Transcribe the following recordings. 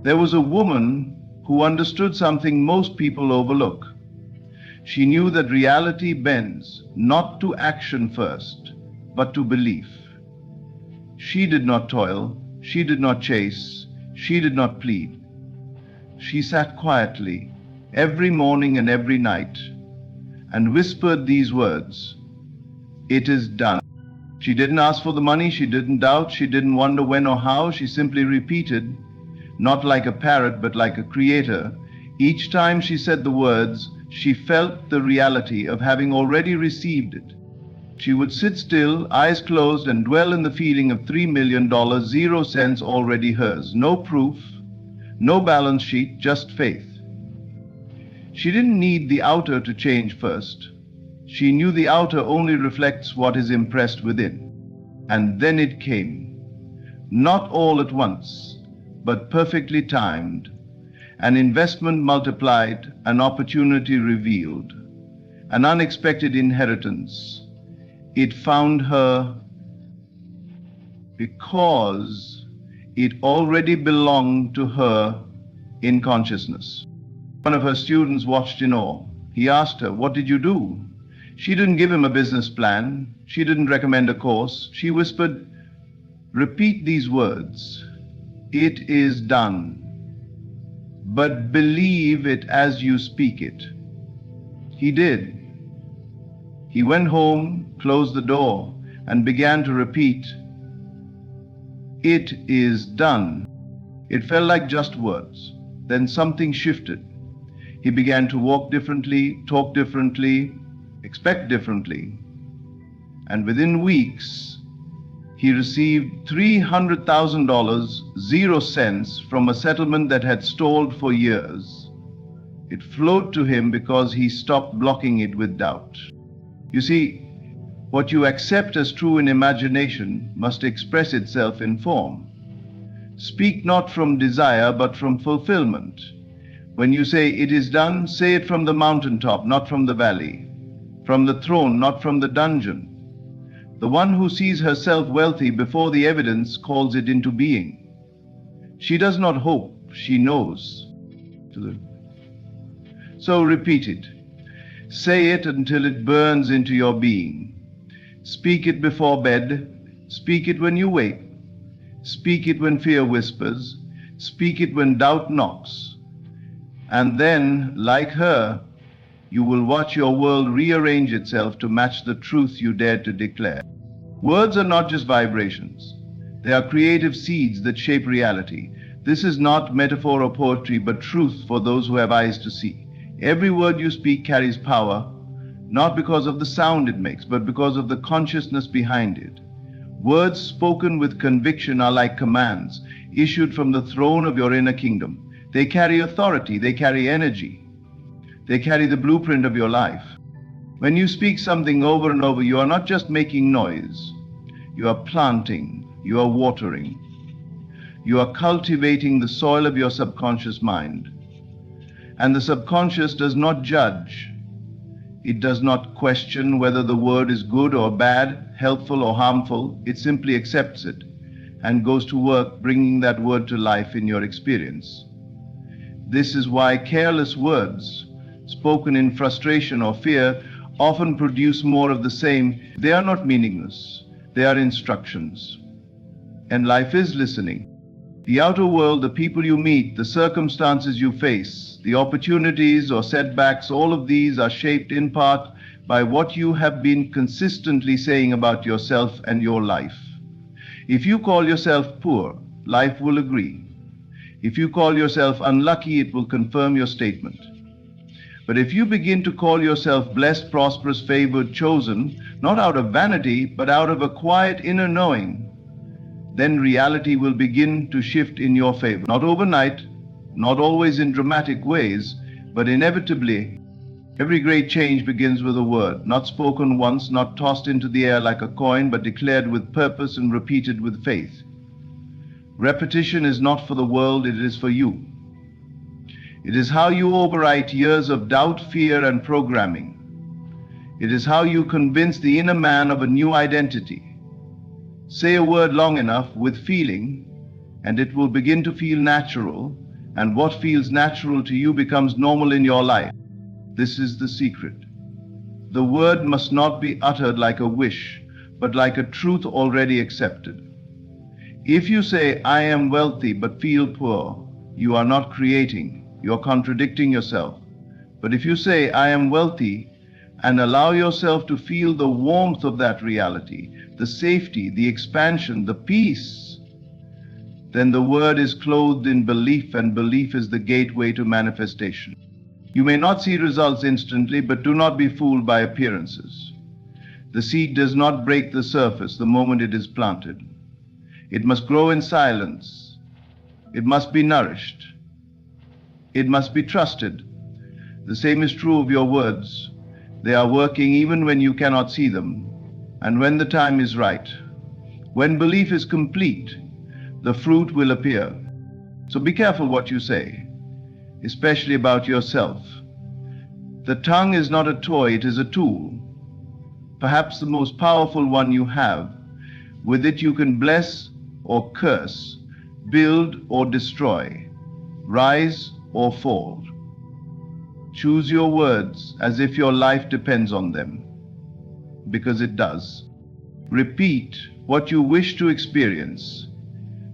There was a woman who understood something most people overlook. She knew that reality bends not to action first, but to belief. She did not toil, she did not chase, she did not plead. She sat quietly every morning and every night and whispered these words, "It is done." She didn't ask for the money, she didn't doubt, she didn't wonder when or how, she simply repeated, not like a parrot but like a creator. Each time she said the words, she felt the reality of having already received it. She would sit still, eyes closed, and dwell in the feeling of $3 million, 0 cents already hers. No proof, no balance sheet, just faith. She didn't need the outer to change first. She knew the outer only reflects what is impressed within. And then it came. Not all at once, but perfectly timed. An investment multiplied, an opportunity revealed, an unexpected inheritance. It found her because it already belonged to her in consciousness. One of her students watched in awe. He asked her, "What did you do?" She didn't give him a business plan. She didn't recommend a course. She whispered, "Repeat these words. It is done. But believe it as you speak it." He did. He went home, closed the door, and began to repeat, "It is done." It felt like just words. Then something shifted. He began to walk differently, talk differently, expect differently. And within weeks, he received $300,000, 0 cents, from a settlement that had stalled for years. It flowed to him because he stopped blocking it with doubt. You see, what you accept as true in imagination must express itself in form. Speak not from desire, but from fulfillment. When you say it is done, say it from the mountaintop, not from the valley, from the throne, not from the dungeon. The one who sees herself wealthy before the evidence calls it into being. She does not hope, she knows. So repeat it. Say it until it burns into your being. Speak it before bed. Speak it when you wake. Speak it when fear whispers. Speak it when doubt knocks. And then, like her, you will watch your world rearrange itself to match the truth you dared to declare. Words are not just vibrations. They are creative seeds that shape reality. This is not metaphor or poetry, but truth for those who have eyes to see. Every word you speak carries power, not because of the sound it makes, but because of the consciousness behind it. Words spoken with conviction are like commands issued from the throne of your inner kingdom. They carry authority, they carry energy, they carry the blueprint of your life. When you speak something over and over, you are not just making noise. You are planting, you are watering. You are cultivating the soil of your subconscious mind. And the subconscious does not judge. It does not question whether the word is good or bad, helpful or harmful. It simply accepts it and goes to work bringing that word to life in your experience. This is why careless words, spoken in frustration or fear, often produce more of the same. They are not meaningless. They are instructions. And life is listening. The outer world, the people you meet, the circumstances you face, the opportunities or setbacks, all of these are shaped in part by what you have been consistently saying about yourself and your life. If you call yourself poor, life will agree. If you call yourself unlucky, it will confirm your statement. But if you begin to call yourself blessed, prosperous, favored, chosen, not out of vanity, but out of a quiet inner knowing, then reality will begin to shift in your favor. Not overnight, not always in dramatic ways, but inevitably. Every great change begins with a word, not spoken once, not tossed into the air like a coin, but declared with purpose and repeated with faith. Repetition is not for the world, it is for you. It is how you overwrite years of doubt, fear, and programming. It is how you convince the inner man of a new identity. Say a word long enough with feeling, and it will begin to feel natural, and what feels natural to you becomes normal in your life. This is the secret. The word must not be uttered like a wish, but like a truth already accepted. If you say, I am wealthy but feel poor, you are not creating, you are contradicting yourself. But if you say, I am wealthy, and allow yourself to feel the warmth of that reality, the safety, the expansion, the peace, then the word is clothed in belief, and belief is the gateway to manifestation. You may not see results instantly, but do not be fooled by appearances. The seed does not break the surface the moment it is planted. It must grow in silence. It must be nourished. It must be trusted. The same is true of your words. They are working even when you cannot see them, and when the time is right. When belief is complete, the fruit will appear. So be careful what you say, especially about yourself. The tongue is not a toy, it is a tool, perhaps the most powerful one you have. With it you can bless or curse, build or destroy, rise or fall. Choose your words as if your life depends on them, because it does. Repeat what you wish to experience.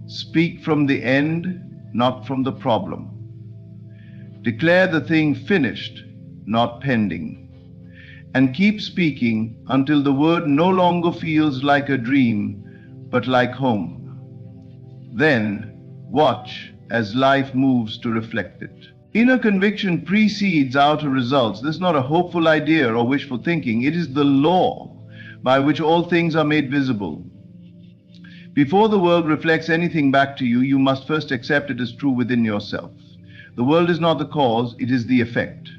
Speak from the end, not from the problem. Declare the thing finished, not pending. And keep speaking until the word no longer feels like a dream, but like home. Then watch as life moves to reflect it. Inner conviction precedes outer results. This is not a hopeful idea or wishful thinking. It is the law by which all things are made visible. Before the world reflects anything back to you, you must first accept it as true within yourself. The world is not the cause, it is the effect.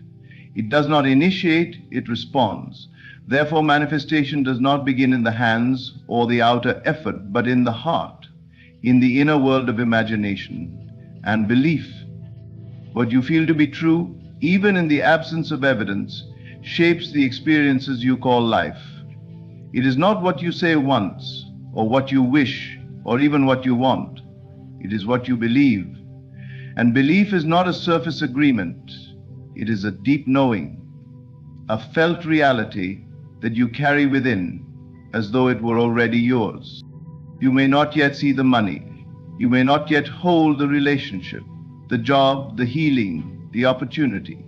It does not initiate, it responds. Therefore, manifestation does not begin in the hands or the outer effort, but in the heart, in the inner world of imagination and belief. What you feel to be true, even in the absence of evidence, shapes the experiences you call life. It is not what you say once, or what you wish, or even what you want. It is what you believe. And belief is not a surface agreement. It is a deep knowing, a felt reality that you carry within as though it were already yours. You may not yet see the money. You may not yet hold the relationship, the job, the healing, the opportunity.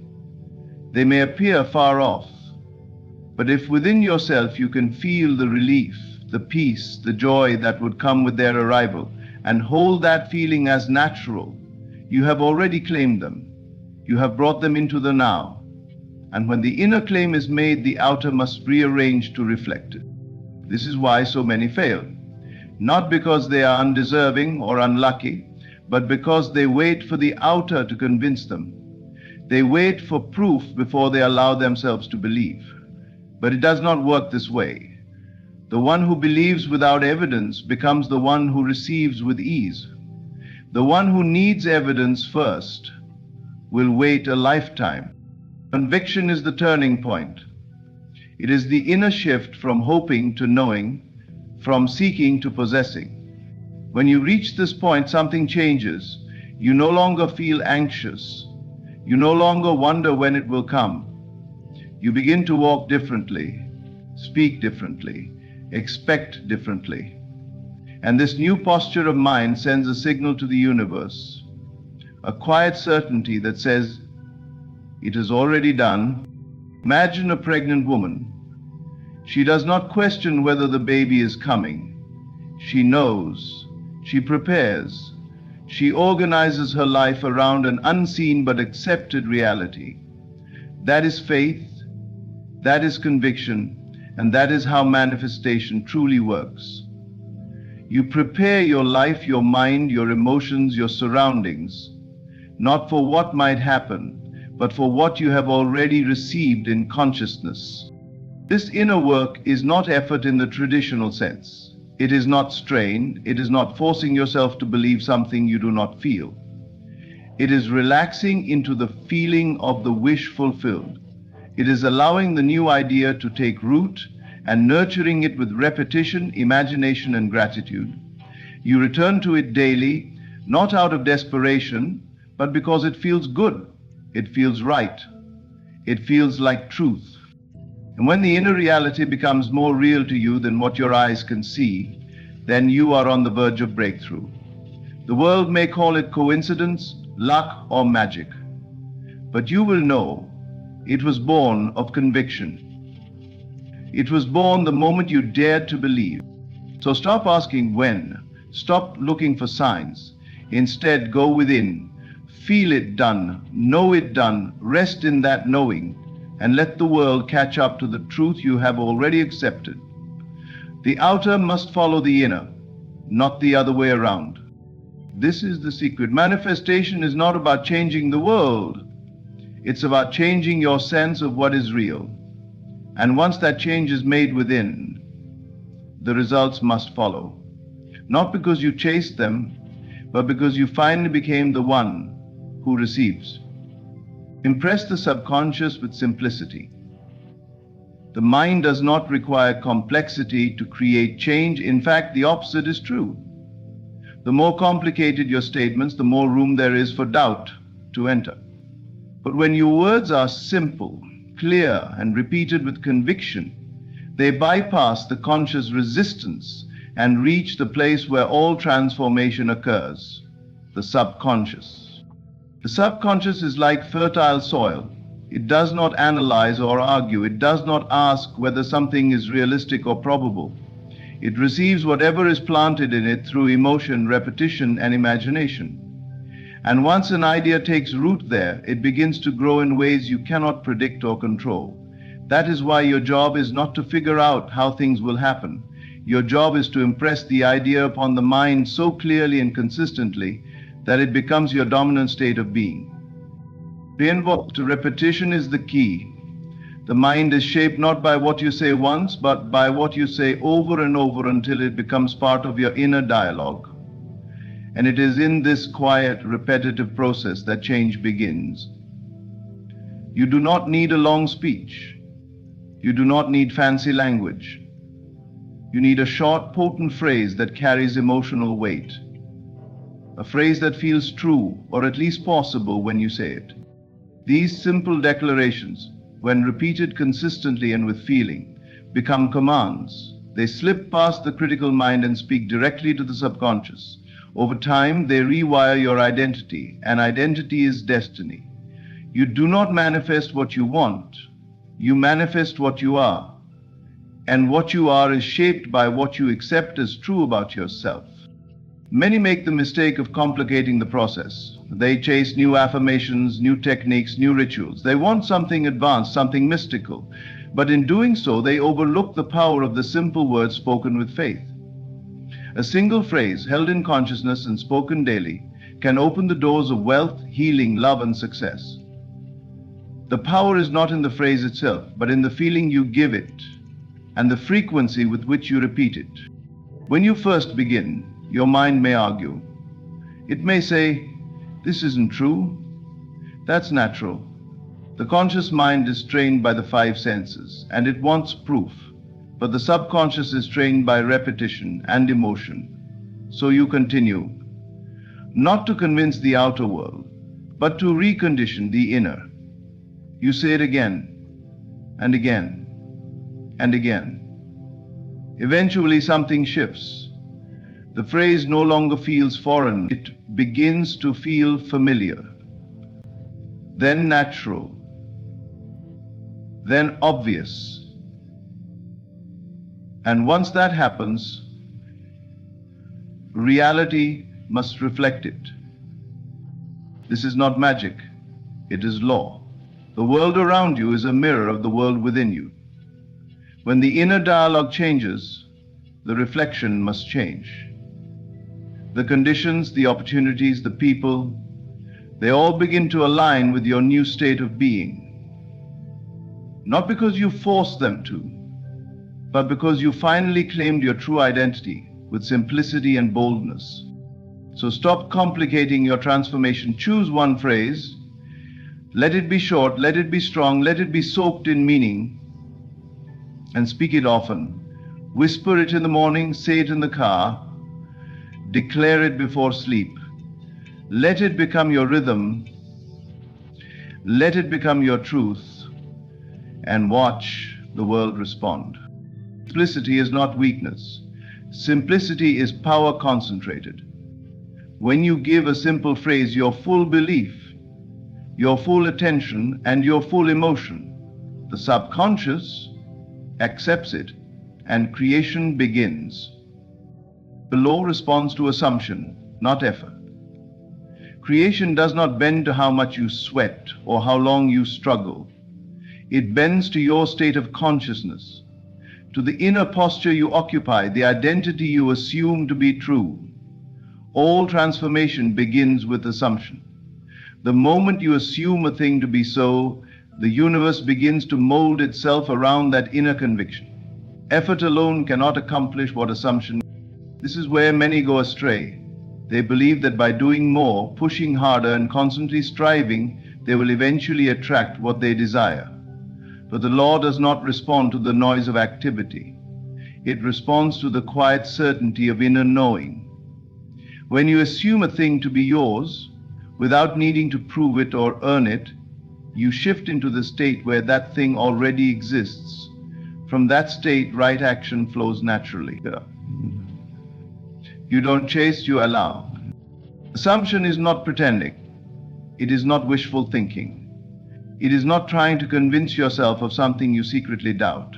They may appear far off, but if within yourself you can feel the relief, the peace, the joy that would come with their arrival, and hold that feeling as natural, you have already claimed them. You have brought them into the now. And when the inner claim is made, the outer must rearrange to reflect it. This is why so many fail. Not because they are undeserving or unlucky, but because they wait for the outer to convince them. They wait for proof before they allow themselves to believe. But it does not work this way. The one who believes without evidence becomes the one who receives with ease. The one who needs evidence first will wait a lifetime. Conviction is the turning point. It is the inner shift from hoping to knowing, from seeking to possessing. When you reach this point, something changes. You no longer feel anxious. You no longer wonder when it will come. You begin to walk differently, speak differently, expect differently. And this new posture of mind sends a signal to the universe, a quiet certainty that says, it is already done. Imagine a pregnant woman. She does not question whether the baby is coming. She knows. She prepares. She organizes her life around an unseen but accepted reality. That is faith, that is conviction, and that is how manifestation truly works. You prepare your life, your mind, your emotions, your surroundings, not for what might happen, but for what you have already received in consciousness. This inner work is not effort in the traditional sense. It is not strain. It is not forcing yourself to believe something you do not feel. It is relaxing into the feeling of the wish fulfilled. It is allowing the new idea to take root and nurturing it with repetition, imagination, and gratitude. You return to it daily, not out of desperation, but because it feels good, it feels right, it feels like truth. And when the inner reality becomes more real to you than what your eyes can see, then you are on the verge of breakthrough. The world may call it coincidence, luck, or magic, but you will know it was born of conviction. It was born the moment you dared to believe. So stop asking when, stop looking for signs. Instead, go within, feel it done, know it done, rest in that knowing, and let the world catch up to the truth you have already accepted. The outer must follow the inner, not the other way around. This is the secret. Manifestation is not about changing the world. It's about changing your sense of what is real. And once that change is made within, the results must follow. Not because you chased them, but because you finally became the one who receives. Impress the subconscious with simplicity. The mind does not require complexity to create change. In fact, the opposite is true. The more complicated your statements, the more room there is for doubt to enter. But when your words are simple, clear, and repeated with conviction, they bypass the conscious resistance and reach the place where all transformation occurs, the subconscious. The subconscious is like fertile soil. It does not analyze or argue. It does not ask whether something is realistic or probable. It receives whatever is planted in it through emotion, repetition, and imagination. And once an idea takes root there, it begins to grow in ways you cannot predict or control. That is why your job is not to figure out how things will happen. Your job is to impress the idea upon the mind so clearly and consistently that it becomes your dominant state of being. Repetition is the key. The mind is shaped not by what you say once, but by what you say over and over until it becomes part of your inner dialogue. And it is in this quiet, repetitive process that change begins. You do not need a long speech. You do not need fancy language. You need a short, potent phrase that carries emotional weight. A phrase that feels true, or at least possible when you say it. These simple declarations, when repeated consistently and with feeling, become commands. They slip past the critical mind and speak directly to the subconscious. Over time, they rewire your identity, and identity is destiny. You do not manifest what you want. You manifest what you are. And what you are is shaped by what you accept as true about yourself. Many make the mistake of complicating the process. They chase new affirmations, new techniques, new rituals. They want something advanced, something mystical. But in doing so, they overlook the power of the simple words spoken with faith. A single phrase held in consciousness and spoken daily can open the doors of wealth, healing, love, and success. The power is not in the phrase itself, but in the feeling you give it and the frequency with which you repeat it. When you first begin, your mind may argue. It may say, "This isn't true. That's natural." The conscious mind is trained by the five senses, and it wants proof. But the subconscious is trained by repetition and emotion. So you continue, not to convince the outer world, but to recondition the inner. You say it again, and again, and again. Eventually something shifts. The phrase no longer feels foreign. It begins to feel familiar, then natural, then obvious. And once that happens, reality must reflect it. This is not magic, it is law. The world around you is a mirror of the world within you. When the inner dialogue changes, the reflection must change. The conditions, the opportunities, the people, they all begin to align with your new state of being. Not because you forced them to, but because you finally claimed your true identity with simplicity and boldness. So stop complicating your transformation. Choose one phrase. Let it be short, let it be strong, let it be soaked in meaning, and speak it often. Whisper it in the morning, say it in the car, declare it before sleep. Let it become your rhythm. Let it become your truth, and watch the world respond. Simplicity is not weakness. Simplicity is power concentrated. When you give a simple phrase your full belief, your full attention, and your full emotion, the subconscious accepts it, and creation begins. The law responds to assumption, not effort. Creation does not bend to how much you sweat or how long you struggle. It bends to your state of consciousness, to the inner posture you occupy, the identity you assume to be true. All transformation begins with assumption. The moment you assume a thing to be so, the universe begins to mold itself around that inner conviction. Effort alone cannot accomplish what assumption. This is where many go astray. They believe that by doing more, pushing harder, and constantly striving, they will eventually attract what they desire. But the law does not respond to the noise of activity. It responds to the quiet certainty of inner knowing. When you assume a thing to be yours, without needing to prove it or earn it, you shift into the state where that thing already exists. From that state, right action flows naturally. You don't chase, you allow. Assumption is not pretending. It is not wishful thinking. It is not trying to convince yourself of something you secretly doubt.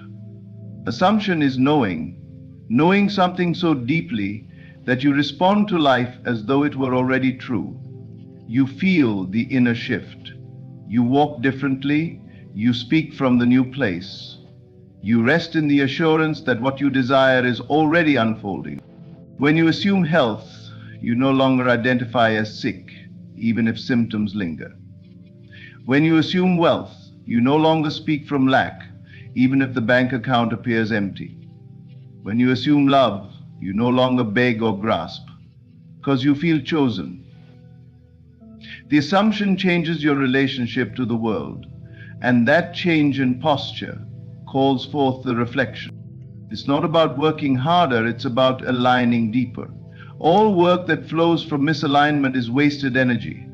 Assumption is knowing something so deeply that you respond to life as though it were already true. You feel the inner shift. You walk differently. You speak from the new place. You rest in the assurance that what you desire is already unfolding. When you assume health, you no longer identify as sick, even if symptoms linger. When you assume wealth, you no longer speak from lack, even if the bank account appears empty. When you assume love, you no longer beg or grasp, because you feel chosen. The assumption changes your relationship to the world, and that change in posture calls forth the reflection. It's not about working harder, it's about aligning deeper. All work that flows from misalignment is wasted energy.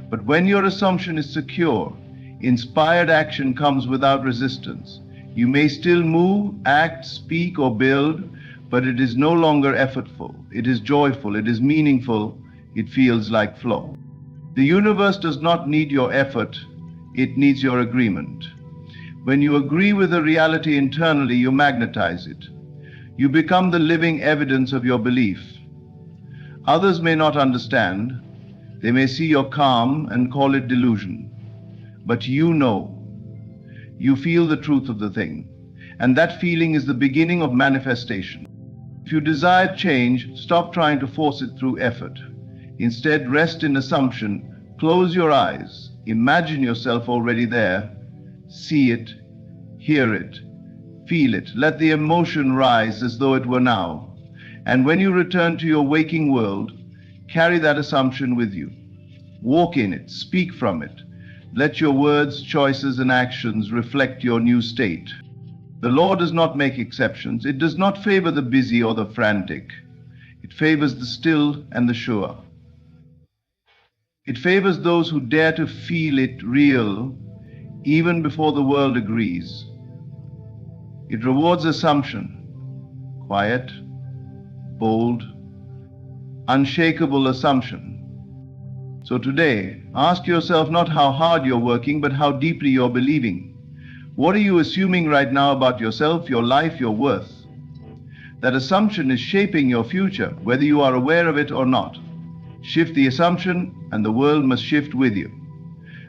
But when your assumption is secure, inspired action comes without resistance. You may still move, act, speak, or build, but it is no longer effortful. It is joyful, it is meaningful, it feels like flow. The universe does not need your effort, it needs your agreement. When you agree with a reality internally, you magnetize it. You become the living evidence of your belief. Others may not understand. They may see your calm and call it delusion. But you know. You feel the truth of the thing. And that feeling is the beginning of manifestation. If you desire change, stop trying to force it through effort. Instead, rest in assumption. Close your eyes. Imagine yourself already there. See it, hear it, feel it. Let the emotion rise as though it were now. And when you return to your waking world, carry that assumption with you. Walk in it, speak from it. Let your words, choices, and actions reflect your new state. The law does not make exceptions. It does not favor the busy or the frantic. It favors the still and the sure. It favors those who dare to feel it real, even before the world agrees. It rewards assumption, quiet, bold, unshakable assumption. So today, ask yourself not how hard you're working, but how deeply you're believing. What are you assuming right now about yourself, your life, your worth? That assumption is shaping your future, whether you are aware of it or not. Shift the assumption, and the world must shift with you.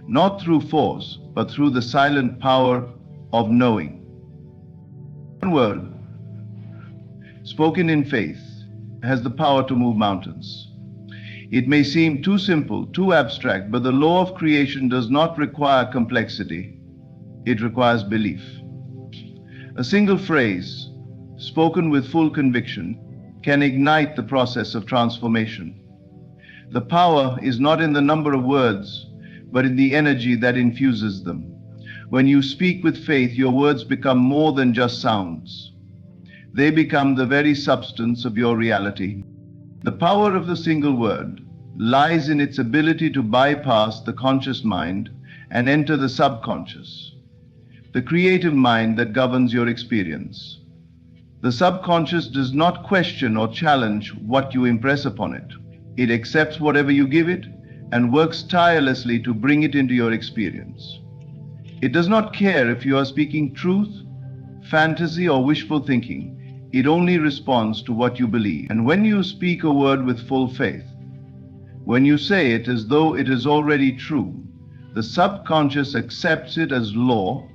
Not through force, but through the silent power of knowing. One word, spoken in faith, has the power to move mountains. It may seem too simple, too abstract, but the law of creation does not require complexity. It requires belief. A single phrase, spoken with full conviction, can ignite the process of transformation. The power is not in the number of words, but in the energy that infuses them. When you speak with faith, your words become more than just sounds. They become the very substance of your reality. The power of the single word, lies in its ability to bypass the conscious mind and enter the subconscious, the creative mind that governs your experience. The subconscious does not question or challenge what you impress upon it. It accepts whatever you give it and works tirelessly to bring it into your experience. It does not care if you are speaking truth, fantasy, or wishful thinking. It only responds to what you believe. And when you speak a word with full faith, when you say it as though it is already true, the subconscious accepts it as law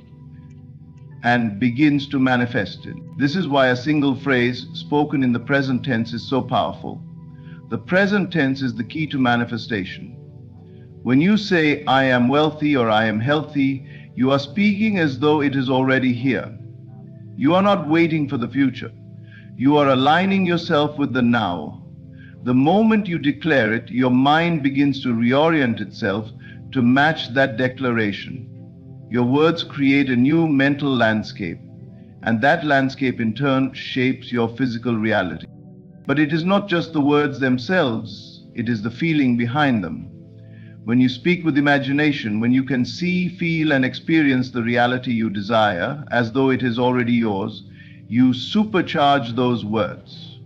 and begins to manifest it. This is why a single phrase spoken in the present tense is so powerful. The present tense is the key to manifestation. When you say, "I am wealthy" or "I am healthy," you are speaking as though it is already here. You are not waiting for the future. You are aligning yourself with the now. The moment you declare it, your mind begins to reorient itself to match that declaration. Your words create a new mental landscape, and that landscape in turn shapes your physical reality. But it is not just the words themselves, it is the feeling behind them. When you speak with imagination, when you can see, feel, and experience the reality you desire as though it is already yours, you supercharge those words.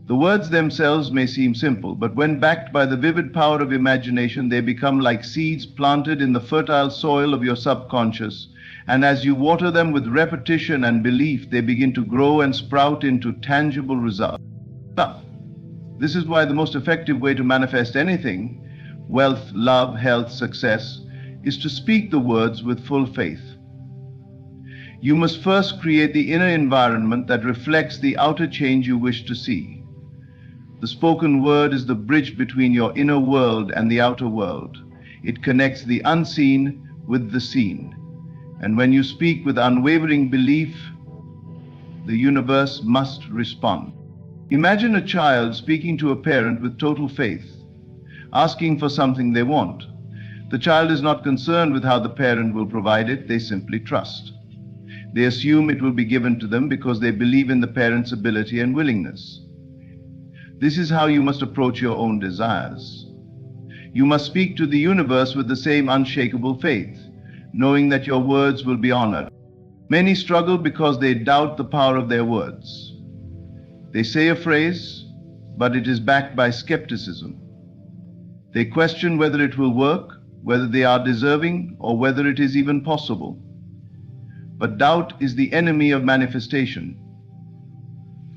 The words themselves may seem simple, but when backed by the vivid power of imagination, they become like seeds planted in the fertile soil of your subconscious, and as you water them with repetition and belief, they begin to grow and sprout into tangible results. Now, this is why the most effective way to manifest anything, wealth, love, health, success, is to speak the words with full faith. You must first create the inner environment that reflects the outer change you wish to see. The spoken word is the bridge between your inner world and the outer world. It connects the unseen with the seen. And when you speak with unwavering belief, the universe must respond. Imagine a child speaking to a parent with total faith, asking for something they want. The child is not concerned with how the parent will provide it, they simply trust. They assume it will be given to them because they believe in the parent's ability and willingness. This is how you must approach your own desires. You must speak to the universe with the same unshakable faith, knowing that your words will be honored. Many struggle because they doubt the power of their words. They say a phrase, but it is backed by skepticism. They question whether it will work, whether they are deserving, or whether it is even possible. But doubt is the enemy of manifestation.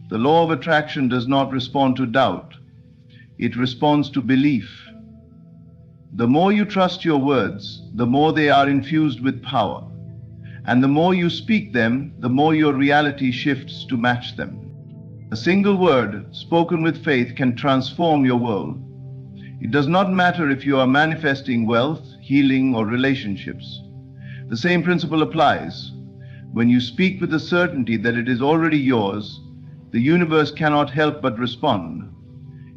The law of attraction does not respond to doubt. It responds to belief. The more you trust your words, the more they are infused with power. And the more you speak them, the more your reality shifts to match them. A single word spoken with faith can transform your world. It does not matter if you are manifesting wealth, healing, or relationships. The same principle applies. When you speak with the certainty that it is already yours, the universe cannot help but respond.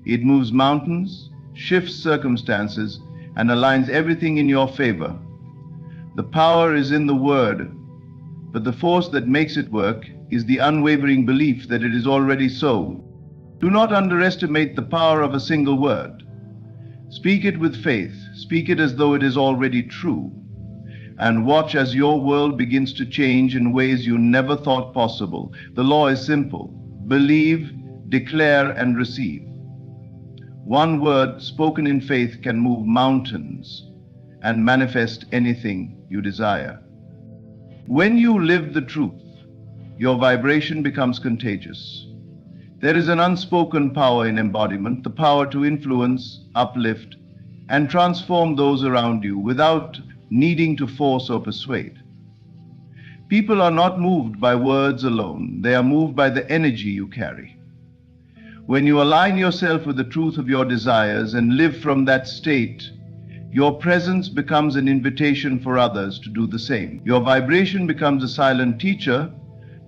It moves mountains, shifts circumstances, and aligns everything in your favor. The power is in the word, but the force that makes it work is the unwavering belief that it is already so. Do not underestimate the power of a single word. Speak it with faith. Speak it as though it is already true. And watch as your world begins to change in ways you never thought possible. The law is simple. Believe, declare, and receive. One word spoken in faith can move mountains and manifest anything you desire. When you live the truth, your vibration becomes contagious. There is an unspoken power in embodiment, the power to influence, uplift, and transform those around you without needing to force or persuade. People are not moved by words alone. They are moved by the energy you carry. When you align yourself with the truth of your desires and live from that state, your presence becomes an invitation for others to do the same. Your vibration becomes a silent teacher,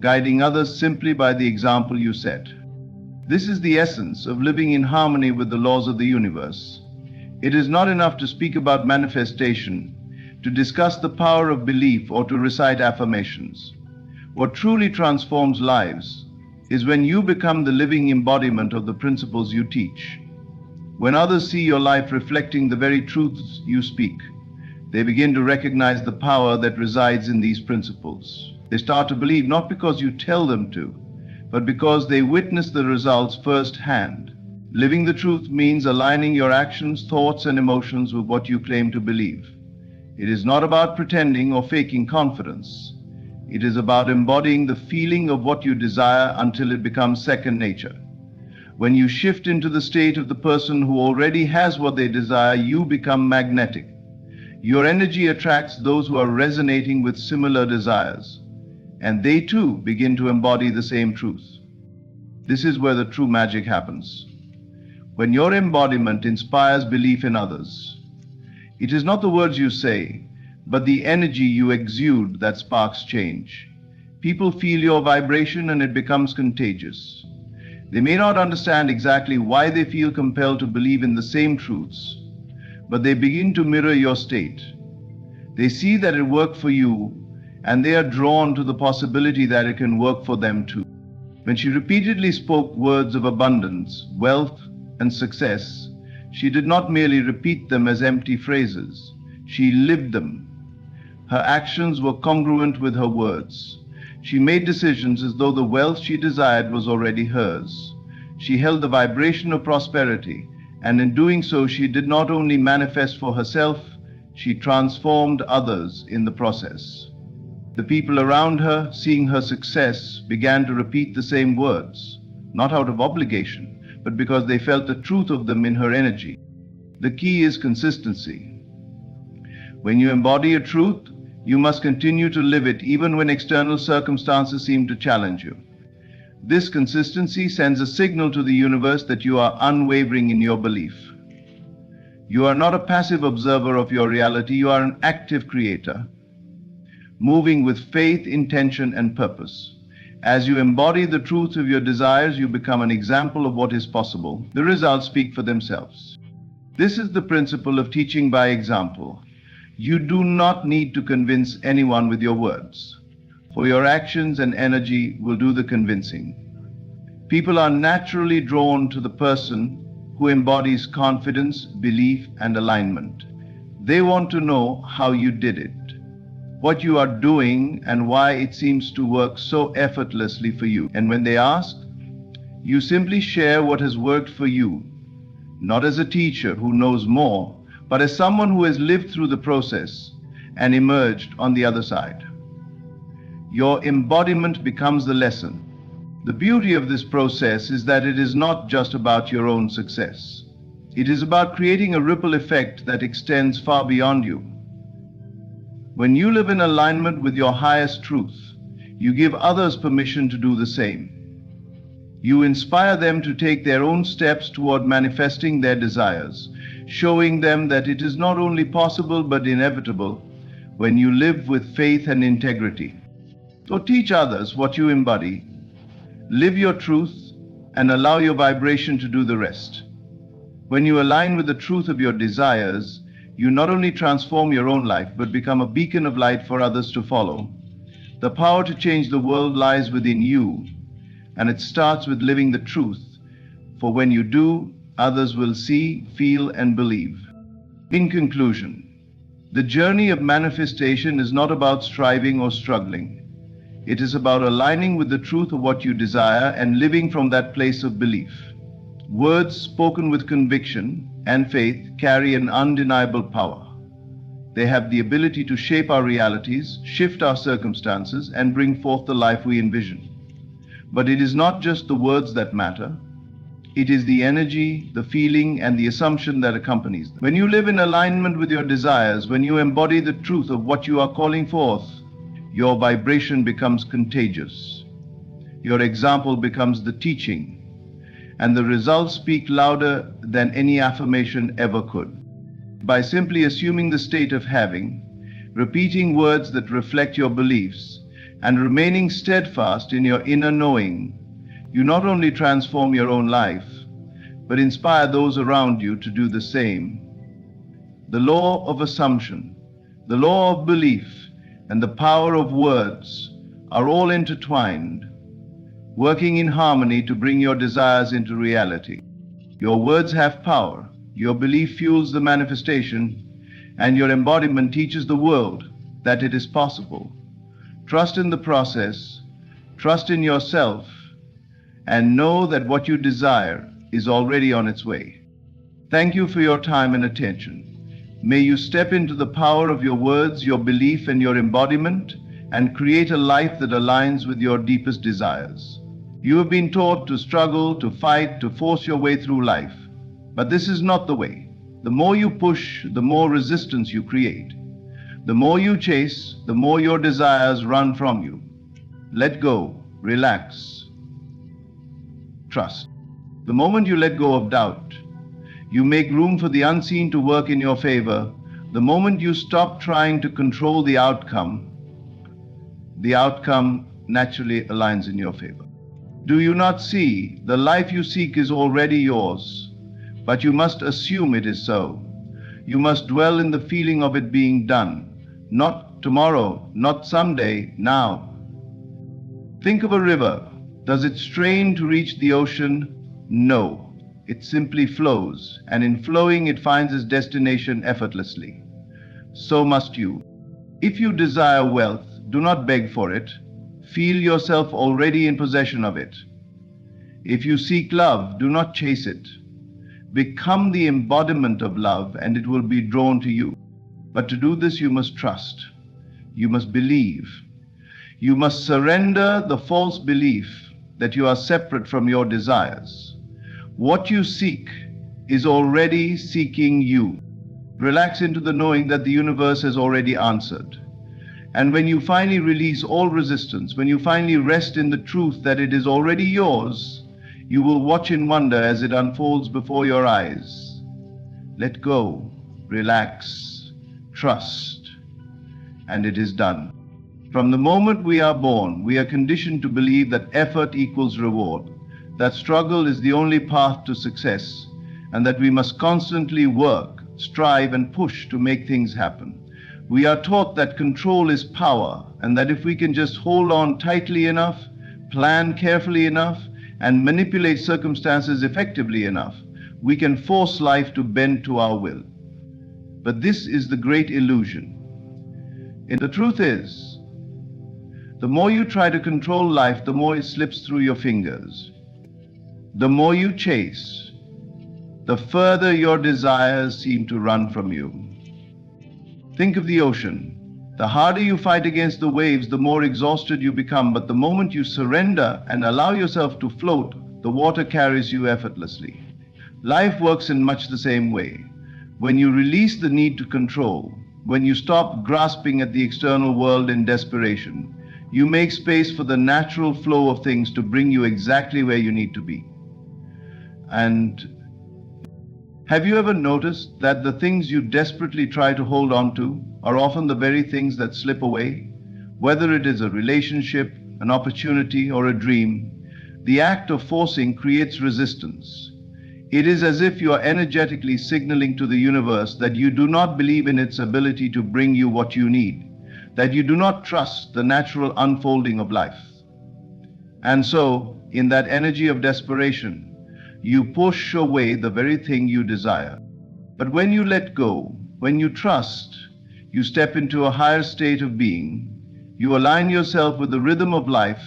guiding others simply by the example you set. This is the essence of living in harmony with the laws of the universe. It is not enough to speak about manifestation, to discuss the power of belief, or to recite affirmations. What truly transforms lives is when you become the living embodiment of the principles you teach. When others see your life reflecting the very truths you speak, they begin to recognize the power that resides in these principles. They start to believe not because you tell them to, but because they witness the results firsthand. Living the truth means aligning your actions, thoughts, and emotions with what you claim to believe. It is not about pretending or faking confidence. It is about embodying the feeling of what you desire until it becomes second nature. When you shift into the state of the person who already has what they desire, you become magnetic. Your energy attracts those who are resonating with similar desires, and they too begin to embody the same truth. This is where the true magic happens. When your embodiment inspires belief in others, it is not the words you say, but the energy you exude that sparks change. People feel your vibration and it becomes contagious. They may not understand exactly why they feel compelled to believe in the same truths, but they begin to mirror your state. They see that it worked for you, and they are drawn to the possibility that it can work for them too. When she repeatedly spoke words of abundance, wealth, and success, she did not merely repeat them as empty phrases. She lived them. Her actions were congruent with her words. She made decisions as though the wealth she desired was already hers. She held the vibration of prosperity, and in doing so, she did not only manifest for herself, she transformed others in the process. The people around her, seeing her success, began to repeat the same words, not out of obligation, but because they felt the truth of them in her energy. The key is consistency. When you embody a truth, you must continue to live it even when external circumstances seem to challenge you. This consistency sends a signal to the universe that you are unwavering in your belief. You are not a passive observer of your reality, you are an active creator, moving with faith, intention, and purpose. As you embody the truth of your desires, you become an example of what is possible. The results speak for themselves. This is the principle of teaching by example. You do not need to convince anyone with your words, for your actions and energy will do the convincing. People are naturally drawn to the person who embodies confidence, belief, and alignment. They want to know how you did it, what you are doing, and why it seems to work so effortlessly for you. And when they ask, you simply share what has worked for you, not as a teacher who knows more, but as someone who has lived through the process and emerged on the other side. Your embodiment becomes the lesson. The beauty of this process is that it is not just about your own success. It is about creating a ripple effect that extends far beyond you. When you live in alignment with your highest truth, you give others permission to do the same. You inspire them to take their own steps toward manifesting their desires, showing them that it is not only possible but inevitable when you live with faith and integrity. So teach others what you embody, live your truth, and allow your vibration to do the rest. When you align with the truth of your desires, you not only transform your own life, but become a beacon of light for others to follow. The power to change the world lies within you, and it starts with living the truth, for when you do, others will see, feel, and believe. In conclusion, the journey of manifestation is not about striving or struggling. It is about aligning with the truth of what you desire and living from that place of belief. Words spoken with conviction and faith carry an undeniable power. They have the ability to shape our realities, shift our circumstances, and bring forth the life we envision. But it is not just the words that matter. It is the energy, the feeling, and the assumption that accompanies them. When you live in alignment with your desires, when you embody the truth of what you are calling forth, your vibration becomes contagious. Your example becomes the teaching, and the results speak louder than any affirmation ever could. By simply assuming the state of having, repeating words that reflect your beliefs, and remaining steadfast in your inner knowing, you not only transform your own life, but inspire those around you to do the same. The law of assumption, the law of belief, and the power of words are all intertwined, working in harmony to bring your desires into reality. Your words have power. Your belief fuels the manifestation, and your embodiment teaches the world that it is possible. Trust in the process, trust in yourself, and know that what you desire is already on its way. Thank you for your time and attention. May you step into the power of your words, your belief, and your embodiment, and create a life that aligns with your deepest desires. You have been taught to struggle, to fight, to force your way through life. But this is not the way. The more you push, the more resistance you create. The more you chase, the more your desires run from you. Let go, relax, trust. The moment you let go of doubt, you make room for the unseen to work in your favor. The moment you stop trying to control the outcome naturally aligns in your favor. Do you not see? The life you seek is already yours, but you must assume it is so. You must dwell in the feeling of it being done, not tomorrow, not someday, now. Think of a river. Does it strain to reach the ocean? No. It simply flows, and in flowing it finds its destination effortlessly. So must you. If you desire wealth, do not beg for it. Feel yourself already in possession of it. If you seek love, do not chase it. Become the embodiment of love, and it will be drawn to you. But to do this, you must trust. You must believe. You must surrender the false belief that you are separate from your desires. What you seek is already seeking you. Relax into the knowing that the universe has already answered. And when you finally release all resistance, when you finally rest in the truth that it is already yours, you will watch in wonder as it unfolds before your eyes. Let go, relax, trust, and it is done. From the moment we are born, we are conditioned to believe that effort equals reward, that struggle is the only path to success, and that we must constantly work, strive, and push to make things happen. We are taught that control is power, and that if we can just hold on tightly enough, plan carefully enough, and manipulate circumstances effectively enough, we can force life to bend to our will. But this is the great illusion. And the truth is, the more you try to control life, the more it slips through your fingers. The more you chase, the further your desires seem to run from you. Think of the ocean. The harder you fight against the waves, the more exhausted you become. But the moment you surrender and allow yourself to float, the water carries you effortlessly. Life works in much the same way. When you release the need to control, when you stop grasping at the external world in desperation, you make space for the natural flow of things to bring you exactly where you need to be. And have you ever noticed that the things you desperately try to hold on to are often the very things that slip away? Whether it is a relationship, an opportunity, or a dream, the act of forcing creates resistance. It is as if you are energetically signaling to the universe that you do not believe in its ability to bring you what you need, that you do not trust the natural unfolding of life. And so, in that energy of desperation, you push away the very thing you desire. But when you let go, when you trust, you step into a higher state of being. You align yourself with the rhythm of life,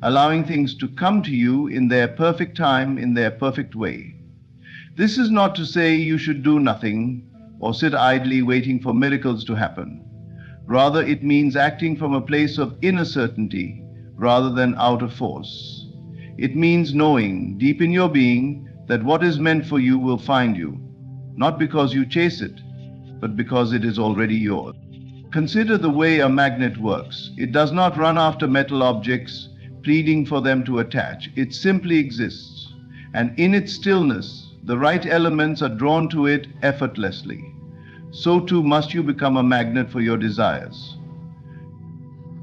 allowing things to come to you in their perfect time, in their perfect way. This is not to say you should do nothing or sit idly waiting for miracles to happen. Rather, it means acting from a place of inner certainty rather than outer force. It means knowing deep in your being that what is meant for you will find you, not because you chase it, but because it is already yours. Consider the way a magnet works. It does not run after metal objects, pleading for them to attach. It simply exists, and in its stillness, the right elements are drawn to it effortlessly. So too must you become a magnet for your desires,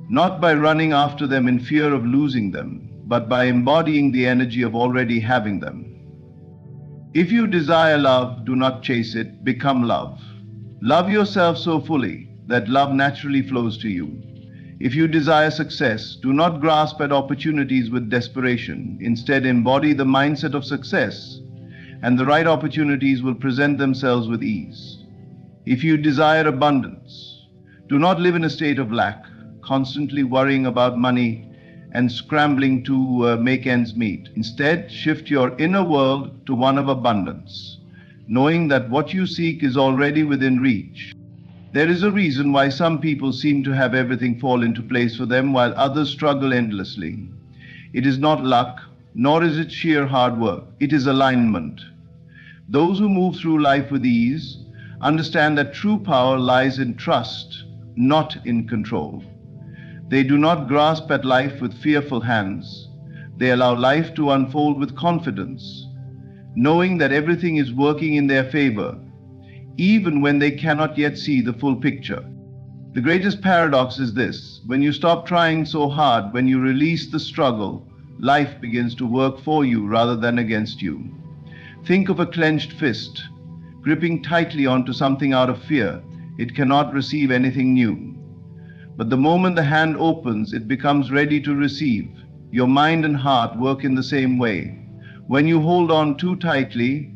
not by running after them in fear of losing them, but by embodying the energy of already having them. If you desire love, do not chase it, become love. Love yourself so fully that love naturally flows to you. If you desire success, do not grasp at opportunities with desperation. Instead, embody the mindset of success and the right opportunities will present themselves with ease. If you desire abundance, do not live in a state of lack, constantly worrying about money and scrambling to make ends meet. Instead, shift your inner world to one of abundance, knowing that what you seek is already within reach. There is a reason why some people seem to have everything fall into place for them while others struggle endlessly. It is not luck, nor is it sheer hard work. It is alignment. Those who move through life with ease understand that true power lies in trust, not in control. They do not grasp at life with fearful hands. They allow life to unfold with confidence, knowing that everything is working in their favor, even when they cannot yet see the full picture. The greatest paradox is this: when you stop trying so hard, when you release the struggle, life begins to work for you rather than against you. Think of a clenched fist, gripping tightly onto something out of fear. It cannot receive anything new. But the moment the hand opens, it becomes ready to receive. Your mind and heart work in the same way. When you hold on too tightly,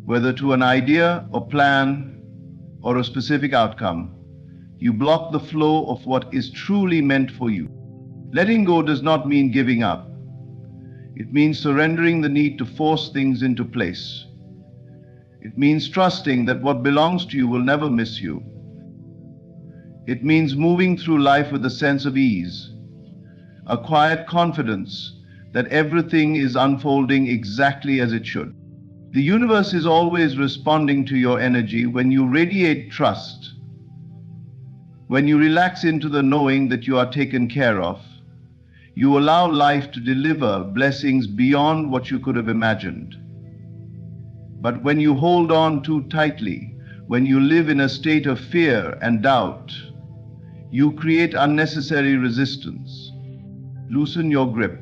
whether to an idea or plan or a specific outcome, you block the flow of what is truly meant for you. Letting go does not mean giving up. It means surrendering the need to force things into place. It means trusting that what belongs to you will never miss you. It means moving through life with a sense of ease, a quiet confidence that everything is unfolding exactly as it should. The universe is always responding to your energy when you radiate trust, when you relax into the knowing that you are taken care of. You allow life to deliver blessings beyond what you could have imagined. But when you hold on too tightly, when you live in a state of fear and doubt, you create unnecessary resistance. Loosen your grip.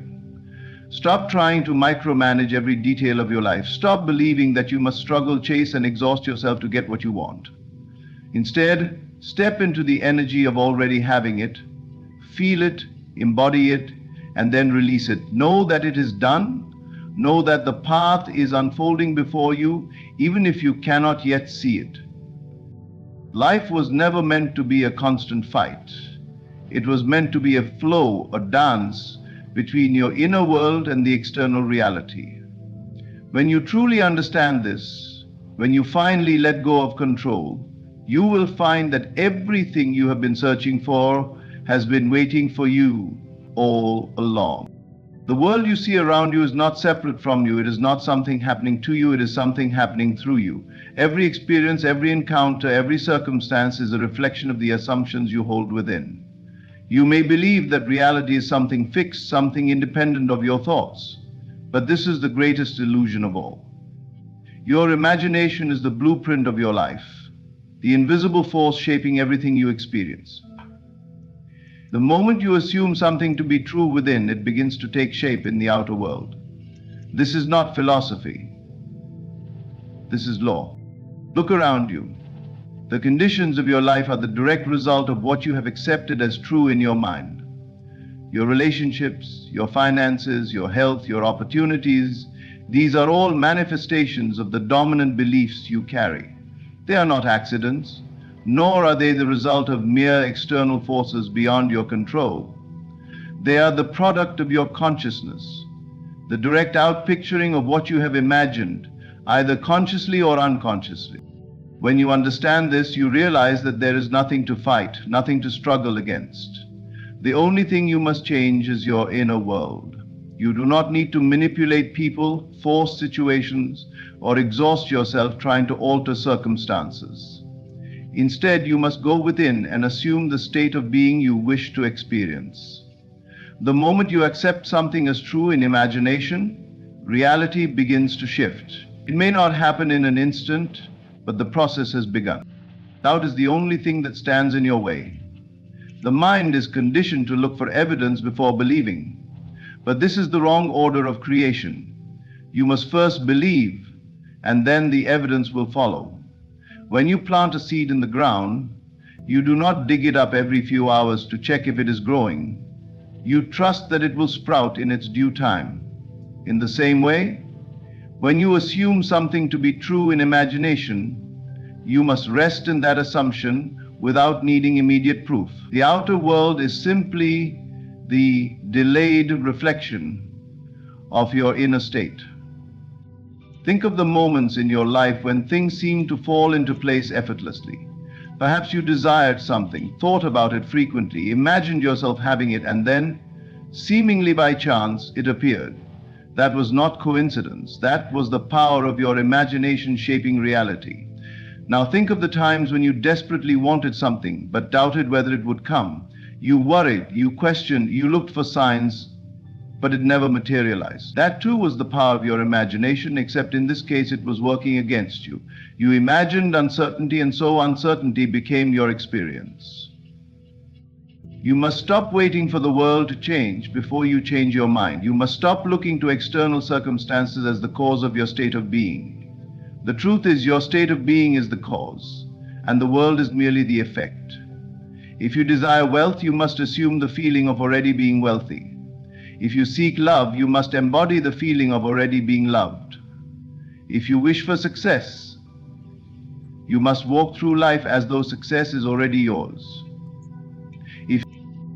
Stop trying to micromanage every detail of your life. Stop believing that you must struggle, chase, and exhaust yourself to get what you want. Instead, step into the energy of already having it, feel it, embody it, and then release it. Know that it is done. Know that the path is unfolding before you, even if you cannot yet see it. Life was never meant to be a constant fight. It was meant to be a flow, a dance between your inner world and the external reality. When you truly understand this, when you finally let go of control, you will find that everything you have been searching for has been waiting for you all along. The world you see around you is not separate from you. It is not something happening to you. It is something happening through you. Every experience, every encounter, every circumstance is a reflection of the assumptions you hold within. You may believe that reality is something fixed, something independent of your thoughts, but this is the greatest illusion of all. Your imagination is the blueprint of your life, the invisible force shaping everything you experience. The moment you assume something to be true within, it begins to take shape in the outer world. This is not philosophy. This is law. Look around you. The conditions of your life are the direct result of what you have accepted as true in your mind. Your relationships, your finances, your health, your opportunities, these are all manifestations of the dominant beliefs you carry. They are not accidents, nor are they the result of mere external forces beyond your control. They are the product of your consciousness, the direct outpicturing of what you have imagined, either consciously or unconsciously. When you understand this, you realize that there is nothing to fight, nothing to struggle against. The only thing you must change is your inner world. You do not need to manipulate people, force situations, or exhaust yourself trying to alter circumstances. Instead, you must go within and assume the state of being you wish to experience. The moment you accept something as true in imagination, reality begins to shift. It may not happen in an instant, but the process has begun. Doubt is the only thing that stands in your way. The mind is conditioned to look for evidence before believing. But this is the wrong order of creation. You must first believe, and then the evidence will follow. When you plant a seed in the ground, you do not dig it up every few hours to check if it is growing. You trust that it will sprout in its due time. In the same way, When you assume something to be true in imagination, you must rest in that assumption without needing immediate proof. The outer world is simply the delayed reflection of your inner state. Think of the moments in your life when things seem to fall into place effortlessly. Perhaps you desired something, thought about it frequently, imagined yourself having it, and then, seemingly by chance, it appeared. That was not coincidence. That was the power of your imagination shaping reality. Now think of the times when you desperately wanted something, but doubted whether it would come. You worried, you questioned, you looked for signs, but it never materialized. That too was the power of your imagination, except in this case it was working against you. You imagined uncertainty, and so uncertainty became your experience. You must stop waiting for the world to change before you change your mind. You must stop looking to external circumstances as the cause of your state of being. The truth is, your state of being is the cause, and the world is merely the effect. If you desire wealth, you must assume the feeling of already being wealthy. If you seek love, you must embody the feeling of already being loved. If you wish for success, you must walk through life as though success is already yours.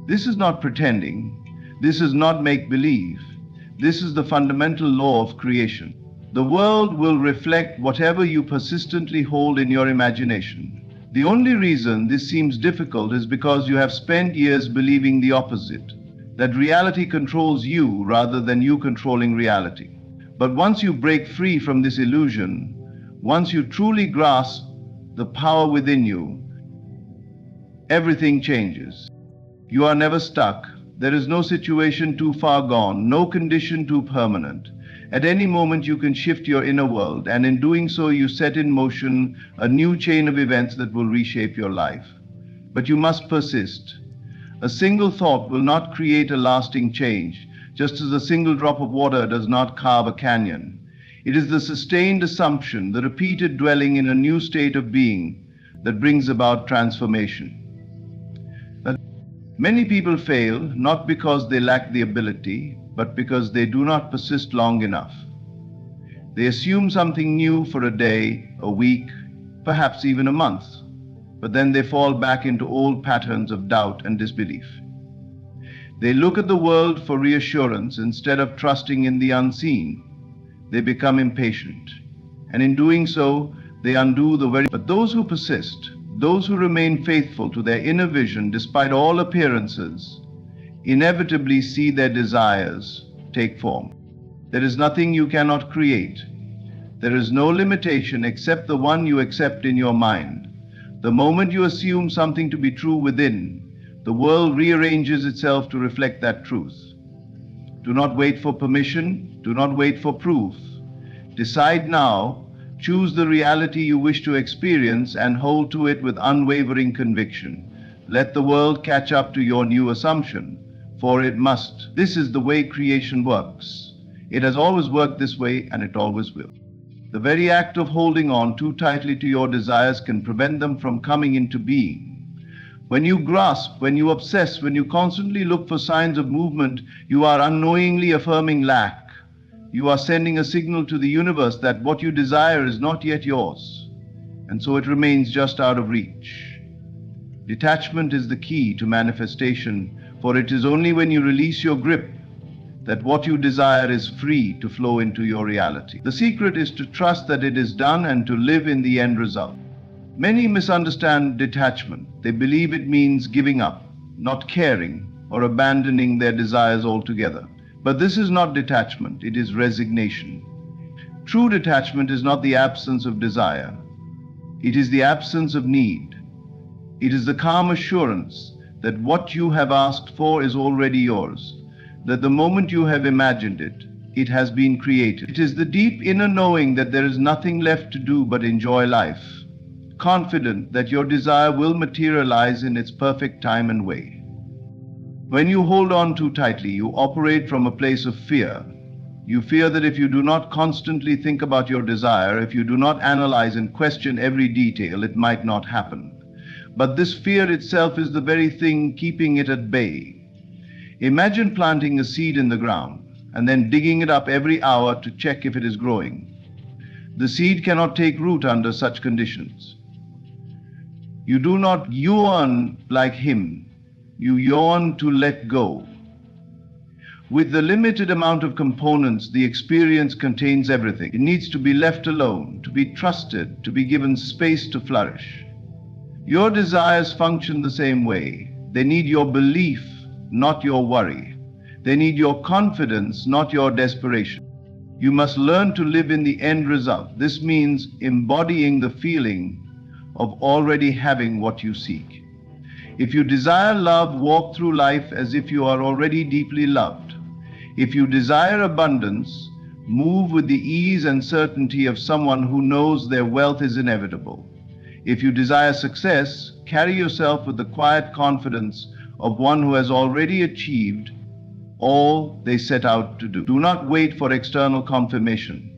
This is not pretending. This is not make-believe. This is the fundamental law of creation. The world will reflect whatever you persistently hold in your imagination. The only reason this seems difficult is because you have spent years believing the opposite, that reality controls you rather than you controlling reality. But once you break free from this illusion, once you truly grasp the power within you, everything changes. You are never stuck. There is no situation too far gone, no condition too permanent. At any moment you can shift your inner world, and in doing so you set in motion a new chain of events that will reshape your life. But you must persist. A single thought will not create a lasting change, just as a single drop of water does not carve a canyon. It is the sustained assumption, the repeated dwelling in a new state of being, that brings about transformation. Many people fail not because they lack the ability, but because they do not persist long enough. They assume something new for a day, a week, perhaps even a month, but then they fall back into old patterns of doubt and disbelief. They look at the world for reassurance instead of trusting in the unseen. They become impatient, and in doing so, they undo the very. But those who persist, those who remain faithful to their inner vision despite all appearances, inevitably see their desires take form. There is nothing you cannot create. There is no limitation except the one you accept in your mind. The moment you assume something to be true within, the world rearranges itself to reflect that truth. Do not wait for permission. Do not wait for proof. Decide now. Choose the reality you wish to experience and hold to it with unwavering conviction. Let the world catch up to your new assumption, for it must. This is the way creation works. It has always worked this way, and it always will. The very act of holding on too tightly to your desires can prevent them from coming into being. When you grasp, when you obsess, when you constantly look for signs of movement, you are unknowingly affirming lack. You are sending a signal to the universe that what you desire is not yet yours, and so it remains just out of reach. Detachment is the key to manifestation, for it is only when you release your grip that what you desire is free to flow into your reality. The secret is to trust that it is done and to live in the end result. Many misunderstand detachment. They believe it means giving up, not caring, or abandoning their desires altogether. But this is not detachment, it is resignation. True detachment is not the absence of desire. It is the absence of need. It is the calm assurance that what you have asked for is already yours, that the moment you have imagined it, it has been created. It is the deep inner knowing that there is nothing left to do but enjoy life, confident that your desire will materialize in its perfect time and way. When you hold on too tightly, you operate from a place of fear. You fear that if you do not constantly think about your desire, if you do not analyze and question every detail, it might not happen. But this fear itself is the very thing keeping it at bay. Imagine planting a seed in the ground and then digging it up every hour to check if it is growing. The seed cannot take root under such conditions. You do not yearn like him. You yearn to let go. With the limited amount of components, the experience contains everything. It needs to be left alone, to be trusted, to be given space to flourish. Your desires function the same way. They need your belief, not your worry. They need your confidence, not your desperation. You must learn to live in the end result. This means embodying the feeling of already having what you seek. If you desire love, walk through life as if you are already deeply loved. If you desire abundance, move with the ease and certainty of someone who knows their wealth is inevitable. If you desire success, carry yourself with the quiet confidence of one who has already achieved all they set out to do. Do not wait for external confirmation.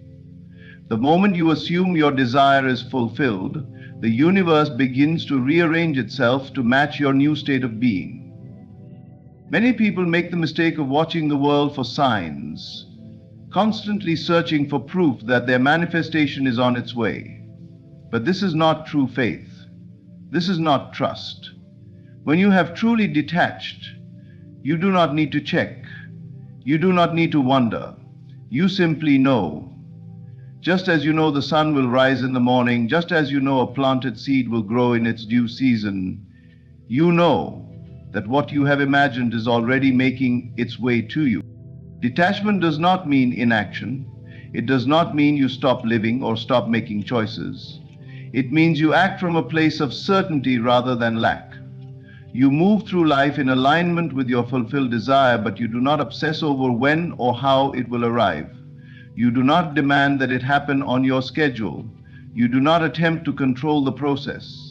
The moment you assume your desire is fulfilled, the universe begins to rearrange itself to match your new state of being. Many people make the mistake of watching the world for signs, constantly searching for proof that their manifestation is on its way. But this is not true faith. This is not trust. When you have truly detached, you do not need to check. You do not need to wonder. You simply know. Just as you know the sun will rise in the morning, just as you know a planted seed will grow in its due season, you know that what you have imagined is already making its way to you. Detachment does not mean inaction. It does not mean you stop living or stop making choices. It means you act from a place of certainty rather than lack. You move through life in alignment with your fulfilled desire, but you do not obsess over when or how it will arrive. You do not demand that it happen on your schedule. You do not attempt to control the process.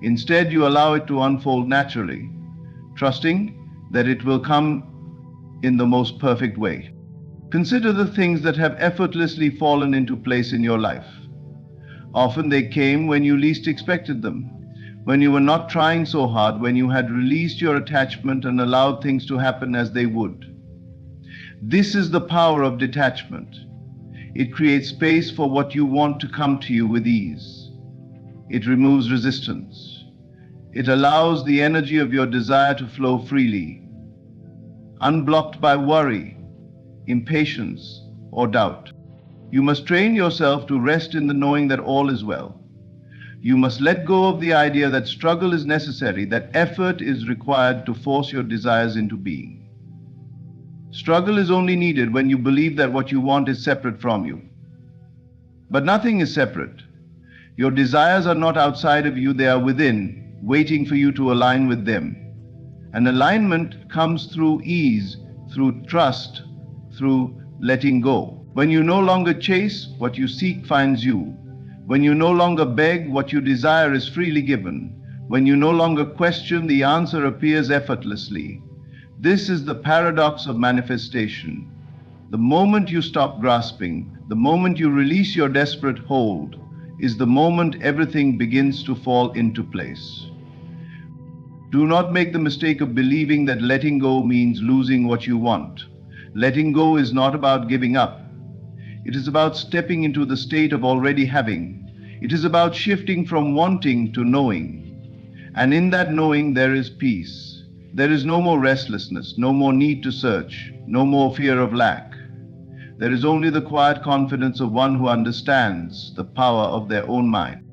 Instead, you allow it to unfold naturally, trusting that it will come in the most perfect way. Consider the things that have effortlessly fallen into place in your life. Often they came when you least expected them, when you were not trying so hard, when you had released your attachment and allowed things to happen as they would. This is the power of detachment. It creates space for what you want to come to you with ease. It removes resistance. It allows the energy of your desire to flow freely, unblocked by worry, impatience, or doubt. You must train yourself to rest in the knowing that all is well. You must let go of the idea that struggle is necessary, that effort is required to force your desires into being. Struggle is only needed when you believe that what you want is separate from you. But nothing is separate. Your desires are not outside of you, they are within, waiting for you to align with them. And alignment comes through ease, through trust, through letting go. When you no longer chase, what you seek finds you. When you no longer beg, what you desire is freely given. When you no longer question, the answer appears effortlessly. This is the paradox of manifestation. The moment you stop grasping, the moment you release your desperate hold, is the moment everything begins to fall into place. Do not make the mistake of believing that letting go means losing what you want. Letting go is not about giving up. It is about stepping into the state of already having. It is about shifting from wanting to knowing. And in that knowing there is peace. There is no more restlessness, no more need to search, no more fear of lack. There is only the quiet confidence of one who understands the power of their own mind.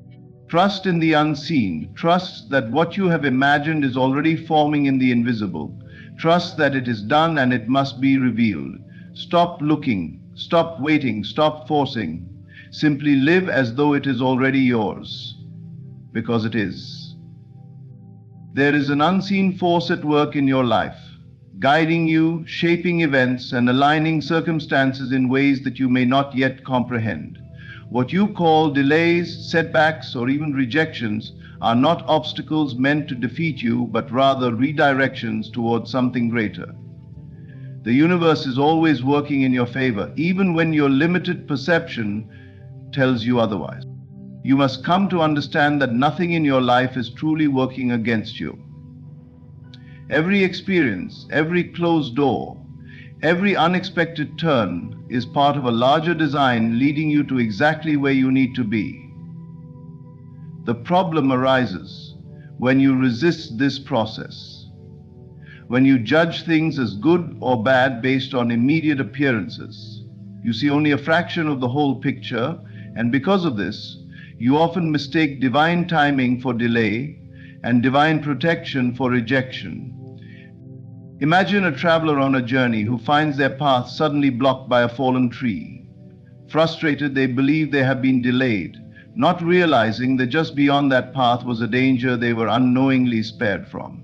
Trust in the unseen. Trust that what you have imagined is already forming in the invisible. Trust that it is done and it must be revealed. Stop looking, stop waiting, stop forcing. Simply live as though it is already yours, because it is. There is an unseen force at work in your life, guiding you, shaping events, and aligning circumstances in ways that you may not yet comprehend. What you call delays, setbacks, or even rejections are not obstacles meant to defeat you, but rather redirections towards something greater. The universe is always working in your favor, even when your limited perception tells you otherwise. You must come to understand that nothing in your life is truly working against you. Every experience, every closed door, Every unexpected turn is part of a larger design leading you to exactly where you need to be. The problem arises when you resist this process, when you judge things as good or bad based on immediate appearances. You see only a fraction of the whole picture, and because of this, you often mistake divine timing for delay and divine protection for rejection. Imagine a traveler on a journey who finds their path suddenly blocked by a fallen tree. Frustrated, they believe they have been delayed, not realizing that just beyond that path was a danger they were unknowingly spared from.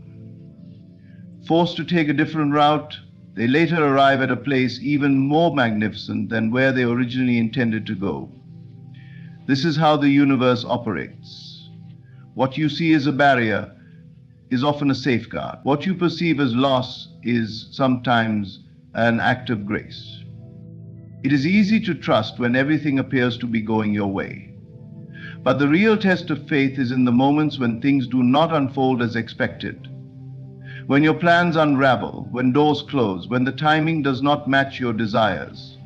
Forced to take a different route, they later arrive at a place even more magnificent than where they originally intended to go. This is how the universe operates. What you see as a barrier is often a safeguard. What you perceive as loss is sometimes an act of grace. It is easy to trust when everything appears to be going your way. But the real test of faith is in the moments when things do not unfold as expected. When your plans unravel, when doors close, when the timing does not match your desires.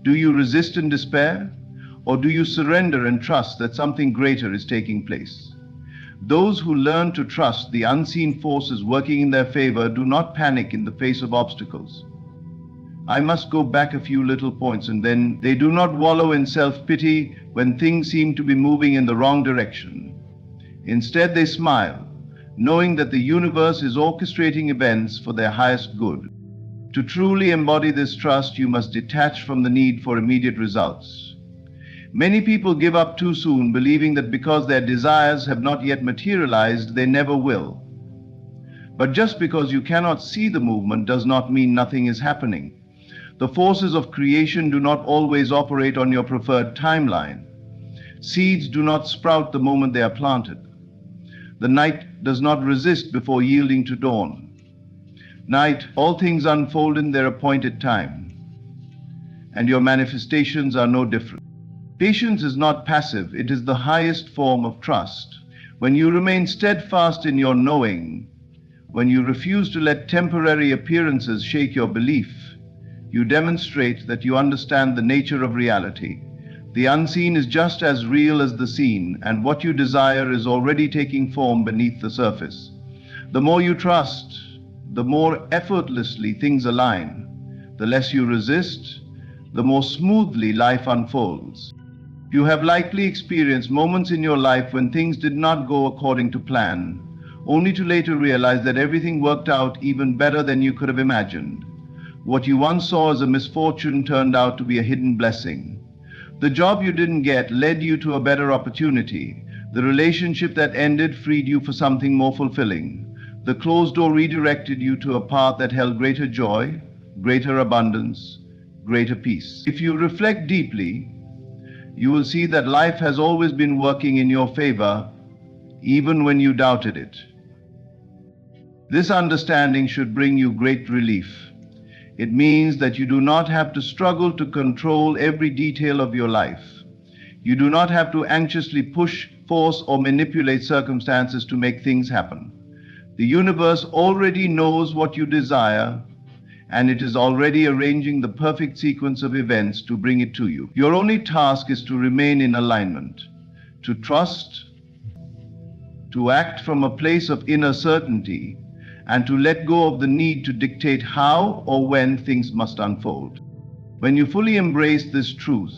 Do you resist in despair? Or do you surrender and trust that something greater is taking place? Those who learn to trust the unseen forces working in their favor do not panic in the face of obstacles. I must go back a few little points, and then they do not wallow in self-pity when things seem to be moving in the wrong direction. Instead, they smile, knowing that the universe is orchestrating events for their highest good. To truly embody this trust, you must detach from the need for immediate results. Many people give up too soon, believing that because their desires have not yet materialized, they never will. But just because you cannot see the movement does not mean nothing is happening. The forces of creation do not always operate on your preferred timeline. Seeds do not sprout the moment they are planted. The night does not resist before yielding to dawn. Night, all things unfold in their appointed time, and your manifestations are no different. Patience is not passive, it is the highest form of trust. When you remain steadfast in your knowing, when you refuse to let temporary appearances shake your belief, you demonstrate that you understand the nature of reality. The unseen is just as real as the seen, and what you desire is already taking form beneath the surface. The more you trust, the more effortlessly things align. The less you resist, the more smoothly life unfolds. You have likely experienced moments in your life when things did not go according to plan, only to later realize that everything worked out even better than you could have imagined. What you once saw as a misfortune turned out to be a hidden blessing. The job you didn't get led you to a better opportunity. The relationship that ended freed you for something more fulfilling. The closed door redirected you to a path that held greater joy, greater abundance, greater peace. If you reflect deeply, you will see that life has always been working in your favor, even when you doubted it. This understanding should bring you great relief. It means that you do not have to struggle to control every detail of your life. You do not have to anxiously push, force, or manipulate circumstances to make things happen. The universe already knows what you desire, and it is already arranging the perfect sequence of events to bring it to you. Your only task is to remain in alignment, to trust, to act from a place of inner certainty, and to let go of the need to dictate how or when things must unfold. When you fully embrace this truth,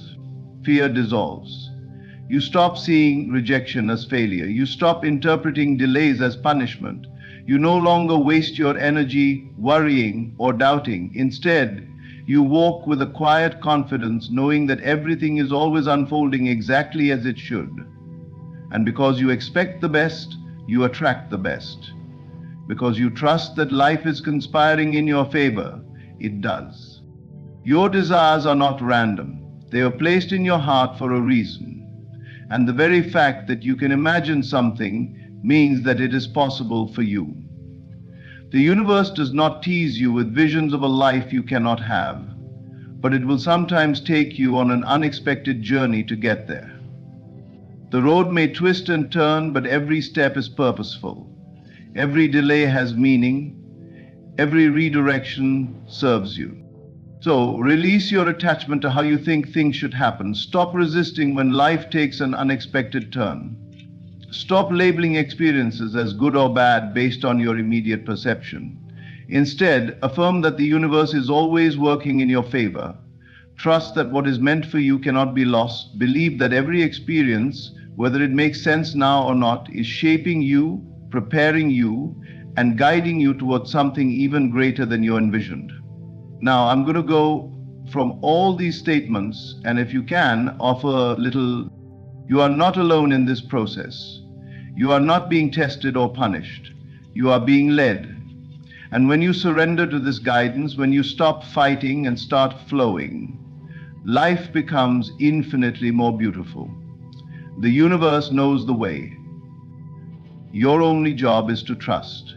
fear dissolves. You stop seeing rejection as failure. You stop interpreting delays as punishment. You no longer waste your energy worrying or doubting. Instead, you walk with a quiet confidence, knowing that everything is always unfolding exactly as it should. And because you expect the best, you attract the best. Because you trust that life is conspiring in your favor, it does. Your desires are not random. They are placed in your heart for a reason. And the very fact that you can imagine something means that it is possible for you. The universe does not tease you with visions of a life you cannot have, but it will sometimes take you on an unexpected journey to get there. The road may twist and turn, but every step is purposeful. Every delay has meaning. Every redirection serves you. So, release your attachment to how you think things should happen. Stop resisting when life takes an unexpected turn. Stop labeling experiences as good or bad based on your immediate perception. Instead, affirm that the universe is always working in your favor. Trust that what is meant for you cannot be lost. Believe that every experience, whether it makes sense now or not, is shaping you, preparing you, and guiding you towards something even greater than you envisioned. Now, I'm going to go from all these statements, and if you can, offer a little. You are not alone in this process. You are not being tested or punished. You are being led. And when you surrender to this guidance, when you stop fighting and start flowing, life becomes infinitely more beautiful. The universe knows the way. Your only job is to trust.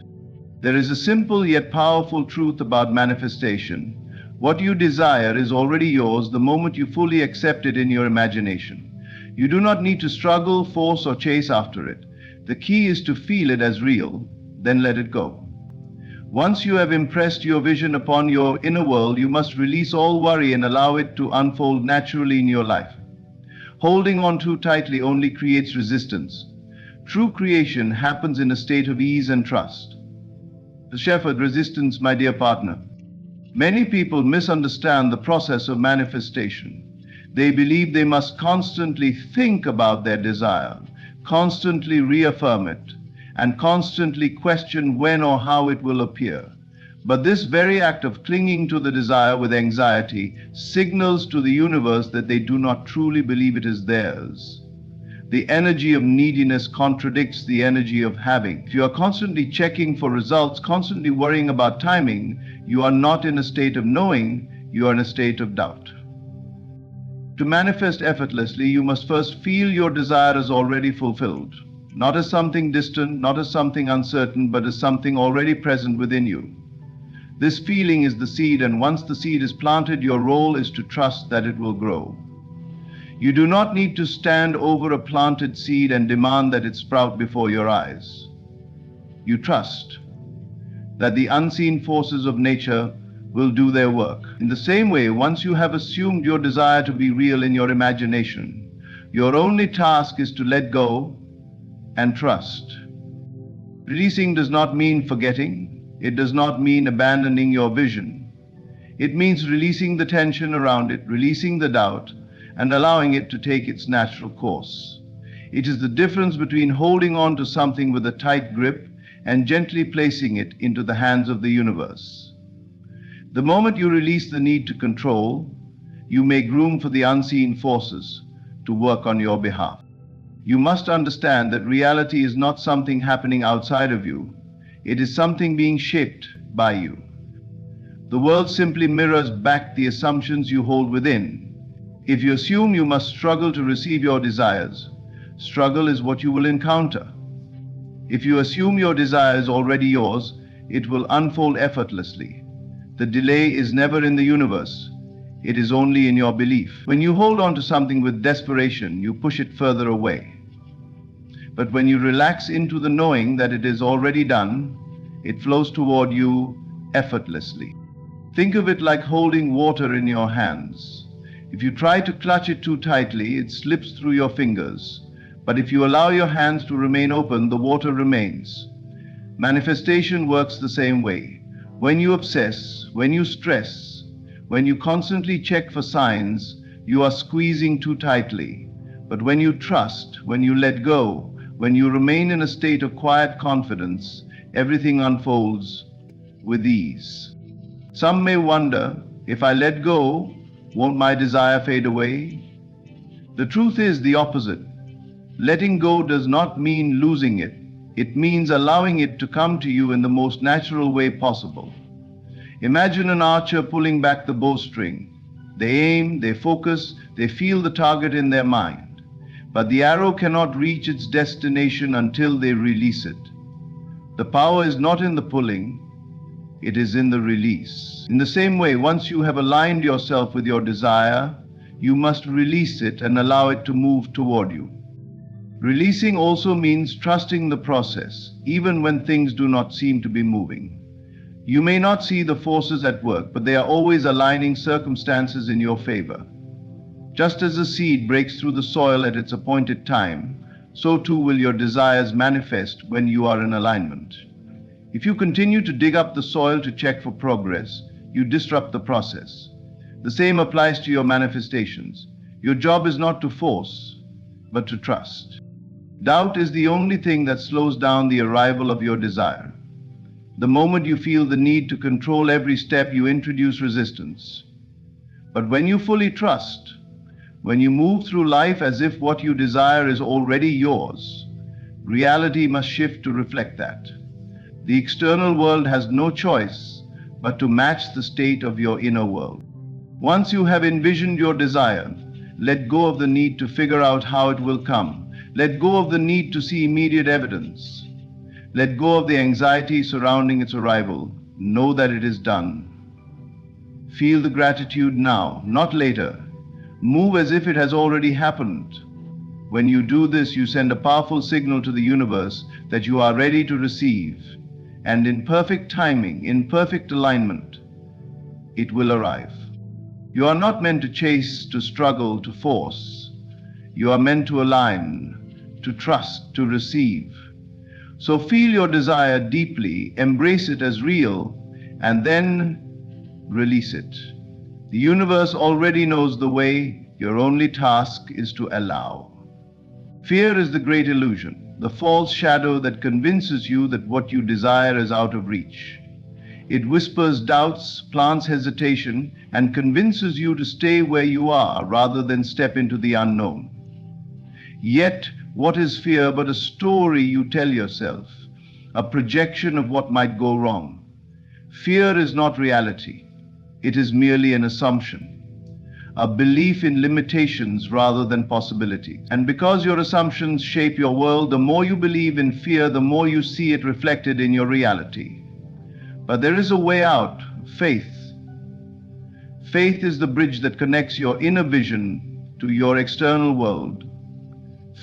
There is a simple yet powerful truth about manifestation. What you desire is already yours the moment you fully accept it in your imagination. You do not need to struggle, force, or chase after it. The key is to feel it as real, then let it go. Once you have impressed your vision upon your inner world, you must release all worry and allow it to unfold naturally in your life. Holding on too tightly only creates resistance. True creation happens in a state of ease and trust. The shepherd resistance, my dear partner. Many people misunderstand the process of manifestation. They believe they must constantly think about their desire, constantly reaffirm it, and constantly question when or how it will appear. But this very act of clinging to the desire with anxiety signals to the universe that they do not truly believe it is theirs. The energy of neediness contradicts the energy of having. If you are constantly checking for results, constantly worrying about timing, you are not in a state of knowing, you are in a state of doubt. To manifest effortlessly, you must first feel your desire as already fulfilled, not as something distant, not as something uncertain, but as something already present within you. This feeling is the seed, and once the seed is planted, your role is to trust that it will grow. You do not need to stand over a planted seed and demand that it sprout before your eyes. You trust that the unseen forces of nature will do their work. In the same way, once you have assumed your desire to be real in your imagination, your only task is to let go and trust. Releasing does not mean forgetting. It does not mean abandoning your vision. It means releasing the tension around it, releasing the doubt, and allowing it to take its natural course. It is the difference between holding on to something with a tight grip and gently placing it into the hands of the universe. The moment you release the need to control, you make room for the unseen forces to work on your behalf. You must understand that reality is not something happening outside of you. It is something being shaped by you. The world simply mirrors back the assumptions you hold within. If you assume you must struggle to receive your desires, struggle is what you will encounter. If you assume your desire is already yours, it will unfold effortlessly. The delay is never in the universe. It is only in your belief. When you hold on to something with desperation, you push it further away. But when you relax into the knowing that it is already done, it flows toward you effortlessly. Think of it like holding water in your hands. If you try to clutch it too tightly, it slips through your fingers. But if you allow your hands to remain open, the water remains. Manifestation works the same way. When you obsess, when you stress, when you constantly check for signs, you are squeezing too tightly. But when you trust, when you let go, when you remain in a state of quiet confidence, everything unfolds with ease. Some may wonder, if I let go, won't my desire fade away? The truth is the opposite. Letting go does not mean losing it. It means allowing it to come to you in the most natural way possible. Imagine an archer pulling back the bowstring. They aim, they focus, they feel the target in their mind. But the arrow cannot reach its destination until they release it. The power is not in the pulling, it is in the release. In the same way, once you have aligned yourself with your desire, you must release it and allow it to move toward you. Releasing also means trusting the process, even when things do not seem to be moving. You may not see the forces at work, but they are always aligning circumstances in your favor. Just as a seed breaks through the soil at its appointed time, so too will your desires manifest when you are in alignment. If you continue to dig up the soil to check for progress, you disrupt the process. The same applies to your manifestations. Your job is not to force, but to trust. Doubt is the only thing that slows down the arrival of your desire. The moment you feel the need to control every step, you introduce resistance. But when you fully trust, when you move through life as if what you desire is already yours, reality must shift to reflect that. The external world has no choice but to match the state of your inner world. Once you have envisioned your desire, let go of the need to figure out how it will come. Let go of the need to see immediate evidence. Let go of the anxiety surrounding its arrival. Know that it is done. Feel the gratitude now, not later. Move as if it has already happened. When you do this, you send a powerful signal to the universe that you are ready to receive. And in perfect timing, in perfect alignment, it will arrive. You are not meant to chase, to struggle, to force. You are meant to align, to trust, to receive. So feel your desire deeply, embrace it as real, and then release it. The universe already knows the way. Your only task is to allow. Fear is the great illusion, the false shadow that convinces you that what you desire is out of reach. It whispers doubts, plants hesitation, and convinces you to stay where you are rather than step into the unknown. Yet, what is fear but a story you tell yourself, a projection of what might go wrong? Fear is not reality. It is merely an assumption, a belief in limitations rather than possibility. And because your assumptions shape your world, the more you believe in fear, the more you see it reflected in your reality. But there is a way out, faith. Faith is the bridge that connects your inner vision to your external world.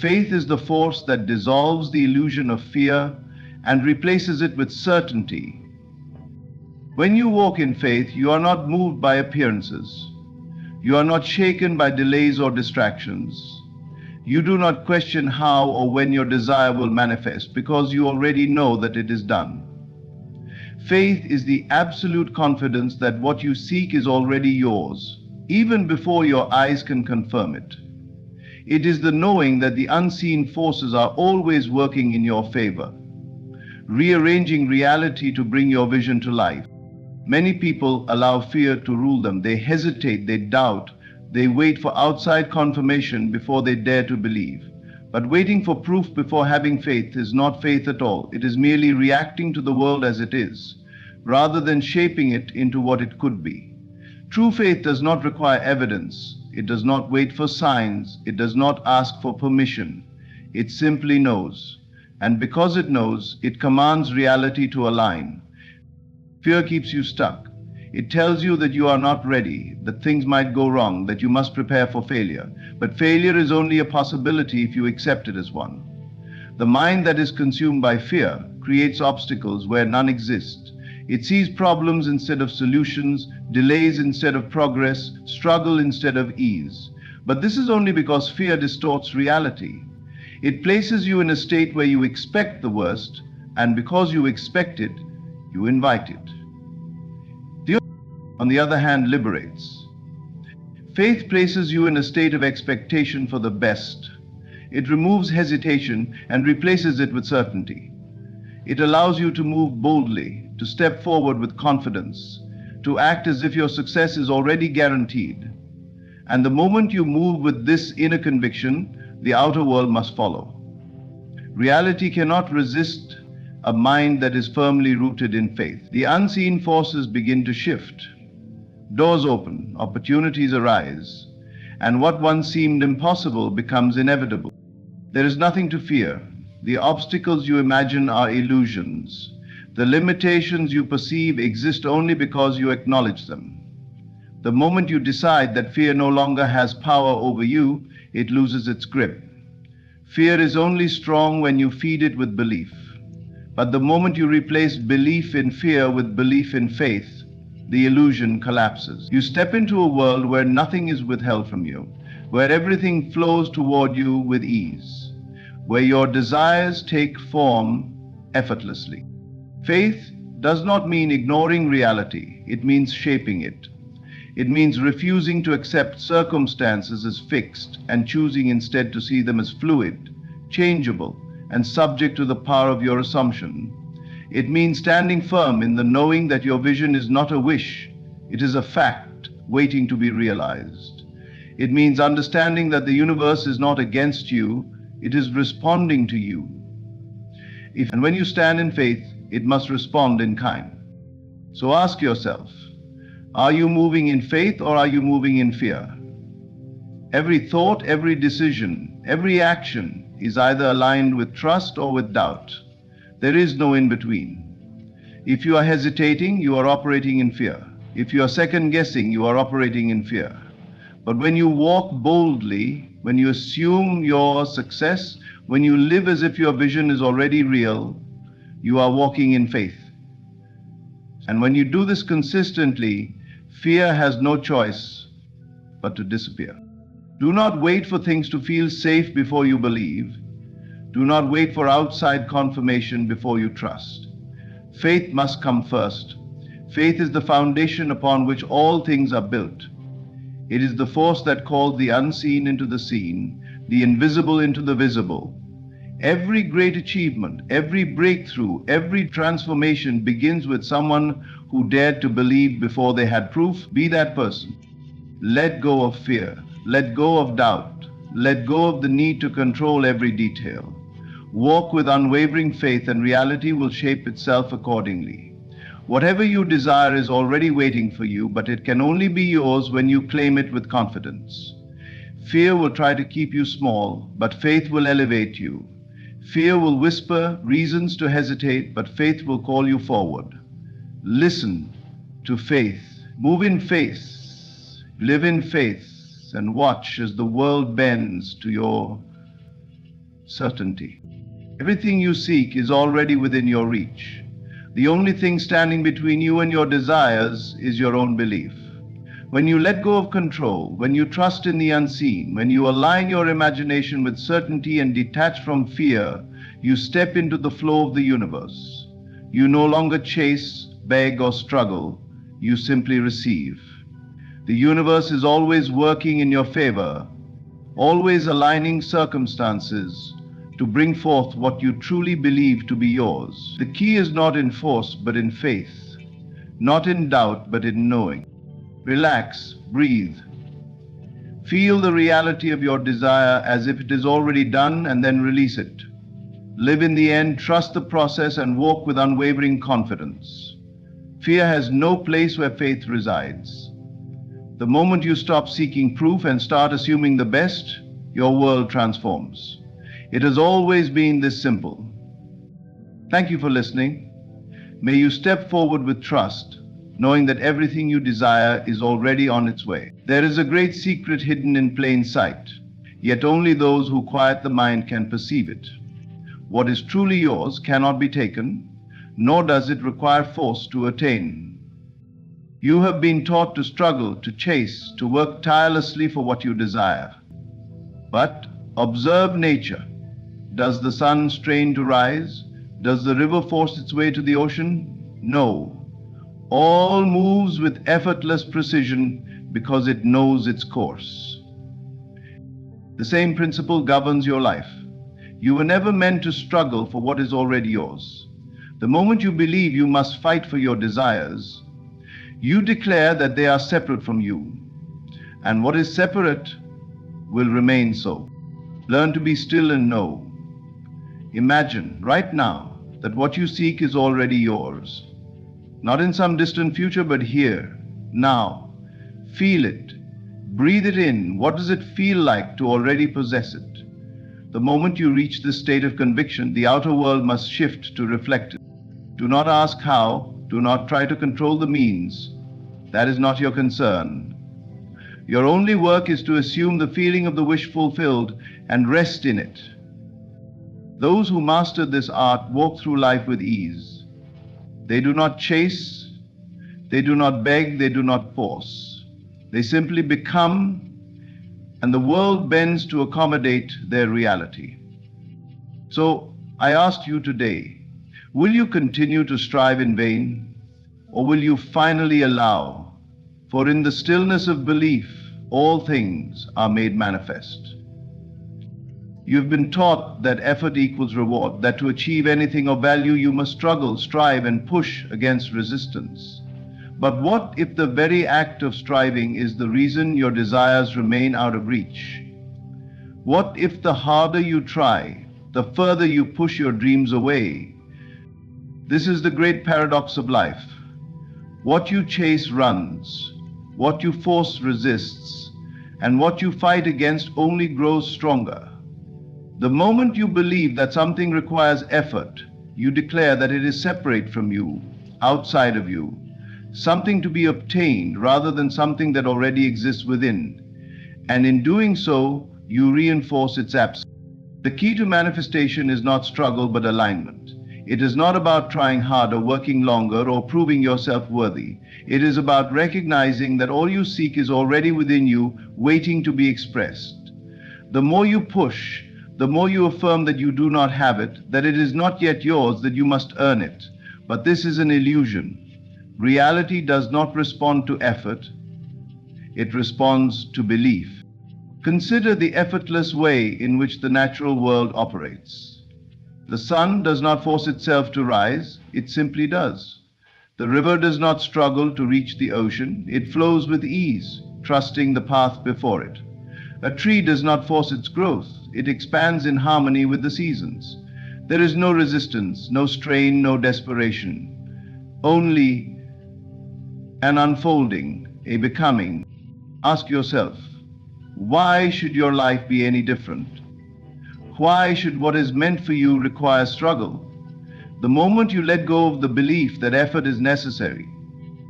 Faith is the force that dissolves the illusion of fear and replaces it with certainty. When you walk in faith, you are not moved by appearances. You are not shaken by delays or distractions. You do not question how or when your desire will manifest because you already know that it is done. Faith is the absolute confidence that what you seek is already yours, even before your eyes can confirm it. It is the knowing that the unseen forces are always working in your favor, rearranging reality to bring your vision to life. Many people allow fear to rule them. They hesitate, they doubt, they wait for outside confirmation before they dare to believe. But waiting for proof before having faith is not faith at all. It is merely reacting to the world as it is, rather than shaping it into what it could be. True faith does not require evidence. It does not wait for signs. It does not ask for permission. It simply knows. And because it knows, it commands reality to align. Fear keeps you stuck. It tells you that you are not ready, that things might go wrong, that you must prepare for failure. But failure is only a possibility if you accept it as one. The mind that is consumed by fear creates obstacles where none exist. It sees problems instead of solutions, delays instead of progress, struggle instead of ease. But this is only because fear distorts reality. It places you in a state where you expect the worst, and because you expect it, you invite it. Fear, on the other hand, liberates. Faith places you in a state of expectation for the best. It removes hesitation and replaces it with certainty. It allows you to move boldly, to step forward with confidence, to act as if your success is already guaranteed. And the moment you move with this inner conviction, the outer world must follow. Reality cannot resist a mind that is firmly rooted in faith. The unseen forces begin to shift. Doors open, opportunities arise, and what once seemed impossible becomes inevitable. There is nothing to fear. The obstacles you imagine are illusions. The limitations you perceive exist only because you acknowledge them. The moment you decide that fear no longer has power over you, it loses its grip. Fear is only strong when you feed it with belief. But the moment you replace belief in fear with belief in faith, the illusion collapses. You step into a world where nothing is withheld from you, where everything flows toward you with ease, where your desires take form effortlessly. Faith does not mean ignoring reality, it means shaping it. It means refusing to accept circumstances as fixed and choosing instead to see them as fluid, changeable, and subject to the power of your assumption. It means standing firm in the knowing that your vision is not a wish, it is a fact waiting to be realized. It means understanding that the universe is not against you, it is responding to you. And when you stand in faith, it must respond in kind. So ask yourself, are you moving in faith or are you moving in fear? Every thought, every decision, every action is either aligned with trust or with doubt. There is no in between. If you are hesitating, you are operating in fear. If you are second guessing, you are operating in fear. But when you walk boldly, when you assume your success, when you live as if your vision is already real, you are walking in faith. And when you do this consistently, fear has no choice but to disappear. Do not wait for things to feel safe before you believe. Do not wait for outside confirmation before you trust. Faith must come first. Faith is the foundation upon which all things are built. It is the force that calls the unseen into the seen, the invisible into the visible. Every great achievement, every breakthrough, every transformation begins with someone who dared to believe before they had proof. Be that person. Let go of fear. Let go of doubt. Let go of the need to control every detail. Walk with unwavering faith and reality will shape itself accordingly. Whatever you desire is already waiting for you, but it can only be yours when you claim it with confidence. Fear will try to keep you small, but faith will elevate you. Fear will whisper reasons to hesitate, but faith will call you forward. Listen to faith. Move in faith. Live in faith and watch as the world bends to your certainty. Everything you seek is already within your reach. The only thing standing between you and your desires is your own belief. When you let go of control, when you trust in the unseen, when you align your imagination with certainty and detach from fear, you step into the flow of the universe. You no longer chase, beg, or struggle. You simply receive. The universe is always working in your favor, always aligning circumstances to bring forth what you truly believe to be yours. The key is not in force, but in faith, not in doubt, but in knowing. Relax, breathe. Feel the reality of your desire as if it is already done and then release it. Live in the end, trust the process, and walk with unwavering confidence. Fear has no place where faith resides. The moment you stop seeking proof and start assuming the best, your world transforms. It has always been this simple. Thank you for listening. May you step forward with trust, knowing that everything you desire is already on its way. There is a great secret hidden in plain sight, yet only those who quiet the mind can perceive it. What is truly yours cannot be taken, nor does it require force to attain. You have been taught to struggle, to chase, to work tirelessly for what you desire. But observe nature. Does the sun strain to rise? Does the river force its way to the ocean? No. All moves with effortless precision because it knows its course. The same principle governs your life. You were never meant to struggle for what is already yours. The moment you believe you must fight for your desires, you declare that they are separate from you, and what is separate will remain so. Learn to be still and know. Imagine right now that what you seek is already yours. Not in some distant future, but here, now. Feel it. Breathe it in. What does it feel like to already possess it? The moment you reach this state of conviction, the outer world must shift to reflect it. Do not ask how. Do not try to control the means. That is not your concern. Your only work is to assume the feeling of the wish fulfilled and rest in it. Those who master this art walk through life with ease. They do not chase, they do not beg, they do not force. They simply become, and the world bends to accommodate their reality. So I ask you today, will you continue to strive in vain, or will you finally allow? For in the stillness of belief, all things are made manifest. You've been taught that effort equals reward, that to achieve anything of value you must struggle, strive, and push against resistance. But what if the very act of striving is the reason your desires remain out of reach? What if the harder you try, the further you push your dreams away? This is the great paradox of life. What you chase runs, what you force resists, and what you fight against only grows stronger. The moment you believe that something requires effort, you declare that it is separate from you, outside of you, something to be obtained rather than something that already exists within. And in doing so, you reinforce its absence. The key to manifestation is not struggle but alignment. It is not about trying harder, working longer, or proving yourself worthy. It is about recognizing that all you seek is already within you, waiting to be expressed. The more you push, the more you affirm that you do not have it, that it is not yet yours, that you must earn it. But this is an illusion. Reality does not respond to effort, it responds to belief. Consider the effortless way in which the natural world operates. The sun does not force itself to rise, it simply does. The river does not struggle to reach the ocean, it flows with ease, trusting the path before it. A tree does not force its growth, it expands in harmony with the seasons. There is no resistance, no strain, no desperation, only an unfolding, a becoming. Ask yourself, why should your life be any different? Why should what is meant for you require struggle? The moment you let go of the belief that effort is necessary,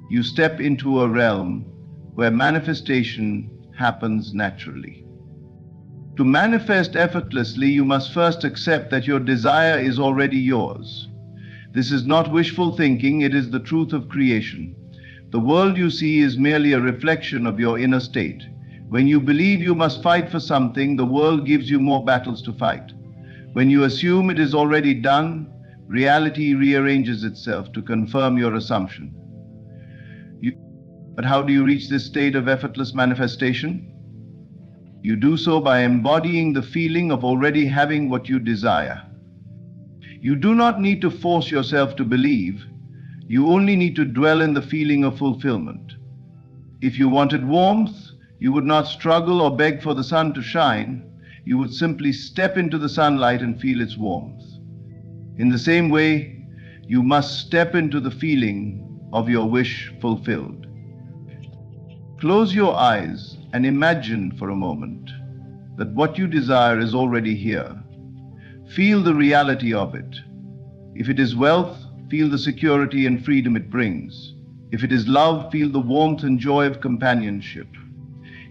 you step into a realm where manifestation happens naturally. To manifest effortlessly, you must first accept that your desire is already yours. This is not wishful thinking, it is the truth of creation. The world you see is merely a reflection of your inner state. When you believe you must fight for something, the world gives you more battles to fight. When you assume it is already done, reality rearranges itself to confirm your assumption. But how do you reach this state of effortless manifestation? You do so by embodying the feeling of already having what you desire. You do not need to force yourself to believe. You only need to dwell in the feeling of fulfillment. If you wanted warmth, you would not struggle or beg for the sun to shine. You would simply step into the sunlight and feel its warmth. In the same way, you must step into the feeling of your wish fulfilled. Close your eyes and imagine for a moment that what you desire is already here. Feel the reality of it. If it is wealth, feel the security and freedom it brings. If it is love, feel the warmth and joy of companionship.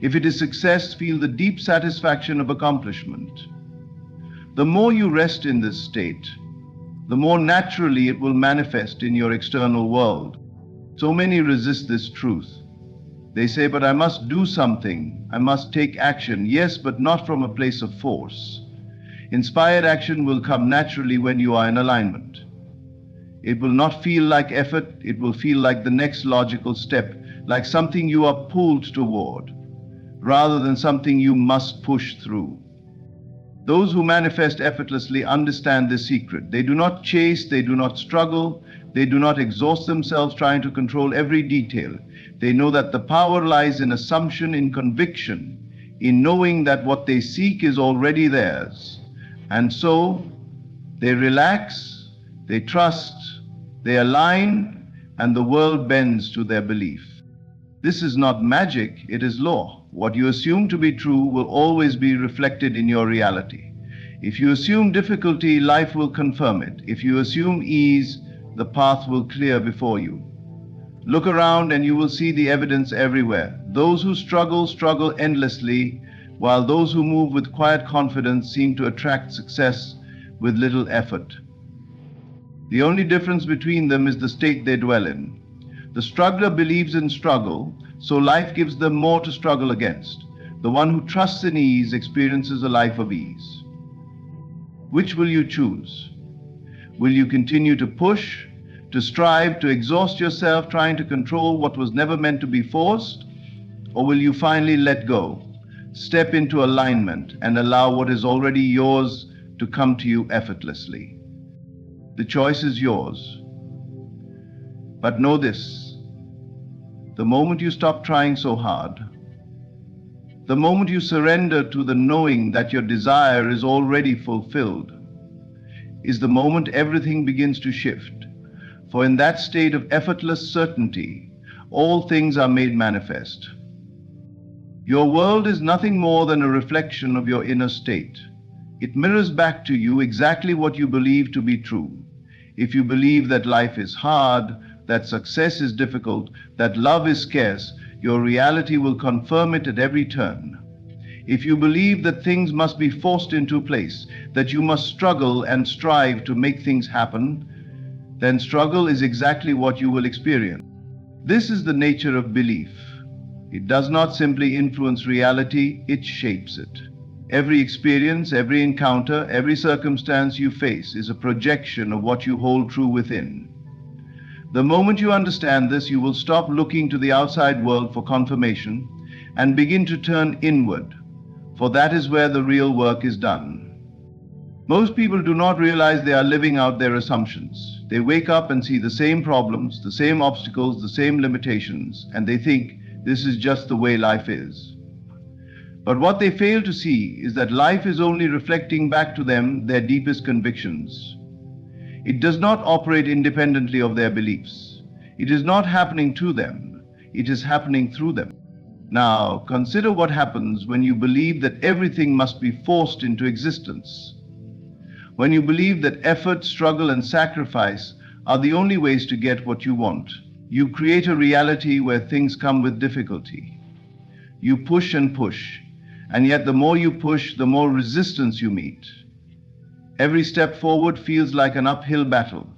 If it is success, feel the deep satisfaction of accomplishment. The more you rest in this state, the more naturally it will manifest in your external world. So many resist this truth. They say, but I must do something, I must take action. Yes, but not from a place of force. Inspired action will come naturally when you are in alignment. It will not feel like effort, it will feel like the next logical step, like something you are pulled toward, rather than something you must push through. Those who manifest effortlessly understand this secret. They do not chase, they do not struggle, they do not exhaust themselves trying to control every detail. They know that the power lies in assumption, in conviction, in knowing that what they seek is already theirs. And so they relax, they trust, they align, and the world bends to their belief. This is not magic, it is law. What you assume to be true will always be reflected in your reality. If you assume difficulty, life will confirm it. If you assume ease, the path will clear before you. Look around and you will see the evidence everywhere. Those who struggle, struggle endlessly, while those who move with quiet confidence seem to attract success with little effort. The only difference between them is the state they dwell in. The struggler believes in struggle, so life gives them more to struggle against. The one who trusts in ease experiences a life of ease. Which will you choose? Will you continue to push, to strive, to exhaust yourself trying to control what was never meant to be forced? Or will you finally let go, step into alignment, and allow what is already yours to come to you effortlessly? The choice is yours. But know this: the moment you stop trying so hard, the moment you surrender to the knowing that your desire is already fulfilled, is the moment everything begins to shift. For in that state of effortless certainty, all things are made manifest. Your world is nothing more than a reflection of your inner state. It mirrors back to you exactly what you believe to be true. If you believe that life is hard, that success is difficult, that love is scarce, your reality will confirm it at every turn. If you believe that things must be forced into place, that you must struggle and strive to make things happen, then struggle is exactly what you will experience. This is the nature of belief. It does not simply influence reality, it shapes it. Every experience, every encounter, every circumstance you face is a projection of what you hold true within. The moment you understand this, you will stop looking to the outside world for confirmation and begin to turn inward, for that is where the real work is done. Most people do not realize they are living out their assumptions. They wake up and see the same problems, the same obstacles, the same limitations, and they think this is just the way life is. But what they fail to see is that life is only reflecting back to them their deepest convictions. It does not operate independently of their beliefs. It is not happening to them. It is happening through them. Now, consider what happens when you believe that everything must be forced into existence. When you believe that effort, struggle, and sacrifice are the only ways to get what you want, you create a reality where things come with difficulty. You push and push, and yet the more you push, the more resistance you meet. Every step forward feels like an uphill battle.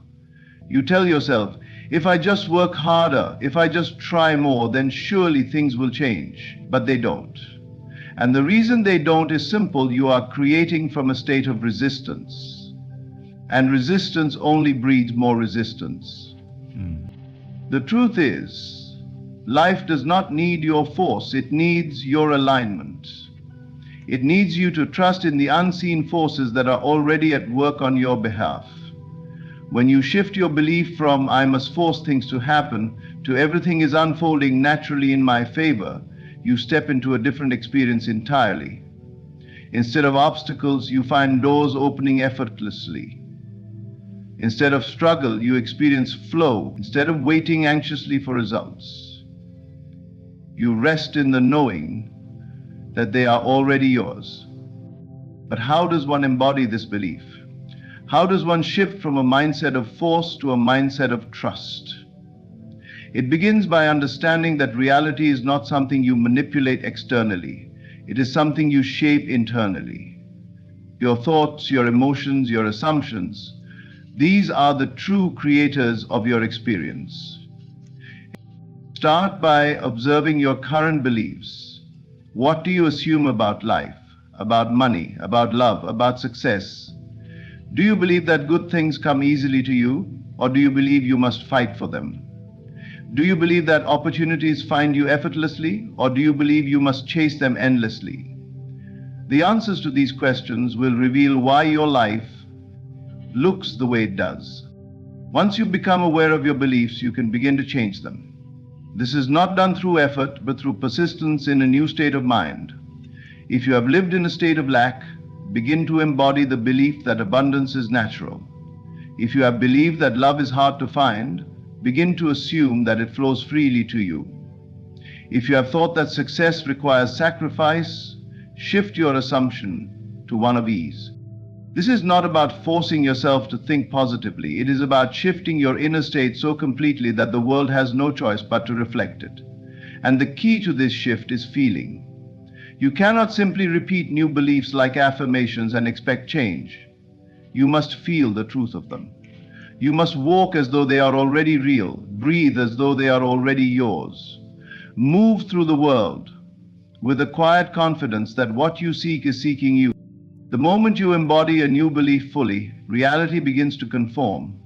You tell yourself, if I just work harder, if I just try more, then surely things will change. But they don't. And the reason they don't is simple: you are creating from a state of resistance. And resistance only breeds more resistance. The truth is, life does not need your force, it needs your alignment. It needs you to trust in the unseen forces that are already at work on your behalf. When you shift your belief from "I must force things to happen" to "everything is unfolding naturally in my favor," you step into a different experience entirely. Instead of obstacles, you find doors opening effortlessly. Instead of struggle, you experience flow. Instead of waiting anxiously for results, you rest in the knowing that they are already yours. But how does one embody this belief? How does one shift from a mindset of force to a mindset of trust? It begins by understanding that reality is not something you manipulate externally. It is something you shape internally. Your thoughts, your emotions, your assumptions, these are the true creators of your experience. Start by observing your current beliefs. What do you assume about life, about money, about love, about success? Do you believe that good things come easily to you, or do you believe you must fight for them? Do you believe that opportunities find you effortlessly, or do you believe you must chase them endlessly? The answers to these questions will reveal why your life looks the way it does. Once you become aware of your beliefs, you can begin to change them. This is not done through effort, but through persistence in a new state of mind. If you have lived in a state of lack, begin to embody the belief that abundance is natural. If you have believed that love is hard to find, begin to assume that it flows freely to you. If you have thought that success requires sacrifice, shift your assumption to one of ease. This is not about forcing yourself to think positively. It is about shifting your inner state so completely that the world has no choice but to reflect it. And the key to this shift is feeling. You cannot simply repeat new beliefs like affirmations and expect change. You must feel the truth of them. You must walk as though they are already real, breathe as though they are already yours. Move through the world with a quiet confidence that what you seek is seeking you. The moment you embody a new belief fully, reality begins to conform.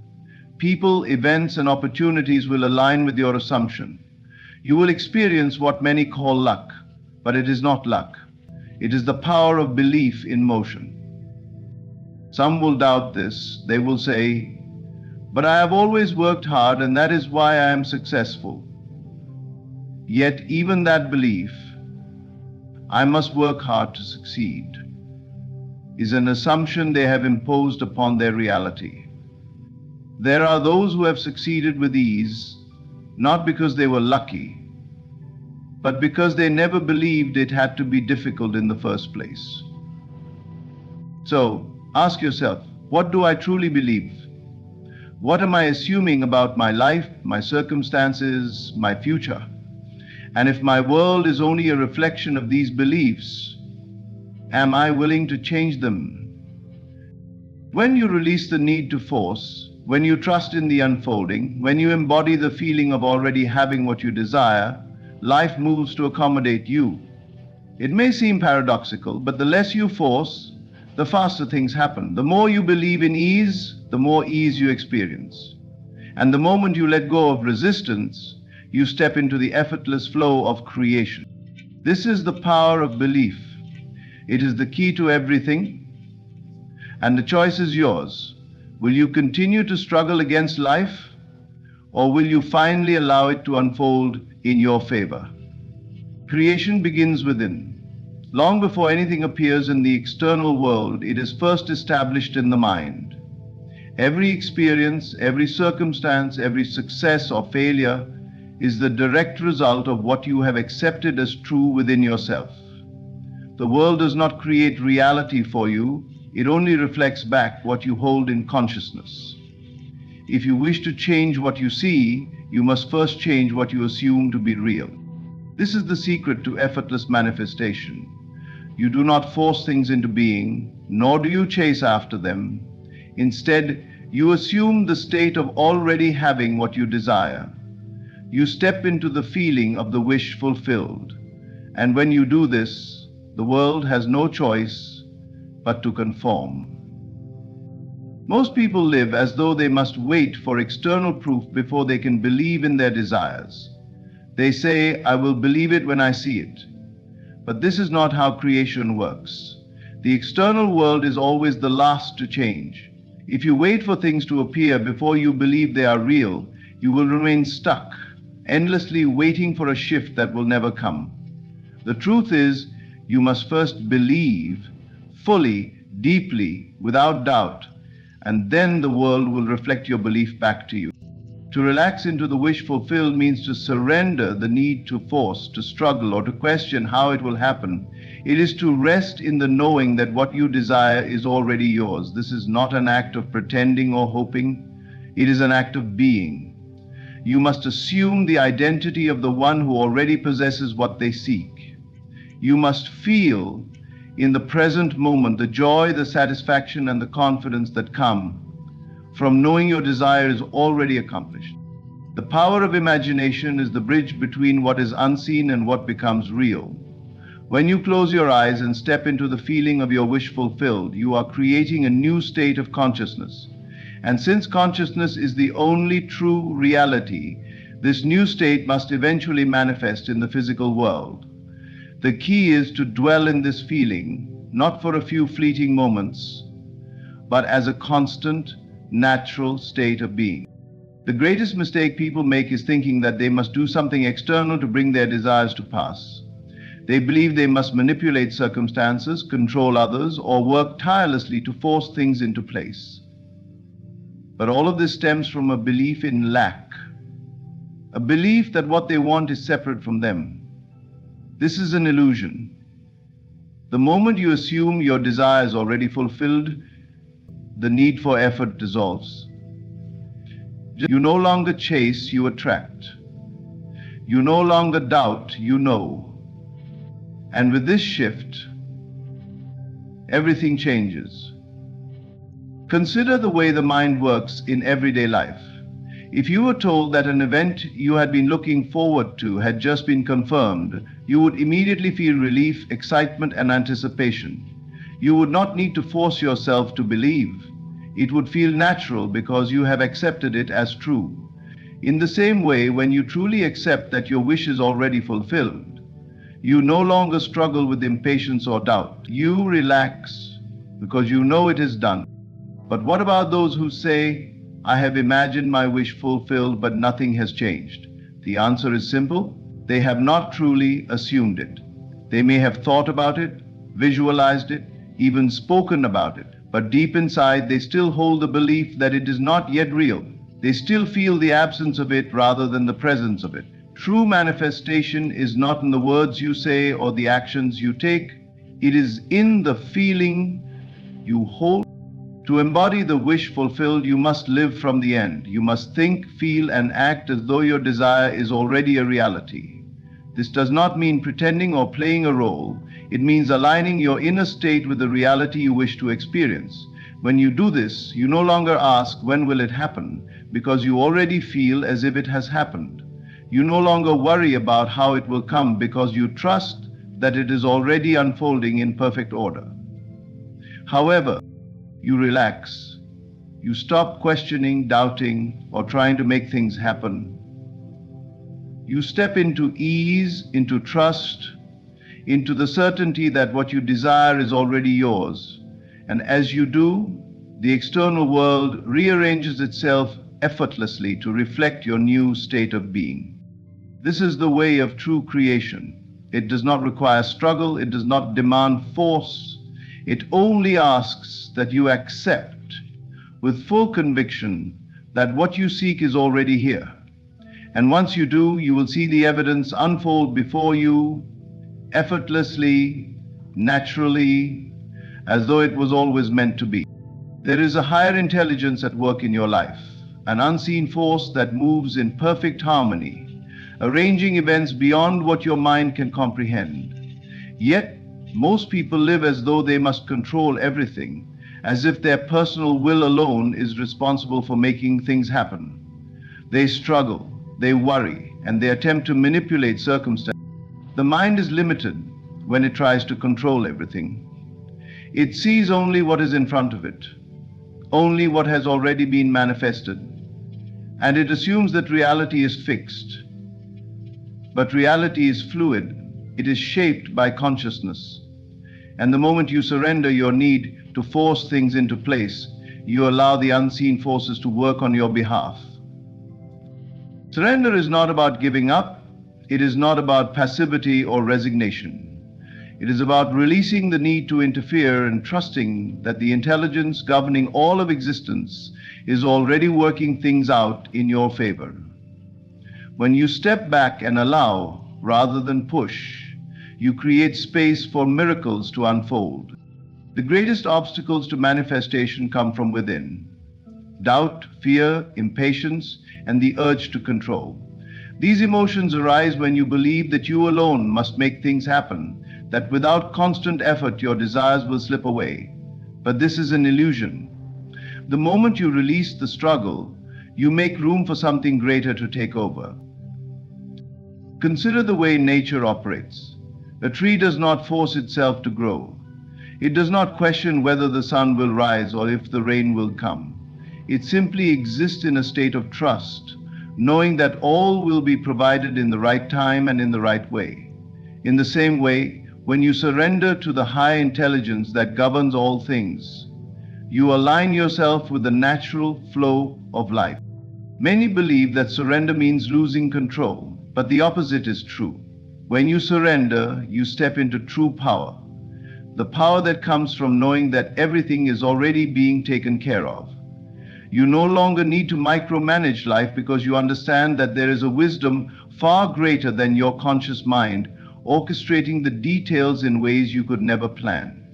People, events, and opportunities will align with your assumption. You will experience what many call luck, but it is not luck. It is the power of belief in motion. Some will doubt this. They will say, "But I have always worked hard, and that is why I am successful." Yet even that belief, "I must work hard to succeed," is an assumption they have imposed upon their reality. There are those who have succeeded with ease, not because they were lucky, but because they never believed it had to be difficult in the first place. So, ask yourself, what do I truly believe? What am I assuming about my life, my circumstances, my future? And if my world is only a reflection of these beliefs, am I willing to change them? When you release the need to force, when you trust in the unfolding, when you embody the feeling of already having what you desire, life moves to accommodate you. It may seem paradoxical, but the less you force, the faster things happen. The more you believe in ease, the more ease you experience. And the moment you let go of resistance, you step into the effortless flow of creation. This is the power of belief. It is the key to everything, and the choice is yours. Will you continue to struggle against life, or will you finally allow it to unfold in your favor? Creation begins within. Long before anything appears in the external world, it is first established in the mind. Every experience, every circumstance, every success or failure is the direct result of what you have accepted as true within yourself. The world does not create reality for you, it only reflects back what you hold in consciousness. If you wish to change what you see, you must first change what you assume to be real. This is the secret to effortless manifestation. You do not force things into being, nor do you chase after them. Instead, you assume the state of already having what you desire. You step into the feeling of the wish fulfilled. And when you do this, the world has no choice but to conform. Most people live as though they must wait for external proof before they can believe in their desires. They say, "I will believe it when I see it." But this is not how creation works. The external world is always the last to change. If you wait for things to appear before you believe they are real, you will remain stuck, endlessly waiting for a shift that will never come. The truth is, you must first believe fully, deeply, without doubt, and then the world will reflect your belief back to you. To relax into the wish fulfilled means to surrender the need to force, to struggle, or to question how it will happen. It is to rest in the knowing that what you desire is already yours. This is not an act of pretending or hoping. It is an act of being. You must assume the identity of the one who already possesses what they seek. You must feel in the present moment the joy, the satisfaction, and the confidence that come from knowing your desire is already accomplished. The power of imagination is the bridge between what is unseen and what becomes real. When you close your eyes and step into the feeling of your wish fulfilled, you are creating a new state of consciousness. And since consciousness is the only true reality, this new state must eventually manifest in the physical world. The key is to dwell in this feeling, not for a few fleeting moments, but as a constant, natural state of being. The greatest mistake people make is thinking that they must do something external to bring their desires to pass. They believe they must manipulate circumstances, control others, or work tirelessly to force things into place. But all of this stems from a belief in lack, a belief that what they want is separate from them. This is an illusion. The moment you assume your desire is already fulfilled, the need for effort dissolves. You no longer chase, you attract. You no longer doubt, you know. And with this shift, everything changes. Consider the way the mind works in everyday life. If you were told that an event you had been looking forward to had just been confirmed, you would immediately feel relief, excitement, and anticipation. You would not need to force yourself to believe. It would feel natural because you have accepted it as true. In the same way, when you truly accept that your wish is already fulfilled, you no longer struggle with impatience or doubt. You relax because you know it is done. But what about those who say, "I have imagined my wish fulfilled, but nothing has changed"? The answer is simple. They have not truly assumed it. They may have thought about it, visualized it, even spoken about it, but deep inside they still hold the belief that it is not yet real. They still feel the absence of it rather than the presence of it. True manifestation is not in the words you say or the actions you take. It is in the feeling you hold. To embody the wish fulfilled, you must live from the end. You must think, feel, and act as though your desire is already a reality. This does not mean pretending or playing a role. It means aligning your inner state with the reality you wish to experience. When you do this, you no longer ask, "When will it happen?" because you already feel as if it has happened. You no longer worry about how it will come because you trust that it is already unfolding in perfect order. However, you relax. You stop questioning, doubting, or trying to make things happen. You step into ease, into trust, into the certainty that what you desire is already yours. And as you do, the external world rearranges itself effortlessly to reflect your new state of being. This is the way of true creation. It does not require struggle. It does not demand force. It only asks that you accept with full conviction that what you seek is already here. And once you do, you will see the evidence unfold before you effortlessly, naturally, as though it was always meant to be. There is a higher intelligence at work in your life, an unseen force that moves in perfect harmony, arranging events beyond what your mind can comprehend. Yet, most people live as though they must control everything, as if their personal will alone is responsible for making things happen. They struggle, they worry, and they attempt to manipulate circumstances. The mind is limited when it tries to control everything. It sees only what is in front of it, only what has already been manifested, and it assumes that reality is fixed. But reality is fluid. It is shaped by consciousness. And the moment you surrender your need to force things into place, you allow the unseen forces to work on your behalf. Surrender is not about giving up. It is not about passivity or resignation. It is about releasing the need to interfere and trusting that the intelligence governing all of existence is already working things out in your favor. When you step back and allow rather than push, you create space for miracles to unfold. The greatest obstacles to manifestation come from within: doubt, fear, impatience, and the urge to control. These emotions arise when you believe that you alone must make things happen, that without constant effort your desires will slip away. But this is an illusion. The moment you release the struggle, you make room for something greater to take over. Consider the way nature operates. A tree does not force itself to grow. It does not question whether the sun will rise or if the rain will come. It simply exists in a state of trust, knowing that all will be provided in the right time and in the right way. In the same way, when you surrender to the high intelligence that governs all things, you align yourself with the natural flow of life. Many believe that surrender means losing control, but the opposite is true. When you surrender, you step into true power, the power that comes from knowing that everything is already being taken care of. You no longer need to micromanage life because you understand that there is a wisdom far greater than your conscious mind, orchestrating the details in ways you could never plan.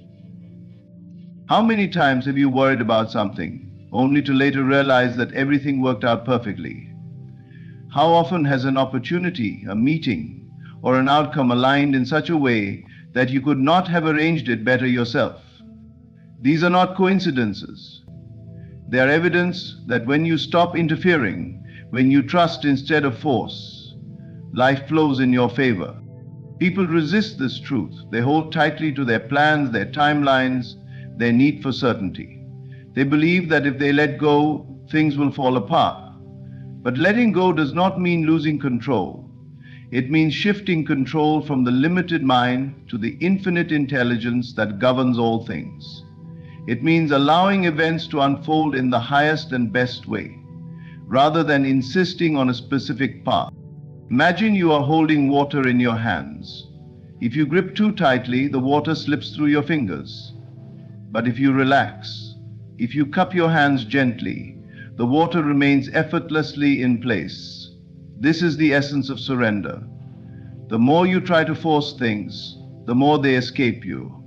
How many times have you worried about something, only to later realize that everything worked out perfectly? How often has an opportunity, a meeting, or an outcome aligned in such a way that you could not have arranged it better yourself? These are not coincidences. They are evidence that when you stop interfering, when you trust instead of force, life flows in your favor. People resist this truth. They hold tightly to their plans, their timelines, their need for certainty. They believe that if they let go, things will fall apart. But letting go does not mean losing control. It means shifting control from the limited mind to the infinite intelligence that governs all things. It means allowing events to unfold in the highest and best way, rather than insisting on a specific path. Imagine you are holding water in your hands. If you grip too tightly, the water slips through your fingers. But if you relax, if you cup your hands gently, the water remains effortlessly in place. This is the essence of surrender. The more you try to force things, the more they escape you.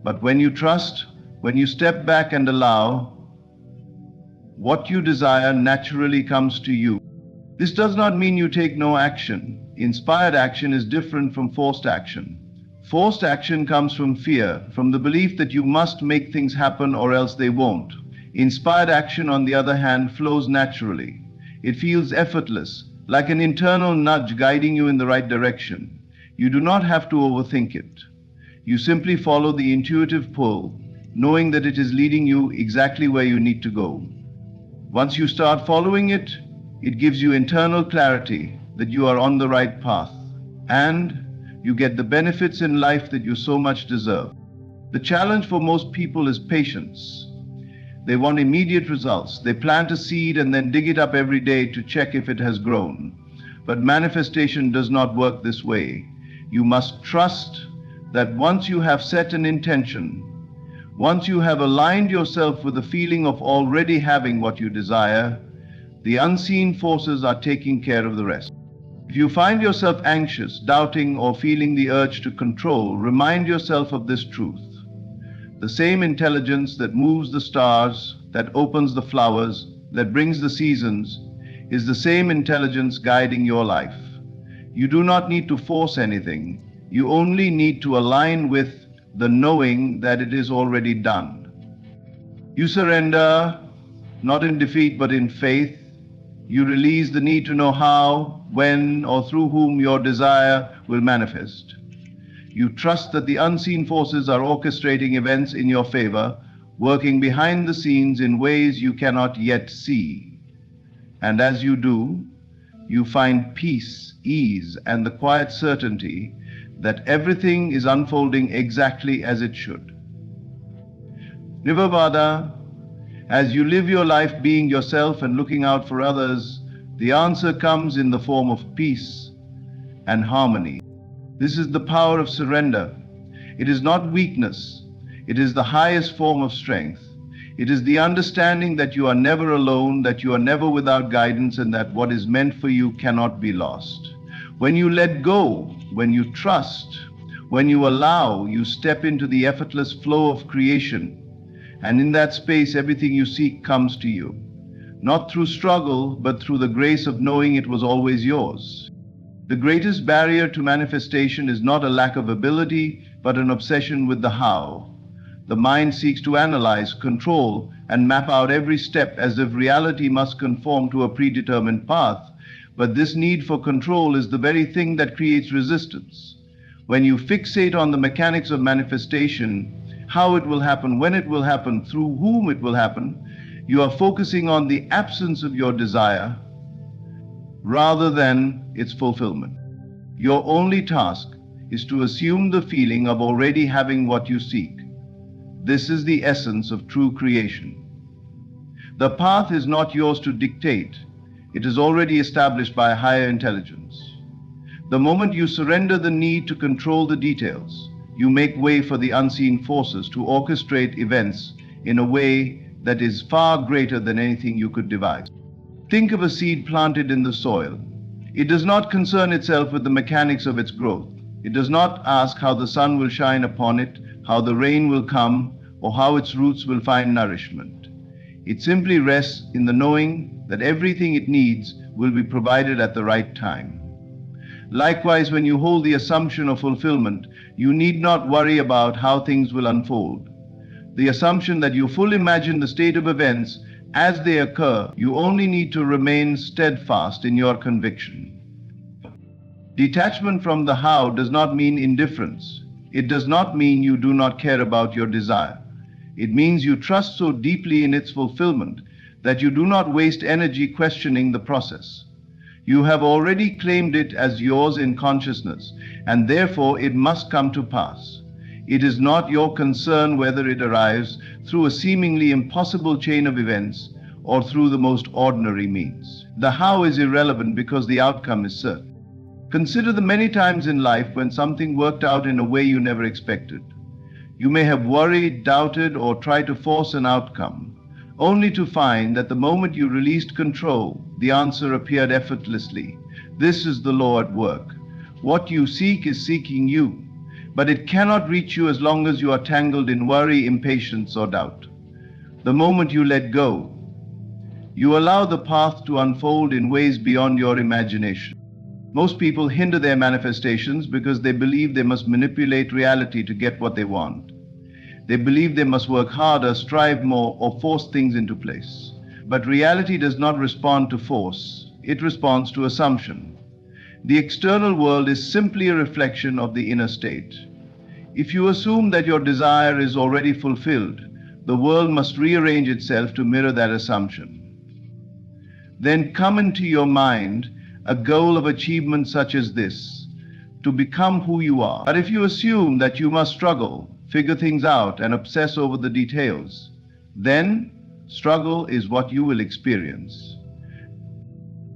But when you trust, when you step back and allow, what you desire naturally comes to you. This does not mean you take no action. Inspired action is different from forced action. Forced action comes from fear, from the belief that you must make things happen or else they won't. Inspired action, on the other hand, flows naturally. It feels effortless, like an internal nudge guiding you in the right direction. You do not have to overthink it. You simply follow the intuitive pull, knowing that it is leading you exactly where you need to go. Once you start following it, it gives you internal clarity that you are on the right path, and you get the benefits in life that you so much deserve. The challenge for most people is patience. They want immediate results. They plant a seed and then dig it up every day to check if it has grown. But manifestation does not work this way. You must trust that once you have set an intention, once you have aligned yourself with the feeling of already having what you desire, the unseen forces are taking care of the rest. If you find yourself anxious, doubting, or feeling the urge to control, remind yourself of this truth. The same intelligence that moves the stars, that opens the flowers, that brings the seasons, is the same intelligence guiding your life. You do not need to force anything. You only need to align with the knowing that it is already done. You surrender, not in defeat but in faith. You release the need to know how, when, or through whom your desire will manifest. You trust that the unseen forces are orchestrating events in your favor, working behind the scenes in ways you cannot yet see. And as you do, you find peace, ease, and the quiet certainty that everything is unfolding exactly as it should. Neville Goddard, as you live your life being yourself and looking out for others, the answer comes in the form of peace and harmony. This is the power of surrender. It is not weakness. It is the highest form of strength. It is the understanding that you are never alone, that you are never without guidance, and that what is meant for you cannot be lost. When you let go, when you trust, when you allow, you step into the effortless flow of creation. And in that space, everything you seek comes to you, not through struggle, but through the grace of knowing it was always yours. The greatest barrier to manifestation is not a lack of ability, but an obsession with the how. The mind seeks to analyze, control, and map out every step as if reality must conform to a predetermined path. But this need for control is the very thing that creates resistance. When you fixate on the mechanics of manifestation, how it will happen, when it will happen, through whom it will happen, you are focusing on the absence of your desire rather than its fulfillment. Your only task is to assume the feeling of already having what you seek. This is the essence of true creation. The path is not yours to dictate. It is already established by a higher intelligence. The moment you surrender the need to control the details, you make way for the unseen forces to orchestrate events in a way that is far greater than anything you could devise. Think of a seed planted in the soil. It does not concern itself with the mechanics of its growth. It does not ask how the sun will shine upon it, how the rain will come, or how its roots will find nourishment. It simply rests in the knowing that everything it needs will be provided at the right time. Likewise, when you hold the assumption of fulfillment, you need not worry about how things will unfold. the assumption that you fully imagine the state of events as they occur. You only need to remain steadfast in your conviction. Detachment from the how does not mean indifference. It does not mean you do not care about your desire. It means you trust so deeply in its fulfillment that you do not waste energy questioning the process. You have already claimed it as yours in consciousness, and therefore it must come to pass. It is not your concern whether it arrives through a seemingly impossible chain of events or through the most ordinary means. The how is irrelevant because the outcome is certain. Consider the many times in life when something worked out in a way you never expected. You may have worried, doubted, or tried to force an outcome, only to find that the moment you released control, the answer appeared effortlessly. This is the law at work. What you seek is seeking you, but it cannot reach you as long as you are tangled in worry, impatience, or doubt. The moment you let go, you allow the path to unfold in ways beyond your imagination. Most people hinder their manifestations because they believe they must manipulate reality to get what they want. They believe they must work harder, strive more, or force things into place. But reality does not respond to force. It responds to assumption. The external world is simply a reflection of the inner state. If you assume that your desire is already fulfilled, the world must rearrange itself to mirror that assumption. Then come into your mind a goal of achievement such as this, to become who you are. But if you assume that you must struggle, figure things out, and obsess over the details, then struggle is what you will experience.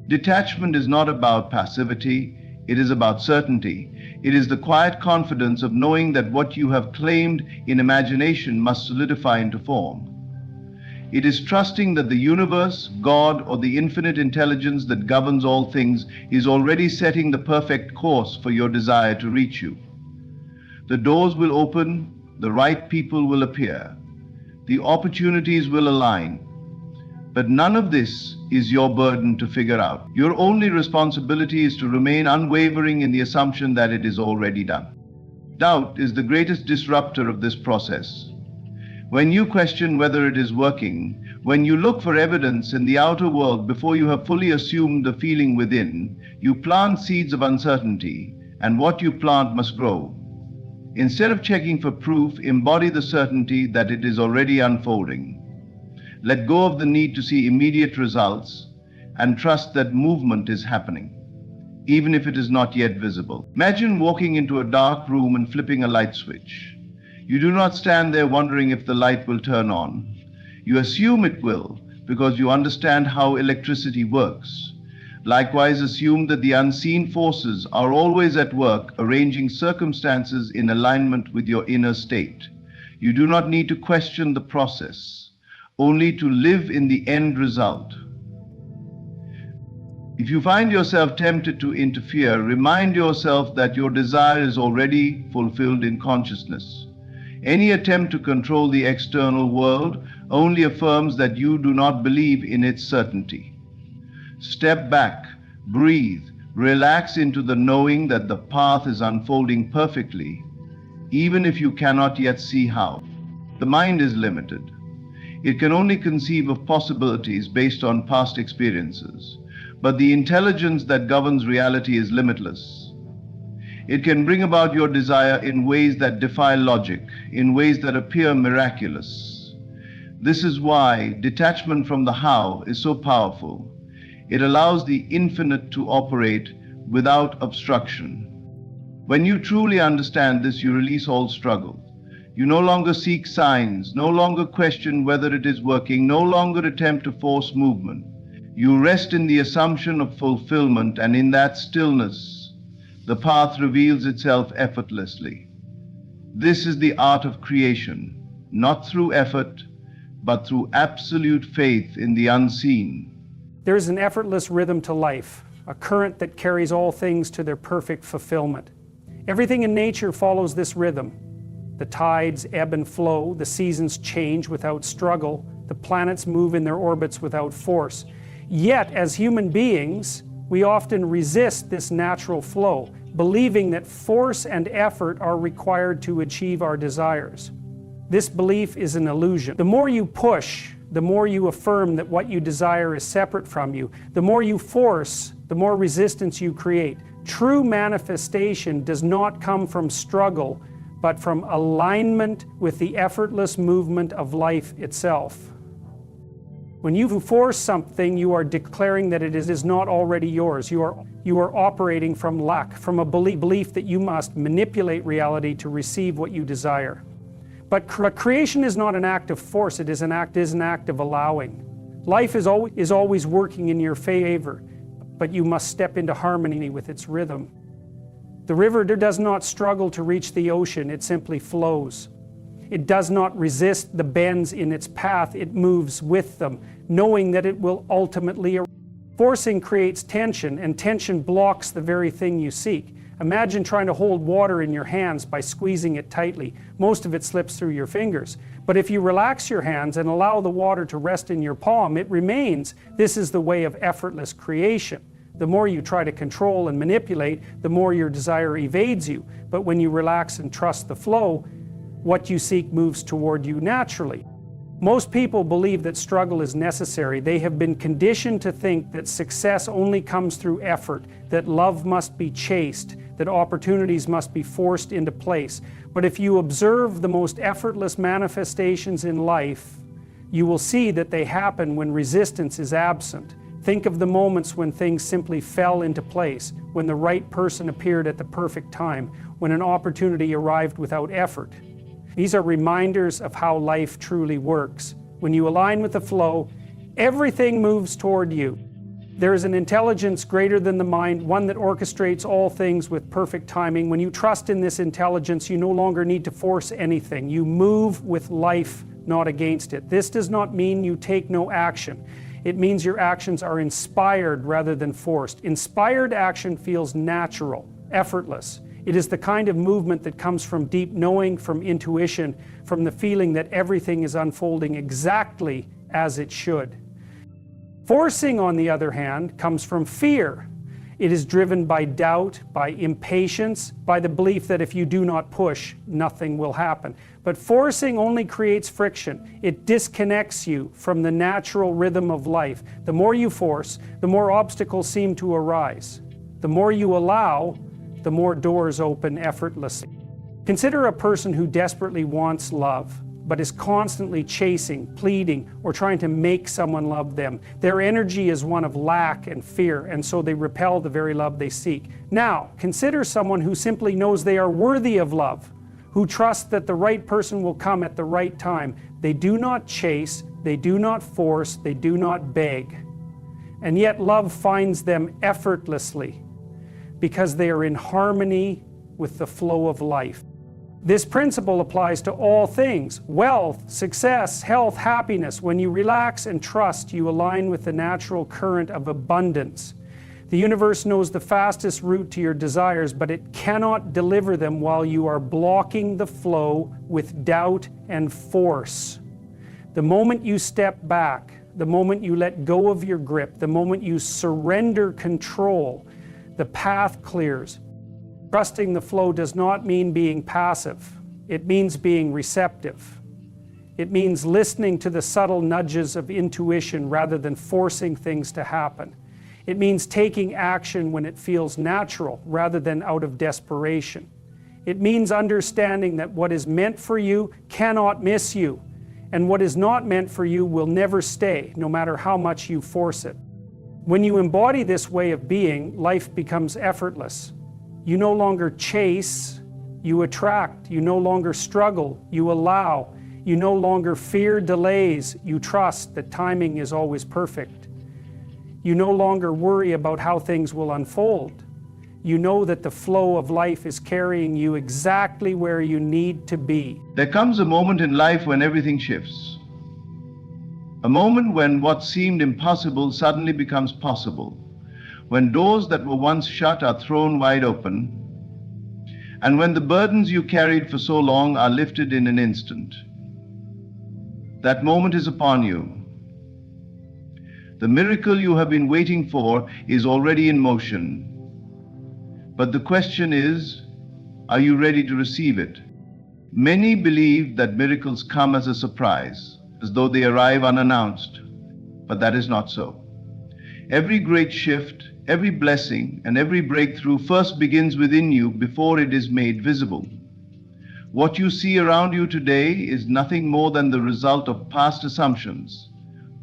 Detachment is not about passivity, it is about certainty. It is the quiet confidence of knowing that what you have claimed in imagination must solidify into form. It is trusting that the universe, God, or the infinite intelligence that governs all things is already setting the perfect course for your desire to reach you. The doors will open, the right people will appear, the opportunities will align, but none of this is your burden to figure out. Your only responsibility is to remain unwavering in the assumption that it is already done. Doubt is the greatest disruptor of this process. When you question whether it is working, when you look for evidence in the outer world before you have fully assumed the feeling within, you plant seeds of uncertainty, and what you plant must grow. Instead of checking for proof, embody the certainty that it is already unfolding. Let go of the need to see immediate results and trust that movement is happening, even if it is not yet visible. Imagine walking into a dark room and flipping a light switch. You do not stand there wondering if the light will turn on. You assume it will because you understand how electricity works. Likewise, assume that the unseen forces are always at work, arranging circumstances in alignment with your inner state. You do not need to question the process, only to live in the end result. If you find yourself tempted to interfere, remind yourself that your desire is already fulfilled in consciousness. Any attempt to control the external world only affirms that you do not believe in its certainty. Step back, breathe, relax into the knowing that the path is unfolding perfectly, even if you cannot yet see how. The mind is limited. It can only conceive of possibilities based on past experiences, but the intelligence that governs reality is limitless. It can bring about your desire in ways that defy logic, in ways that appear miraculous. This is why detachment from the how is so powerful. It allows the infinite to operate without obstruction. When you truly understand this, you release all struggle. You no longer seek signs, no longer question whether it is working, no longer attempt to force movement. You rest in the assumption of fulfillment, and in that stillness, the path reveals itself effortlessly. This is the art of creation, not through effort, but through absolute faith in the unseen. There is an effortless rhythm to life, a current that carries all things to their perfect fulfillment. Everything in nature follows this rhythm. The tides ebb and flow, the seasons change without struggle, the planets move in their orbits without force. Yet, as human beings, we often resist this natural flow, believing that force and effort are required to achieve our desires. This belief is an illusion. The more you push, the more you affirm that what you desire is separate from you. The more you force, the more resistance you create. True manifestation does not come from struggle, but from alignment with the effortless movement of life itself. When you force something, you are declaring that it is not already yours. You are operating from lack, from a belief that you must manipulate reality to receive what you desire. But creation is not an act of force, it is an act of allowing. Life is always working in your favor, but you must step into harmony with its rhythm. The river does not struggle to reach the ocean, it simply flows. It does not resist the bends in its path, it moves with them, knowing that it will ultimately arrive. Forcing creates tension, and tension blocks the very thing you seek. Imagine trying to hold water in your hands by squeezing it tightly. Most of it slips through your fingers. But if you relax your hands and allow the water to rest in your palm, it remains. This is the way of effortless creation. The more you try to control and manipulate, the more your desire evades you. But when you relax and trust the flow, what you seek moves toward you naturally. Most people believe that struggle is necessary. They have been conditioned to think that success only comes through effort, that love must be chased, that opportunities must be forced into place. But if you observe the most effortless manifestations in life, you will see that they happen when resistance is absent. Think of the moments when things simply fell into place, when the right person appeared at the perfect time, when an opportunity arrived without effort. These are reminders of how life truly works. When you align with the flow, everything moves toward you. There is an intelligence greater than the mind, one that orchestrates all things with perfect timing. When you trust in this intelligence, you no longer need to force anything. You move with life, not against it. This does not mean you take no action. It means your actions are inspired rather than forced. Inspired action feels natural, effortless. It is the kind of movement that comes from deep knowing, from intuition, from the feeling that everything is unfolding exactly as it should. Forcing, on the other hand, comes from fear. It is driven by doubt, by impatience, by the belief that if you do not push, nothing will happen. But forcing only creates friction. It disconnects you from the natural rhythm of life. The more you force, the more obstacles seem to arise. The more you allow, the more doors open effortlessly. Consider a person who desperately wants love, but is constantly chasing, pleading, or trying to make someone love them. Their energy is one of lack and fear, and so they repel the very love they seek. Now, consider someone who simply knows they are worthy of love, who trusts that the right person will come at the right time. They do not chase, they do not force, they do not beg. And yet love finds them effortlessly, because they are in harmony with the flow of life. This principle applies to all things: wealth, success, health, happiness. When you relax and trust, you align with the natural current of abundance. The universe knows the fastest route to your desires, but it cannot deliver them while you are blocking the flow with doubt and force. The moment you step back, the moment you let go of your grip, the moment you surrender control, the path clears. Trusting the flow does not mean being passive. It means being receptive. It means listening to the subtle nudges of intuition rather than forcing things to happen. It means taking action when it feels natural rather than out of desperation. It means understanding that what is meant for you cannot miss you, and what is not meant for you will never stay, no matter how much you force it. When you embody this way of being, life becomes effortless. You no longer chase, you attract. You no longer struggle, you allow. You no longer fear delays, you trust that timing is always perfect. You no longer worry about how things will unfold. You know that the flow of life is carrying you exactly where you need to be. There comes a moment in life when everything shifts. A moment when what seemed impossible suddenly becomes possible. When doors that were once shut are thrown wide open. And when the burdens you carried for so long are lifted in an instant. That moment is upon you. The miracle you have been waiting for is already in motion. But the question is, are you ready to receive it? Many believe that miracles come as a surprise, as though they arrive unannounced, but that is not so. Every great shift, every blessing, and every breakthrough first begins within you before it is made visible. What you see around you today is nothing more than the result of past assumptions,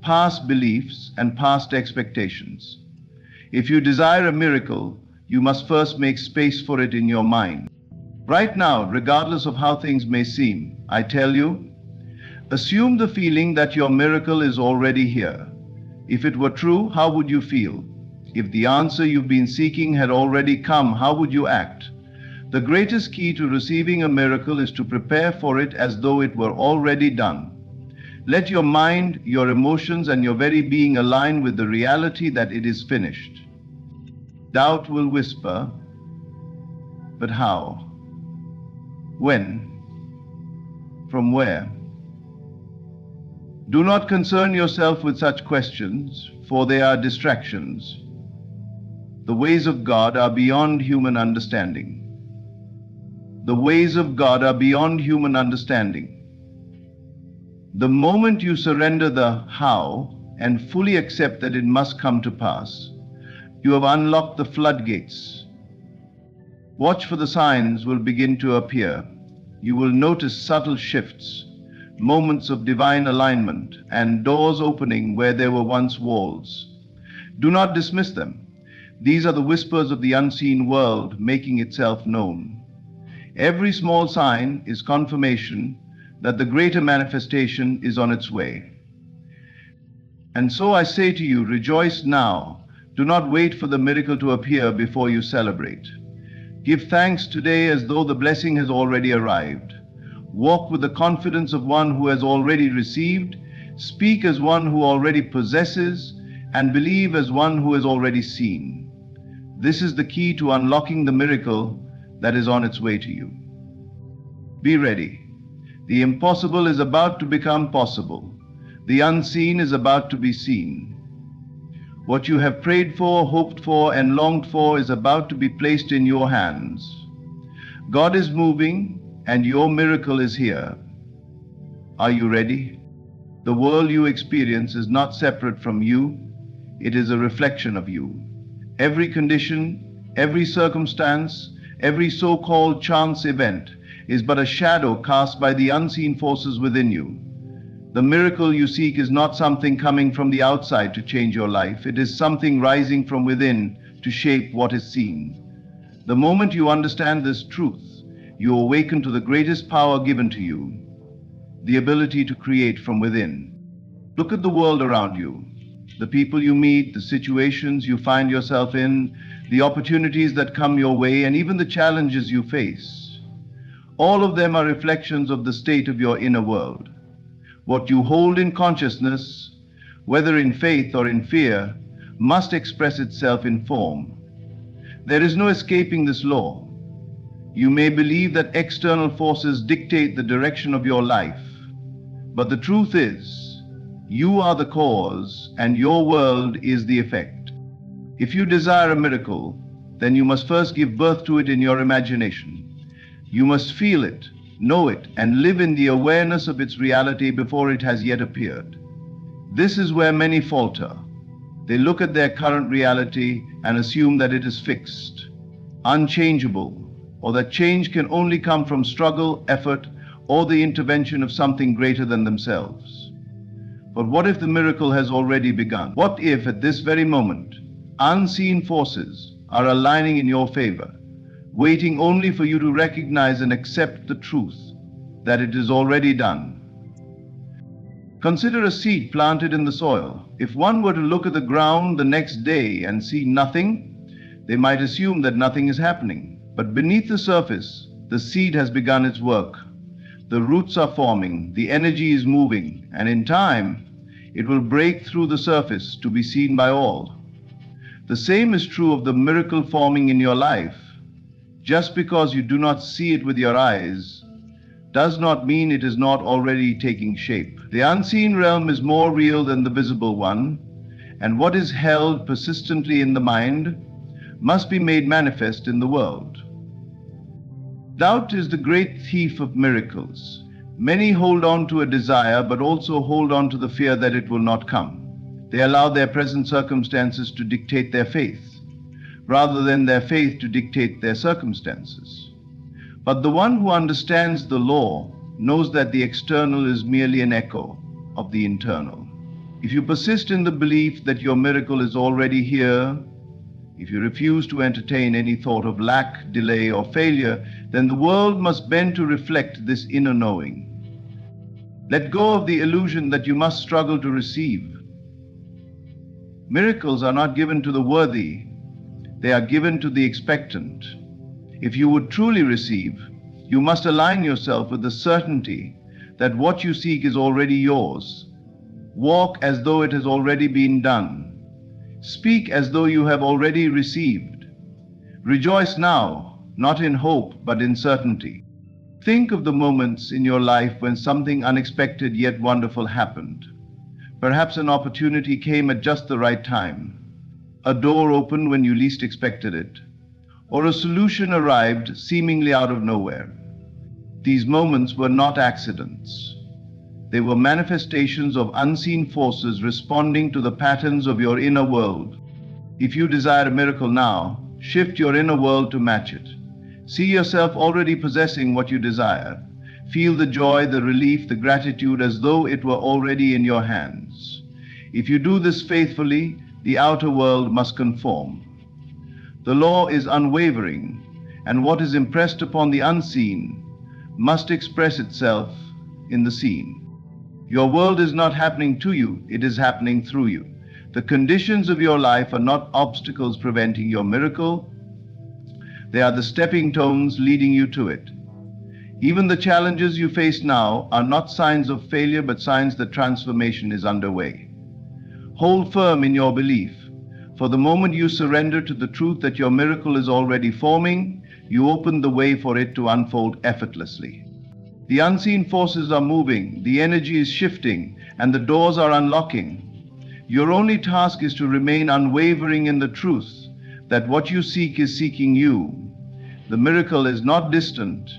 past beliefs, and past expectations. If you desire a miracle, you must first make space for it in your mind. Right now, regardless of how things may seem, I tell you, assume the feeling that your miracle is already here. If it were true, how would you feel? If the answer you've been seeking had already come, how would you act? The greatest key to receiving a miracle is to prepare for it as though it were already done. Let your mind, your emotions, and your very being align with the reality that it is finished. Doubt will whisper, but how? When? From where? Do not concern yourself with such questions, for they are distractions. The ways of God are beyond human understanding. The ways of God are beyond human understanding. The moment you surrender the how and fully accept that it must come to pass, you have unlocked the floodgates. Watch for the signs will begin to appear. You will notice subtle shifts, moments of divine alignment, and doors opening where there were once walls. Do not dismiss them. These are the whispers of the unseen world making itself known. Every small sign is confirmation that the greater manifestation is on its way. And so I say to you, rejoice now. Do not wait for the miracle to appear before you celebrate. Give thanks today as though the blessing has already arrived. Walk with the confidence of one who has already received, speak as one who already possesses, and believe as one who has already seen. This is the key to unlocking the miracle that is on its way to you. Be ready. The impossible is about to become possible. The unseen is about to be seen. What you have prayed for, hoped for, and longed for is about to be placed in your hands. God is moving, and your miracle is here. Are you ready? The world you experience is not separate from you. It is a reflection of you. Every condition, every circumstance, every so-called chance event is but a shadow cast by the unseen forces within you. The miracle you seek is not something coming from the outside to change your life. It is something rising from within to shape what is seen. The moment you understand this truth, you awaken to the greatest power given to you, the ability to create from within. Look at the world around you, the people you meet, the situations you find yourself in, the opportunities that come your way, and even the challenges you face. All of them are reflections of the state of your inner world. What you hold in consciousness, whether in faith or in fear, must express itself in form. There is no escaping this law. You may believe that external forces dictate the direction of your life, but the truth is, you are the cause and your world is the effect. If you desire a miracle, then you must first give birth to it in your imagination. You must feel it, know it, and live in the awareness of its reality before it has yet appeared. This is where many falter. They look at their current reality and assume that it is fixed, unchangeable, or that change can only come from struggle, effort, or the intervention of something greater than themselves. But what if the miracle has already begun? What if at this very moment, unseen forces are aligning in your favor, waiting only for you to recognize and accept the truth that it is already done? Consider a seed planted in the soil. If one were to look at the ground the next day and see nothing, they might assume that nothing is happening. But beneath the surface, the seed has begun its work. The roots are forming, the energy is moving, and in time, it will break through the surface to be seen by all. The same is true of the miracle forming in your life. Just because you do not see it with your eyes, does not mean it is not already taking shape. The unseen realm is more real than the visible one, and what is held persistently in the mind must be made manifest in the world. Doubt is the great thief of miracles. Many hold on to a desire, but also hold on to the fear that it will not come. They allow their present circumstances to dictate their faith, rather than their faith to dictate their circumstances. But the one who understands the law knows that the external is merely an echo of the internal. If you persist in the belief that your miracle is already here, if you refuse to entertain any thought of lack, delay, or failure, then the world must bend to reflect this inner knowing. Let go of the illusion that you must struggle to receive. Miracles are not given to the worthy, they are given to the expectant. If you would truly receive, you must align yourself with the certainty that what you seek is already yours. Walk as though it has already been done. Speak as though you have already received. Rejoice now, not in hope, but in certainty. Think of the moments in your life when something unexpected yet wonderful happened. Perhaps an opportunity came at just the right time. A door opened when you least expected it, or a solution arrived seemingly out of nowhere. These moments were not accidents. They were manifestations of unseen forces responding to the patterns of your inner world. If you desire a miracle now, shift your inner world to match it. See yourself already possessing what you desire. Feel the joy, the relief, the gratitude as though it were already in your hands. If you do this faithfully, the outer world must conform. The law is unwavering, and what is impressed upon the unseen must express itself in the seen. Your world is not happening to you, it is happening through you. The conditions of your life are not obstacles preventing your miracle, they are the stepping stones leading you to it. Even the challenges you face now are not signs of failure, but signs that transformation is underway. Hold firm in your belief, for the moment you surrender to the truth that your miracle is already forming, you open the way for it to unfold effortlessly. The unseen forces are moving, the energy is shifting, and the doors are unlocking. Your only task is to remain unwavering in the truth that what you seek is seeking you. The miracle is not distant,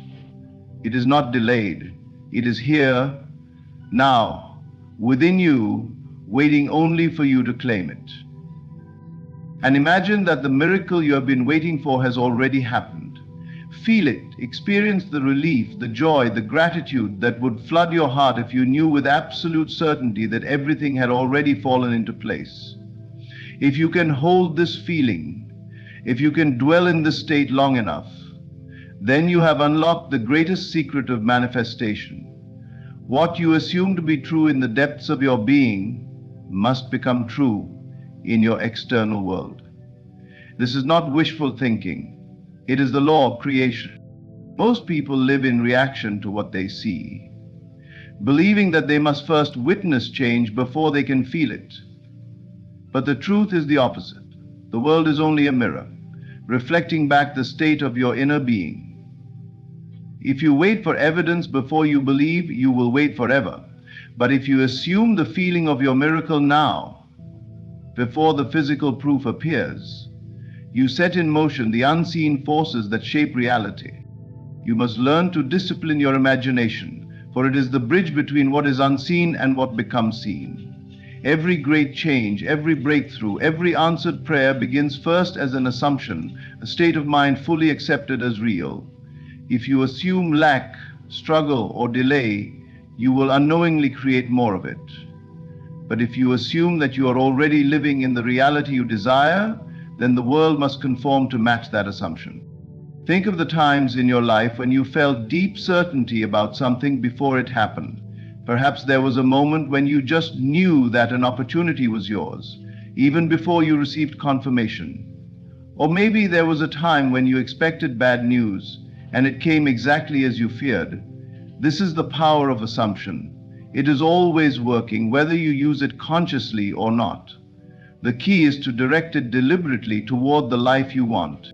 it is not delayed, it is here, now, within you, waiting only for you to claim it. And imagine that the miracle you have been waiting for has already happened. Feel it, experience the relief, the joy, the gratitude that would flood your heart if you knew with absolute certainty that everything had already fallen into place. If you can hold this feeling, if you can dwell in this state long enough, then you have unlocked the greatest secret of manifestation. What you assume to be true in the depths of your being must become true in your external world. This is not wishful thinking. It is the law of creation. Most people live in reaction to what they see, believing that they must first witness change before they can feel it. But the truth is the opposite. The world is only a mirror, reflecting back the state of your inner being. If you wait for evidence before you believe, you will wait forever. But if you assume the feeling of your miracle now, before the physical proof appears, you set in motion the unseen forces that shape reality. You must learn to discipline your imagination, for it is the bridge between what is unseen and what becomes seen. Every great change, every breakthrough, every answered prayer begins first as an assumption, a state of mind fully accepted as real. If you assume lack, struggle, or delay, you will unknowingly create more of it. But if you assume that you are already living in the reality you desire, then the world must conform to match that assumption. Think of the times in your life when you felt deep certainty about something before it happened. Perhaps there was a moment when you just knew that an opportunity was yours, even before you received confirmation. Or maybe there was a time when you expected bad news, and it came exactly as you feared. This is the power of assumption. It is always working, whether you use it consciously or not. The key is to direct it deliberately toward the life you want.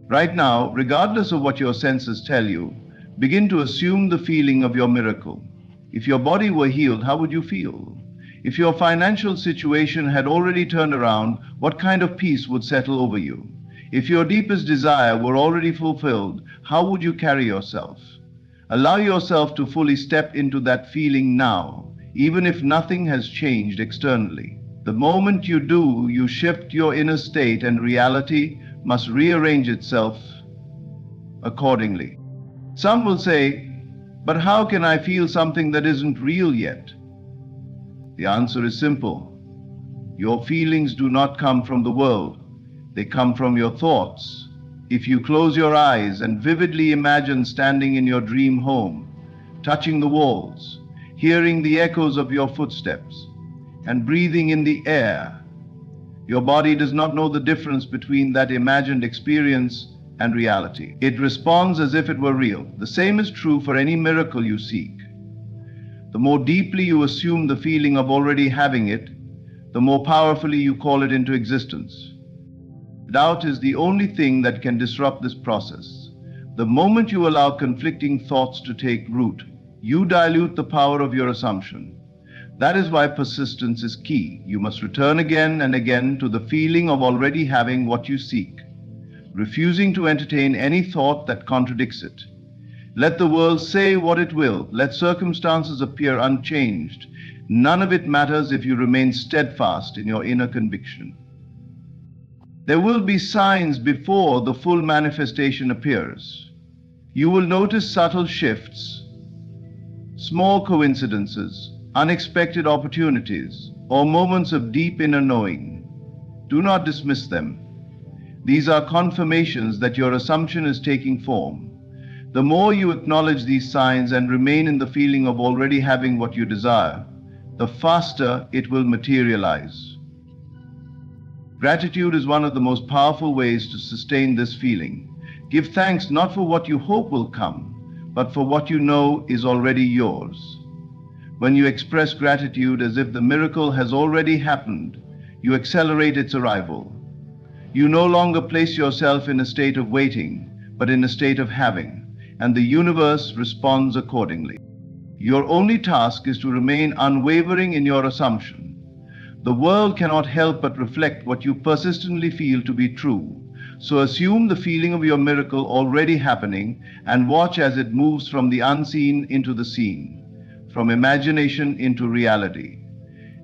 Right now, regardless of what your senses tell you, begin to assume the feeling of your miracle. If your body were healed, how would you feel? If your financial situation had already turned around, what kind of peace would settle over you? If your deepest desire were already fulfilled, how would you carry yourself? Allow yourself to fully step into that feeling now, even if nothing has changed externally. The moment you do, you shift your inner state, and reality must rearrange itself accordingly. Some will say, but how can I feel something that isn't real yet? The answer is simple. Your feelings do not come from the world. They come from your thoughts. If you close your eyes and vividly imagine standing in your dream home, touching the walls, hearing the echoes of your footsteps, and breathing in the air, your body does not know the difference between that imagined experience and reality. It responds as if it were real. The same is true for any miracle you seek. The more deeply you assume the feeling of already having it, the more powerfully you call it into existence. Doubt is the only thing that can disrupt this process. The moment you allow conflicting thoughts to take root, you dilute the power of your assumption. That is why persistence is key. You must return again and again to the feeling of already having what you seek, refusing to entertain any thought that contradicts it. Let the world say what it will. Let circumstances appear unchanged. None of it matters if you remain steadfast in your inner conviction. There will be signs before the full manifestation appears. You will notice subtle shifts, small coincidences, unexpected opportunities, or moments of deep inner knowing. Do not dismiss them. These are confirmations that your assumption is taking form. The more you acknowledge these signs and remain in the feeling of already having what you desire, the faster it will materialize. Gratitude is one of the most powerful ways to sustain this feeling. Give thanks not for what you hope will come, but for what you know is already yours. When you express gratitude as if the miracle has already happened, you accelerate its arrival. You no longer place yourself in a state of waiting, but in a state of having, and the universe responds accordingly. Your only task is to remain unwavering in your assumption. The world cannot help but reflect what you persistently feel to be true. So assume the feeling of your miracle already happening and watch as it moves from the unseen into the seen, from imagination into reality.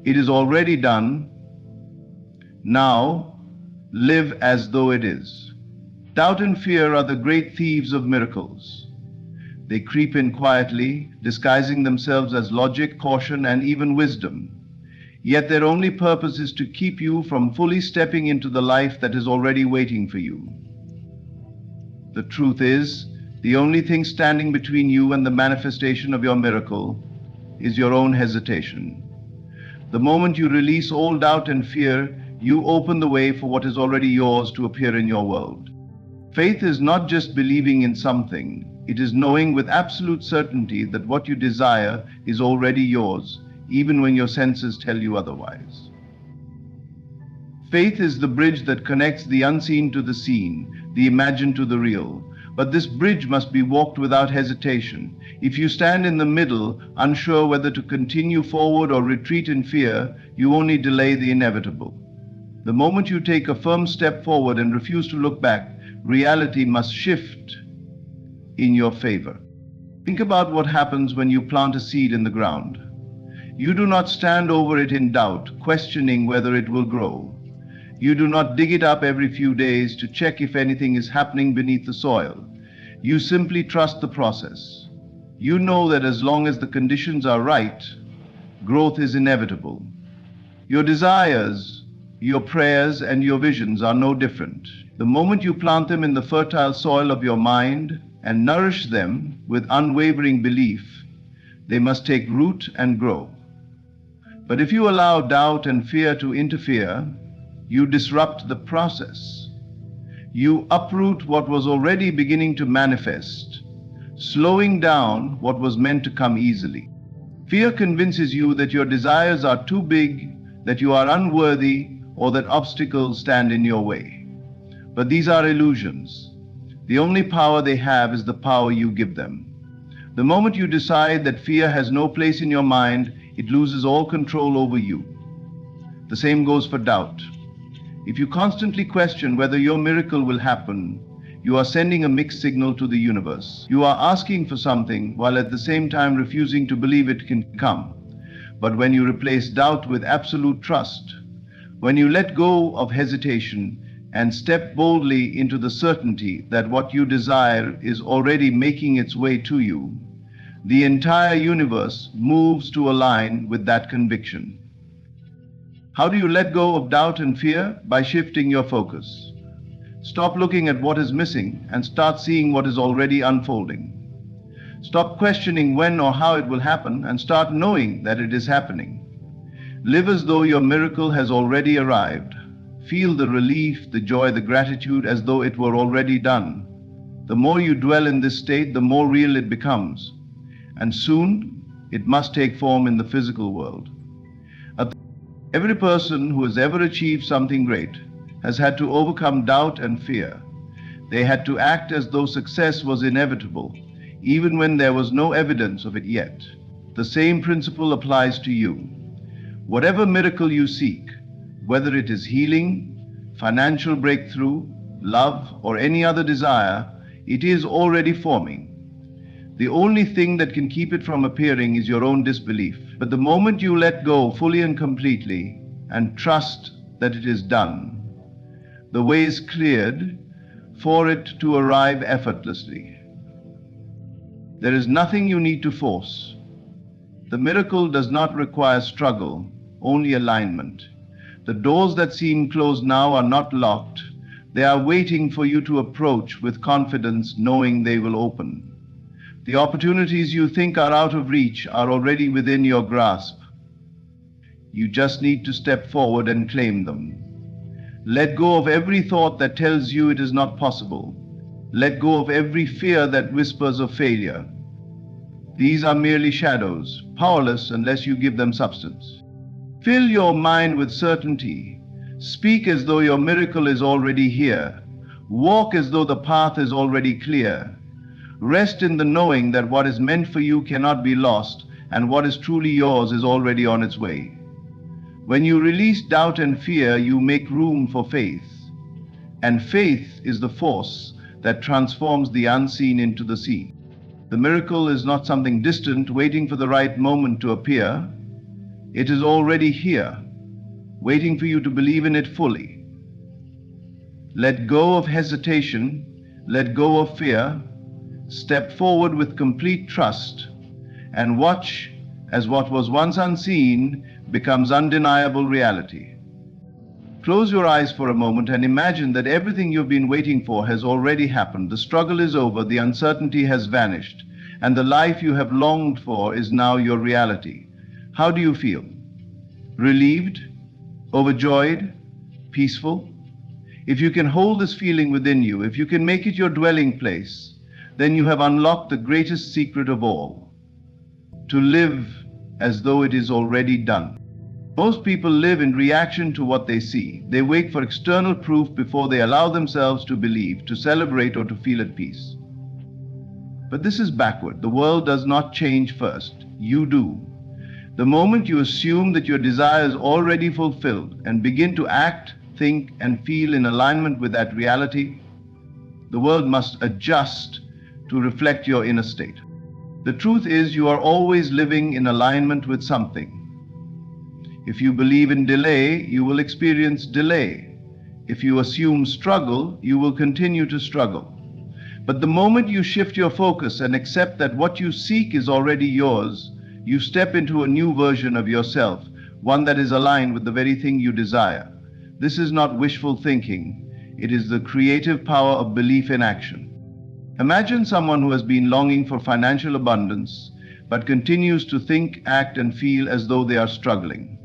It is already done. Now, live as though it is. Doubt and fear are the great thieves of miracles. They creep in quietly, disguising themselves as logic, caution, and even wisdom. Yet their only purpose is to keep you from fully stepping into the life that is already waiting for you. The truth is, the only thing standing between you and the manifestation of your miracle is your own hesitation. The moment you release all doubt and fear, you open the way for what is already yours to appear in your world. Faith is not just believing in something. It is knowing with absolute certainty that what you desire is already yours, even when your senses tell you otherwise. Faith is the bridge that connects the unseen to the seen, the imagined to the real. But this bridge must be walked without hesitation. If you stand in the middle, unsure whether to continue forward or retreat in fear, you only delay the inevitable. The moment you take a firm step forward and refuse to look back, reality must shift in your favor. Think about what happens when you plant a seed in the ground. You do not stand over it in doubt, questioning whether it will grow. You do not dig it up every few days to check if anything is happening beneath the soil. You simply trust the process. You know that as long as the conditions are right, growth is inevitable. Your desires, your prayers, and your visions are no different. The moment you plant them in the fertile soil of your mind and nourish them with unwavering belief, they must take root and grow. But if you allow doubt and fear to interfere, you disrupt the process. You uproot what was already beginning to manifest, slowing down what was meant to come easily. Fear convinces you that your desires are too big, that you are unworthy, or that obstacles stand in your way. But these are illusions. The only power they have is the power you give them. The moment you decide that fear has no place in your mind, it loses all control over you. The same goes for doubt. If you constantly question whether your miracle will happen, you are sending a mixed signal to the universe. You are asking for something while at the same time refusing to believe it can come. But when you replace doubt with absolute trust, when you let go of hesitation and step boldly into the certainty that what you desire is already making its way to you, the entire universe moves to align with that conviction. How do you let go of doubt and fear? By shifting your focus. Stop looking at what is missing and start seeing what is already unfolding. Stop questioning when or how it will happen and start knowing that it is happening. Live as though your miracle has already arrived. Feel the relief, the joy, the gratitude as though it were already done. The more you dwell in this state, the more real it becomes. And soon, it must take form in the physical world. Every person who has ever achieved something great has had to overcome doubt and fear. They had to act as though success was inevitable, even when there was no evidence of it yet. The same principle applies to you. Whatever miracle you seek, whether it is healing, financial breakthrough, love, or any other desire, it is already forming. The only thing that can keep it from appearing is your own disbelief. But the moment you let go fully and completely and trust that it is done, the way is cleared for it to arrive effortlessly. There is nothing you need to force. The miracle does not require struggle, only alignment. The doors that seem closed now are not locked. They are waiting for you to approach with confidence, knowing they will open. The opportunities you think are out of reach are already within your grasp. You just need to step forward and claim them. Let go of every thought that tells you it is not possible. Let go of every fear that whispers of failure. These are merely shadows, powerless unless you give them substance. Fill your mind with certainty. Speak as though your miracle is already here. Walk as though the path is already clear. Rest in the knowing that what is meant for you cannot be lost, and what is truly yours is already on its way. When you release doubt and fear, you make room for faith. And faith is the force that transforms the unseen into the seen. The miracle is not something distant, waiting for the right moment to appear. It is already here, waiting for you to believe in it fully. Let go of hesitation, let go of fear, step forward with complete trust, and watch as what was once unseen becomes undeniable reality. Close your eyes for a moment and imagine that everything you've been waiting for has already happened. The struggle is over, the uncertainty has vanished, and the life you have longed for is now your reality. How do you feel? Relieved? Overjoyed? Peaceful? If you can hold this feeling within you, if you can make it your dwelling place, then you have unlocked the greatest secret of all: to live as though it is already done. Most people live in reaction to what they see. They wait for external proof before they allow themselves to believe, to celebrate, or to feel at peace. But this is backward. The world does not change first. You do. The moment you assume that your desire is already fulfilled and begin to act, think, and feel in alignment with that reality, the world must adjust to reflect your inner state. The truth is, you are always living in alignment with something. If you believe in delay, you will experience delay. If you assume struggle, you will continue to struggle. But the moment you shift your focus and accept that what you seek is already yours, you step into a new version of yourself, one that is aligned with the very thing you desire. This is not wishful thinking. It is the creative power of belief in action. Imagine someone who has been longing for financial abundance, but continues to think, act, and feel as though they are struggling.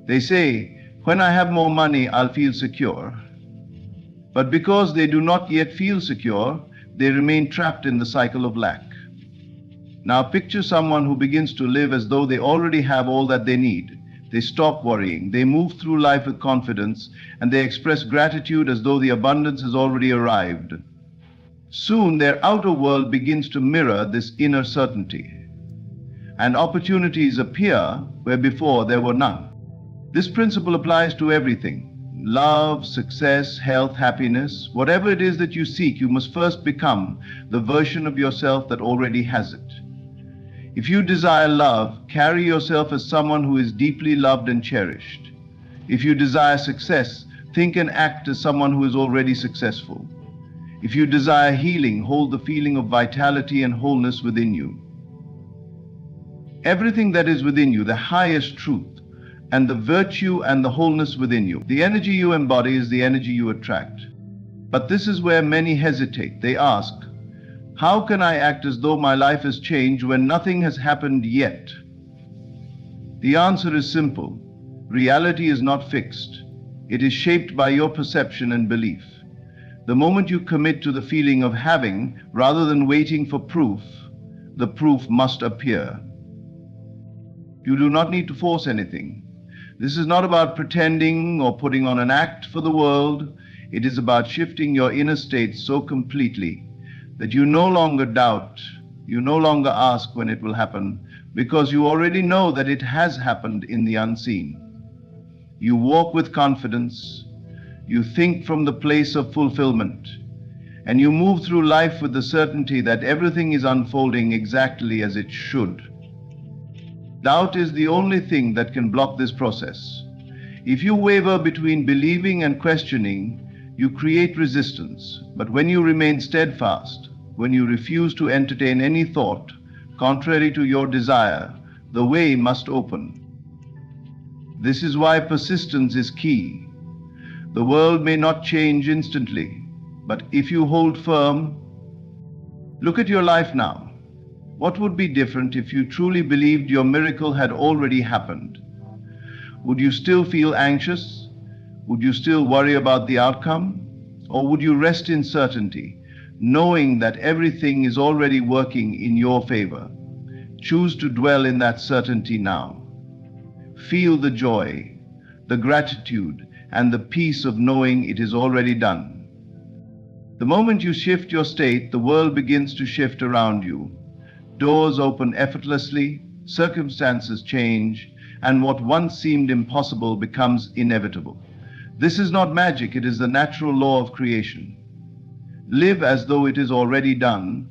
They say, "When I have more money, I'll feel secure." But because they do not yet feel secure, they remain trapped in the cycle of lack. Now picture someone who begins to live as though they already have all that they need. They stop worrying, they move through life with confidence, and they express gratitude as though the abundance has already arrived. Soon their outer world begins to mirror this inner certainty, and opportunities appear where before there were none. This principle applies to everything. love, success, health, happiness, whatever it is that you seek, you must first become the version of yourself that already has it. If you desire love, carry yourself as someone who is deeply loved and cherished. If you desire success, think and act as someone who is already successful. If you desire healing, hold the feeling of vitality and wholeness within you. Everything that is within you, the highest truth, and the virtue and the wholeness within you. The energy you embody is the energy you attract. But this is where many hesitate. They ask, how can I act as though my life has changed when nothing has happened yet? The answer is simple. Reality is not fixed. It is shaped by your perception and belief. The moment you commit to the feeling of having, rather than waiting for proof, the proof must appear. You do not need to force anything. This is not about pretending or putting on an act for the world. It is about shifting your inner state so completely that you no longer doubt, you no longer ask when it will happen, because you already know that it has happened in the unseen. You walk with confidence, you think from the place of fulfillment, and you move through life with the certainty that everything is unfolding exactly as it should. Doubt is the only thing that can block this process. If you waver between believing and questioning, you create resistance. But when you remain steadfast, when you refuse to entertain any thought contrary to your desire, the way must open. This is why persistence is key. The world may not change instantly, but if you hold firm, look at your life now. What would be different if you truly believed your miracle had already happened? Would you still feel anxious? Would you still worry about the outcome? Or would you rest in certainty, knowing that everything is already working in your favor? Choose to dwell in that certainty now. Feel the joy, the gratitude, and the peace of knowing it is already done. The moment you shift your state, the world begins to shift around you. Doors open effortlessly, circumstances change, and what once seemed impossible becomes inevitable. This is not magic, it is the natural law of creation. Live as though it is already done,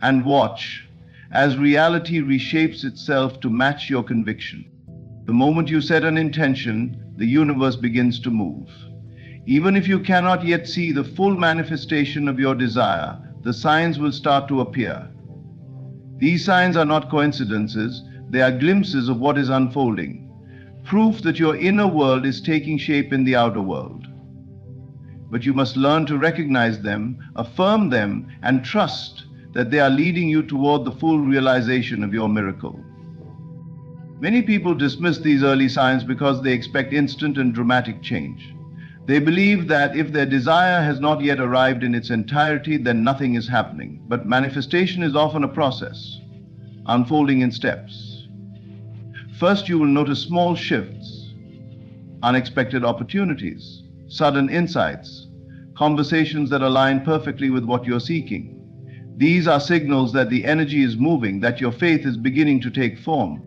and watch as reality reshapes itself to match your conviction. The moment you set an intention, the universe begins to move. Even if you cannot yet see the full manifestation of your desire, the signs will start to appear. These signs are not coincidences, they are glimpses of what is unfolding, proof that your inner world is taking shape in the outer world. But you must learn to recognize them, affirm them, and trust that they are leading you toward the full realization of your miracle. Many people dismiss these early signs because they expect instant and dramatic change. They believe that if their desire has not yet arrived in its entirety, then nothing is happening. But manifestation is often a process, unfolding in steps. First, you will notice small shifts, unexpected opportunities, sudden insights, conversations that align perfectly with what you're seeking. These are signals that the energy is moving, that your faith is beginning to take form.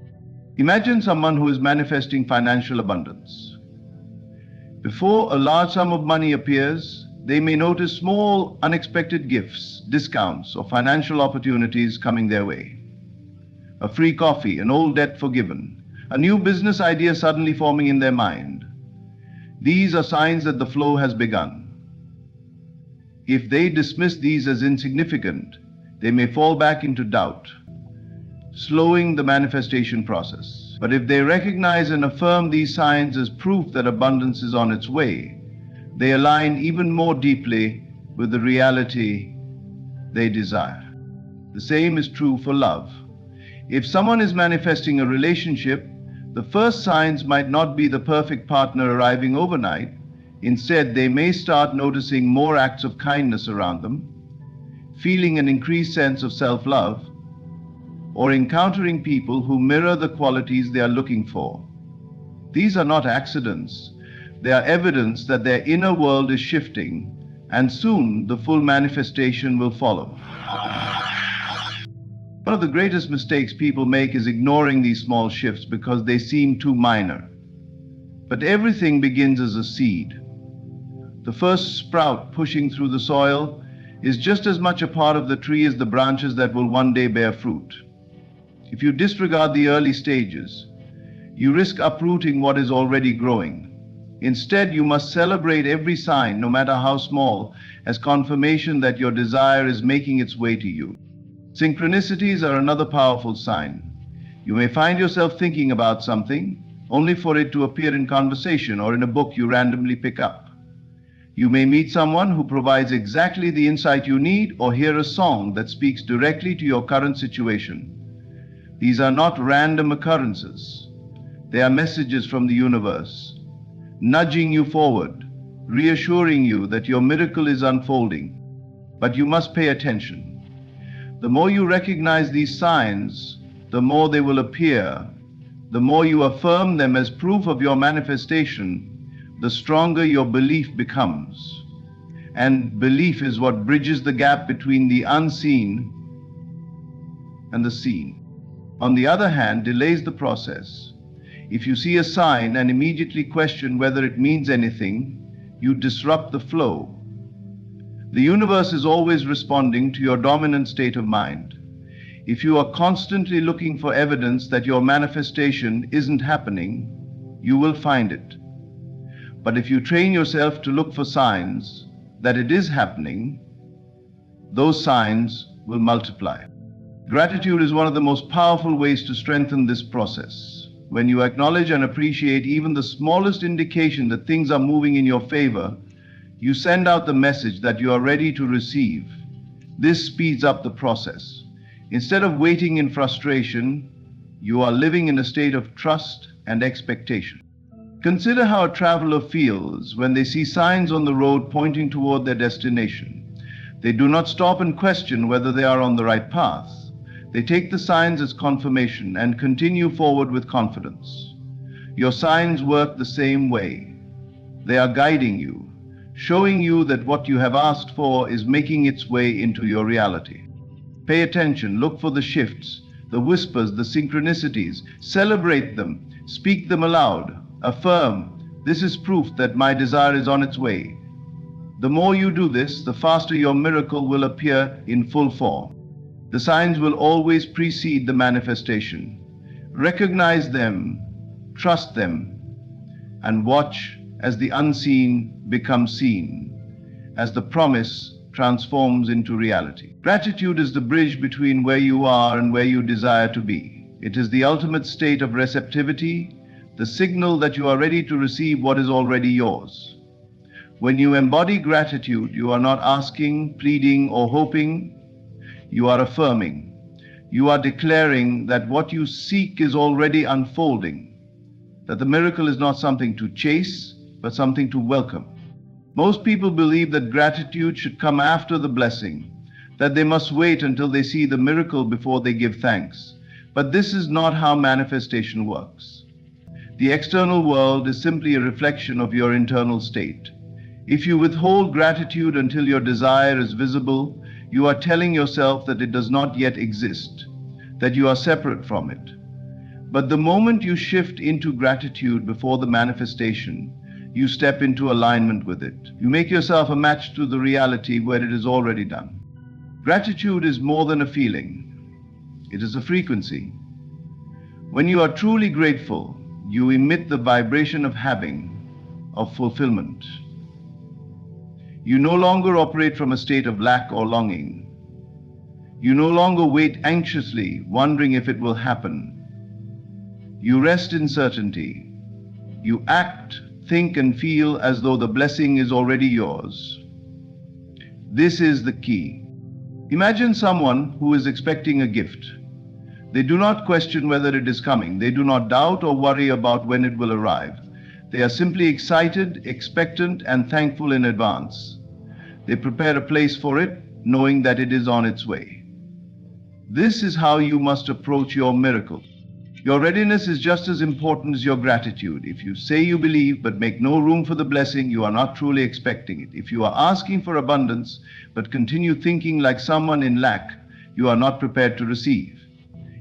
Imagine someone who is manifesting financial abundance. Before a large sum of money appears, they may notice small, unexpected gifts, discounts, or financial opportunities coming their way. A free coffee, an old debt forgiven, a new business idea suddenly forming in their mind. These are signs that the flow has begun. If they dismiss these as insignificant, they may fall back into doubt, slowing the manifestation process. But if they recognize and affirm these signs as proof that abundance is on its way, they align even more deeply with the reality they desire. The same is true for love. If someone is manifesting a relationship, the first signs might not be the perfect partner arriving overnight. Instead, they may start noticing more acts of kindness around them, feeling an increased sense of self-love, or encountering people who mirror the qualities they are looking for. These are not accidents. They are evidence that their inner world is shifting, and soon the full manifestation will follow. One of the greatest mistakes people make is ignoring these small shifts because they seem too minor. But everything begins as a seed. The first sprout pushing through the soil is just as much a part of the tree as the branches that will one day bear fruit. If you disregard the early stages, you risk uprooting what is already growing. Instead, you must celebrate every sign, no matter how small, as confirmation that your desire is making its way to you. Synchronicities are another powerful sign. You may find yourself thinking about something, only for it to appear in conversation or in a book you randomly pick up. You may meet someone who provides exactly the insight you need, or hear a song that speaks directly to your current situation. These are not random occurrences. They are messages from the universe, nudging you forward, reassuring you that your miracle is unfolding. But you must pay attention. The more you recognize these signs, the more they will appear. The more you affirm them as proof of your manifestation, the stronger your belief becomes. And belief is what bridges the gap between the unseen and the seen. On the other hand, delays the process. If you see a sign and immediately question whether it means anything, you disrupt the flow. The universe is always responding to your dominant state of mind. If you are constantly looking for evidence that your manifestation isn't happening, you will find it. But if you train yourself to look for signs that it is happening, those signs will multiply. Gratitude is one of the most powerful ways to strengthen this process. When you acknowledge and appreciate even the smallest indication that things are moving in your favor, you send out the message that you are ready to receive. This speeds up the process. Instead of waiting in frustration, you are living in a state of trust and expectation. Consider how a traveler feels when they see signs on the road pointing toward their destination. They do not stop and question whether they are on the right path. They take the signs as confirmation and continue forward with confidence. Your signs work the same way. They are guiding you, showing you that what you have asked for is making its way into your reality. Pay attention, look for the shifts, the whispers, the synchronicities. Celebrate them, speak them aloud, affirm, this is proof that my desire is on its way. The more you do this, the faster your miracle will appear in full form. The signs will always precede the manifestation. Recognize them, trust them, and watch as the unseen becomes seen, as the promise transforms into reality. Gratitude is the bridge between where you are and where you desire to be. It is the ultimate state of receptivity, the signal that you are ready to receive what is already yours. When you embody gratitude, you are not asking, pleading, or hoping. You are affirming. You are declaring that what you seek is already unfolding, that the miracle is not something to chase, but something to welcome. Most people believe that gratitude should come after the blessing, that they must wait until they see the miracle before they give thanks. But this is not how manifestation works. The external world is simply a reflection of your internal state. If you withhold gratitude until your desire is visible, you are telling yourself that it does not yet exist, that you are separate from it. But the moment you shift into gratitude before the manifestation, you step into alignment with it. You make yourself a match to the reality where it is already done. Gratitude is more than a feeling. It is a frequency. When you are truly grateful, you emit the vibration of having, of fulfillment. You no longer operate from a state of lack or longing. You no longer wait anxiously, wondering if it will happen. You rest in certainty. You act, think, and feel as though the blessing is already yours. This is the key. Imagine someone who is expecting a gift. They do not question whether it is coming. They do not doubt or worry about when it will arrive. They are simply excited, expectant, and thankful in advance. They prepare a place for it, knowing that it is on its way. This is how you must approach your miracle. Your readiness is just as important as your gratitude. If you say you believe but make no room for the blessing, you are not truly expecting it. If you are asking for abundance but continue thinking like someone in lack, you are not prepared to receive.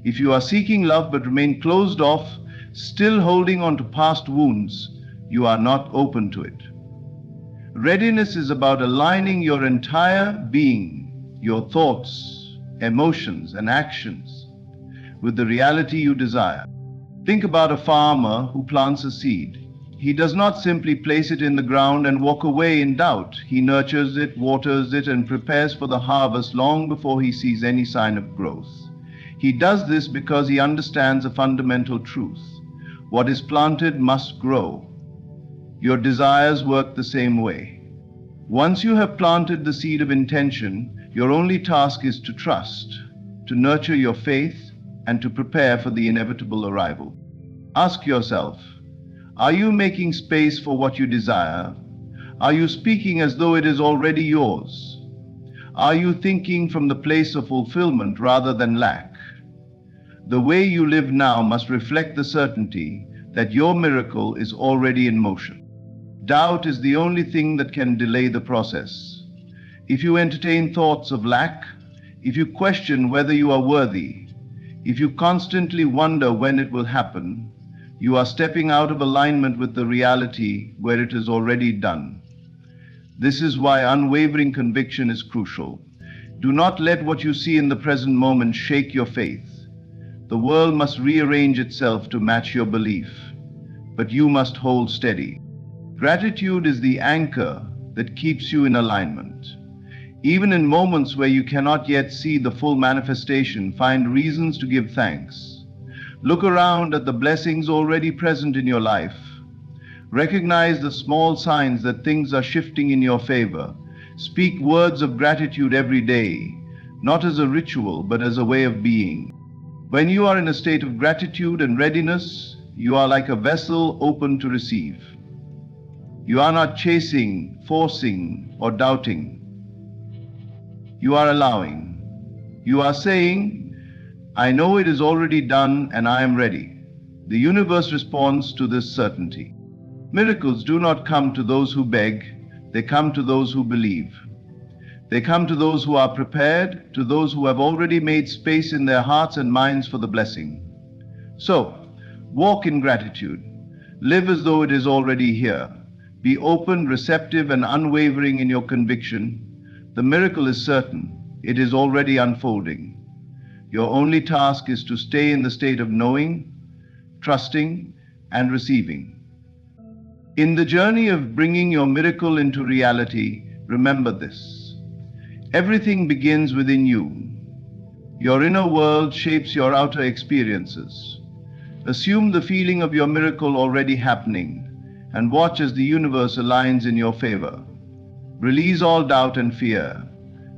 If you are seeking love but remain closed off, still holding on to past wounds, You are not open to it. Readiness is about aligning your entire being, your thoughts, emotions, and actions with the reality you desire. Think about a farmer who plants a seed. He does not simply place it in the ground and walk away in doubt. He nurtures it, waters it, and prepares for the harvest long before he sees any sign of growth. He does this because he understands a fundamental truth. What is planted must grow. Your desires work the same way. Once you have planted the seed of intention, your only task is to trust, to nurture your faith, and to prepare for the inevitable arrival. Ask yourself, are you making space for what you desire? Are you speaking as though it is already yours? Are you thinking from the place of fulfillment rather than lack? The way you live now must reflect the certainty that your miracle is already in motion. Doubt is the only thing that can delay the process. If you entertain thoughts of lack, if you question whether you are worthy, if you constantly wonder when it will happen, you are stepping out of alignment with the reality where it is already done. This is why unwavering conviction is crucial. Do not let what you see in the present moment shake your faith. The world must rearrange itself to match your belief, but you must hold steady. Gratitude is the anchor that keeps you in alignment. Even in moments where you cannot yet see the full manifestation, find reasons to give thanks. Look around at the blessings already present in your life. Recognize the small signs that things are shifting in your favor. Speak words of gratitude every day, not as a ritual, but as a way of being. When you are in a state of gratitude and readiness, you are like a vessel open to receive. You are not chasing, forcing, or doubting. You are allowing. You are saying, I know it is already done and I am ready. The universe responds to this certainty. Miracles do not come to those who beg, they come to those who believe. They come to those who are prepared, to those who have already made space in their hearts and minds for the blessing. So, walk in gratitude. Live as though it is already here. Be open, receptive, and unwavering in your conviction. The miracle is certain. It is already unfolding. Your only task is to stay in the state of knowing, trusting, and receiving. In the journey of bringing your miracle into reality, remember this. Everything begins within you. Your inner world shapes your outer experiences. Assume the feeling of your miracle already happening and watch as the universe aligns in your favor. Release all doubt and fear,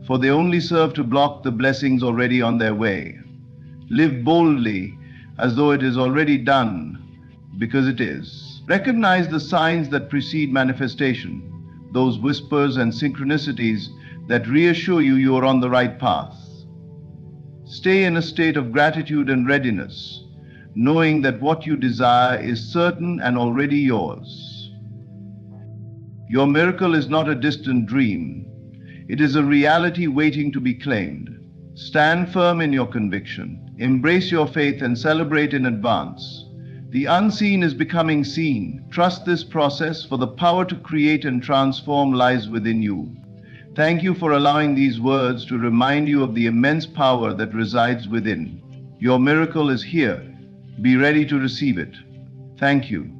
for they only serve to block the blessings already on their way. Live boldly as though it is already done, because it is. Recognize the signs that precede manifestation, those whispers and synchronicities that reassure you are on the right path. Stay in a state of gratitude and readiness, knowing that what you desire is certain and already yours. Your miracle is not a distant dream. It is a reality waiting to be claimed. Stand firm in your conviction, embrace your faith, and celebrate in advance. The unseen is becoming seen. Trust this process, for the power to create and transform lies within you. Thank you for allowing these words to remind you of the immense power that resides within. Your miracle is here. Be ready to receive it. Thank you.